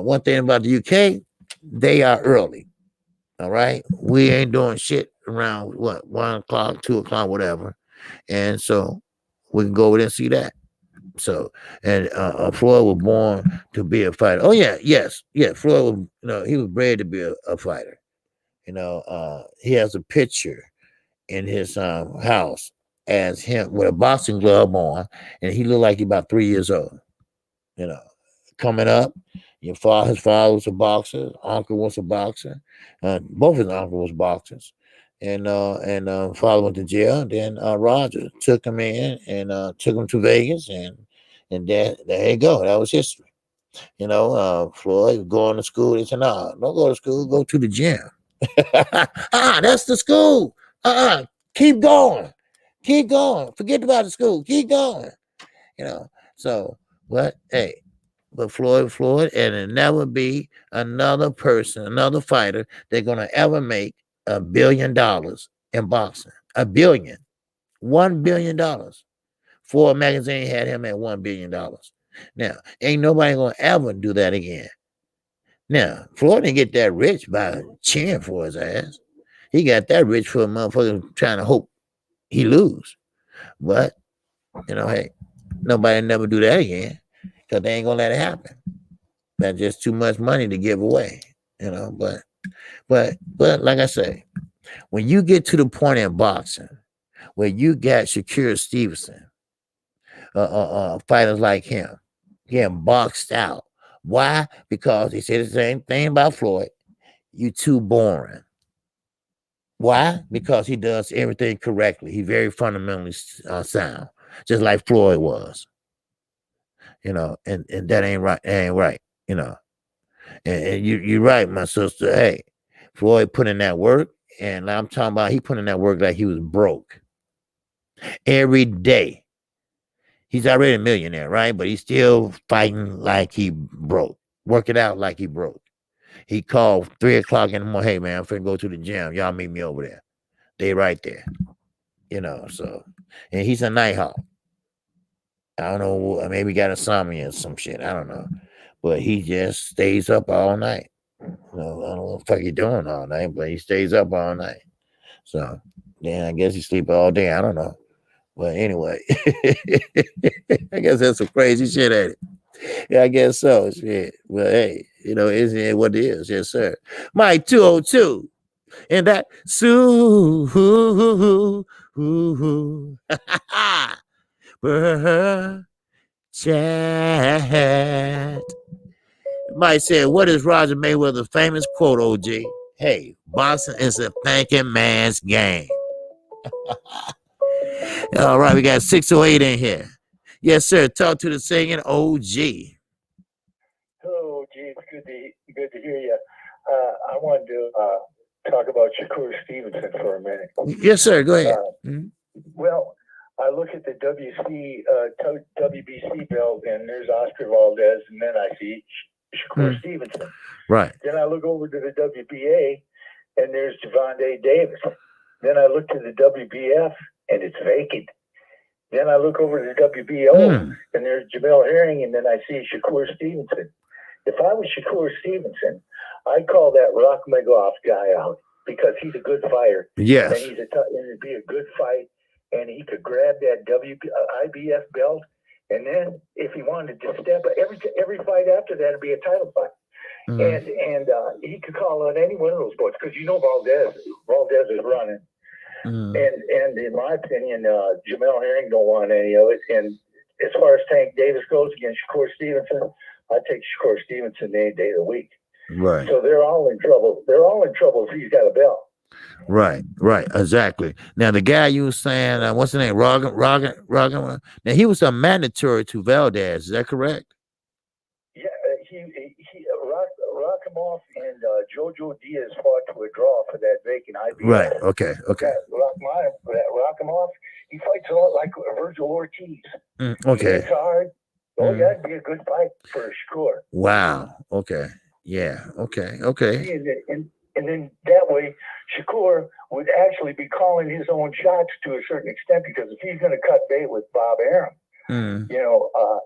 one thing about the UK, they are early. All right, we ain't doing shit around 1 o'clock, 2 o'clock, whatever, and so we can go over there and see that. So, and Floyd was born to be a fighter. Oh yeah, yes, yeah. Floyd was, he was bred to be a fighter. He has a picture in his house as him with a boxing glove on, and he looked like he about 3 years old. Coming up, his father was a boxer, uncle was a boxer, both his uncle was boxers, and father went to jail. Then Roger took him in and took him to Vegas, and there you go. That was history. Floyd going to school. They said, "No, don't go to school. Go to the gym." That's the school. Keep going. Keep going. Forget about the school. Keep going. So, but hey. But Floyd, and it'll never be another person, another fighter that's going to ever make $1 billion in boxing. $1 billion. $1 billion. Forbes magazine had him at $1 billion. Now, ain't nobody going to ever do that again. Now, Floyd didn't get that rich by cheering for his ass. He got that rich for a motherfucker trying to hope he lose. But, hey, nobody never do that again. Because they ain't gonna let it happen. That's just too much money to give away, But like I say, when you get to the point in boxing where you got Shakur Stevenson, fighters like him getting boxed out. Why? Because he said the same thing about Floyd. You too boring. Why? Because he does everything correctly. He's very fundamentally sound, just like Floyd was. And that ain't right. That ain't right. And you're right, my sister. Hey, Floyd put in that work, and I'm talking about he put in that work like he was broke every day. He's already a millionaire, right? But he's still fighting like he broke, working out like he broke. He called 3 o'clock in the morning. Hey, man, I'm finna go to the gym. Y'all meet me over there. They right there. So, and he's a night hawk. I don't know, maybe got insomnia or some shit. I don't know. But he just stays up all night. I don't know what the fuck he doing all night, but he stays up all night. So then I guess he sleep all day. I don't know. But anyway, I guess that's some crazy shit, ain't it? Yeah, I guess so. Shit. But hey, isn't it what it is? Yes, sir. Mike 202. And that chat. Might say, what is Roger Mayweather's famous quote, OG? Hey, boxing is a thinking man's game. All right, we got 608 in here. Yes, sir. Talk to the singing OG. Hello, OG. It's good to hear you. I wanted to talk about Shakur Stevenson for a minute. Yes, sir. Go ahead. Well, I look at the WBC belt, and there's Oscar Valdez, and then I see Shakur Stevenson. Right. Then I look over to the WBA, and there's Javante Davis. Then I look to the WBF, and it's vacant. Then I look over to the WBO, and there's Jamel Herring, and then I see Shakur Stevenson. If I was Shakur Stevenson, I'd call that Rock McGough guy out because he's a good fighter. Yes. And it'd be a good fight, and he could grab that IBF belt. And then if he wanted to step, every fight after that would be a title fight. And he could call out any one of those boys because Valdez is running. And in my opinion, Jamel Herring don't want any of it. And as far as Tank Davis goes against Shakur Stevenson, I take Shakur Stevenson any day of the week. Right. So they're all in trouble. They're all in trouble if he's got a belt. Right. Exactly. Now the guy you were saying, what's the name? Rogan. Now he was a mandatory to Valdez. Is that correct? Yeah, he Rakhimov and Jojo Diaz fought to a draw for that vacant IBF. Right. Okay. Rakhimov, he fights a lot like Virgil Ortiz. Okay. He hits hard, Oh yeah, it'd be a good fight for Shakur. Wow. Okay. Yeah. Okay. Okay. And then that way, Shakur would actually be calling his own shots to a certain extent, because if he's going to cut bait with Bob Arum,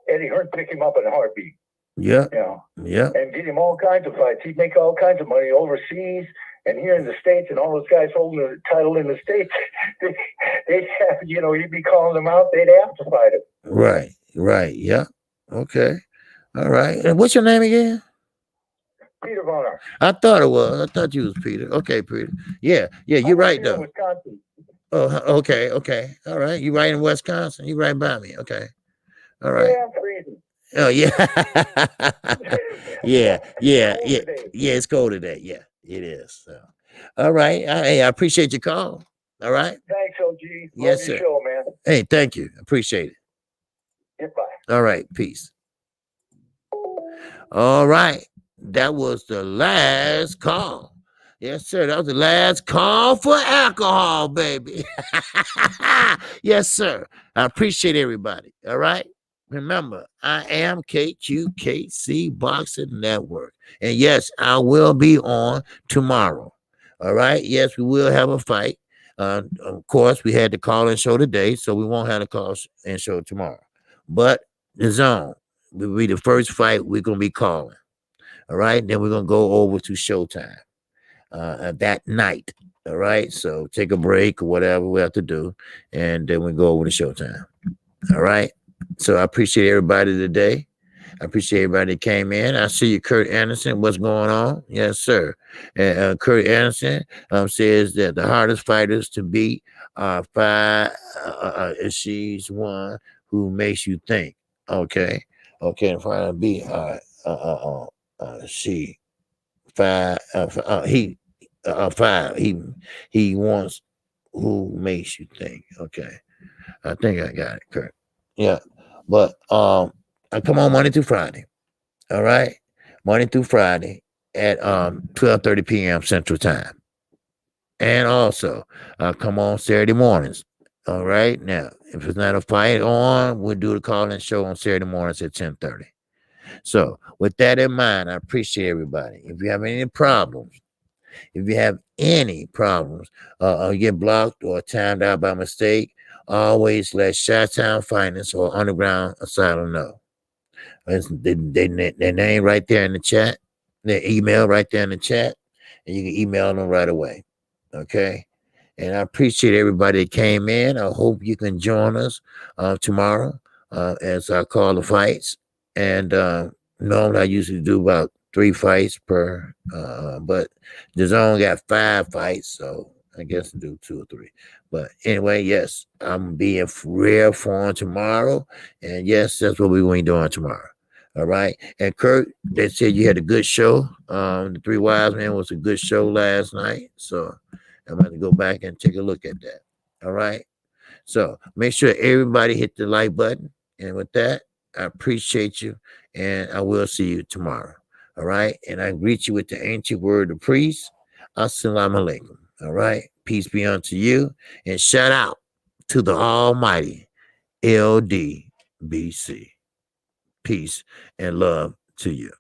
Eddie Hearn pick him up in a heartbeat. Yeah. Yeah. And get him all kinds of fights. He'd make all kinds of money overseas and here in the States, and all those guys holding the title in the States, they'd have, he'd be calling them out. They'd have to fight him. Right. Right. Yeah. Okay. All right. And what's your name again? Peter Bonner. I thought it was. I thought you was Peter. Okay, Peter. Yeah. Yeah. You're right though. Wisconsin. Oh. Okay. Okay. All right. You right in Wisconsin. You right by me. Okay. All right. Yeah, I'm freezing. Oh yeah. Yeah. It's cold today. Yeah, it is. So, all right. I appreciate your call. All right. Thanks, OG. Yes, Love sir. your show, man. Hey, thank you. Appreciate it. Goodbye. All right. Peace. All right. That was the last call. Yes, sir. That was the last call for alcohol, baby. Yes, sir. I appreciate everybody. All right. Remember, I am KQKC Boxing Network. And yes, I will be on tomorrow. All right. Yes, we will have a fight. Of course, we had the call and show today, so we won't have the call and show tomorrow. But the zone will be the first fight we're going to be calling. All right. Then we're going to go over to Showtime that night. All right. So take a break or whatever we have to do. And then we go over to Showtime. All right. So I appreciate everybody today. I appreciate everybody that came in. I see you, Kurt Anderson. What's going on? Yes, sir. And Kurt Anderson says that the hardest fighters to beat are she's one who makes you think. Okay. Okay. And for to be she 5 he wants who makes you think. Okay. I think I got it, Kurt. Yeah. But I come on Monday through Friday. All right. Monday through Friday at 12:30 p.m. Central Time. And also come on Saturday mornings. All right. Now, if it's not a fight on, we'll do the call-in show on Saturday mornings at 10:30. So with that in mind, I appreciate everybody. If you have any problems, you get blocked or timed out by mistake, always let Chi-Town Finance or Underground Asylum know. Their name right there in the chat, their email right there in the chat, and you can email them right away. Okay? And I appreciate everybody that came in. I hope you can join us tomorrow as I call the fights. And normally I usually do about 3 fights per, but the zone got 5 fights, so I guess I'll do 2 or 3. But anyway, yes, I'm being rare form tomorrow, and yes, that's what we're going to be doing tomorrow. All right. And Kurt, they said you had a good show. The Three Wise Men was a good show last night, so I'm going to go back and take a look at that. All right. So make sure everybody hit the like button. And with that, I appreciate you, and I will see you tomorrow. All right. And I greet you with the ancient word of priest. Assalamu alaikum. All right. Peace be unto you. And shout out to the almighty LDBC. Peace and love to you.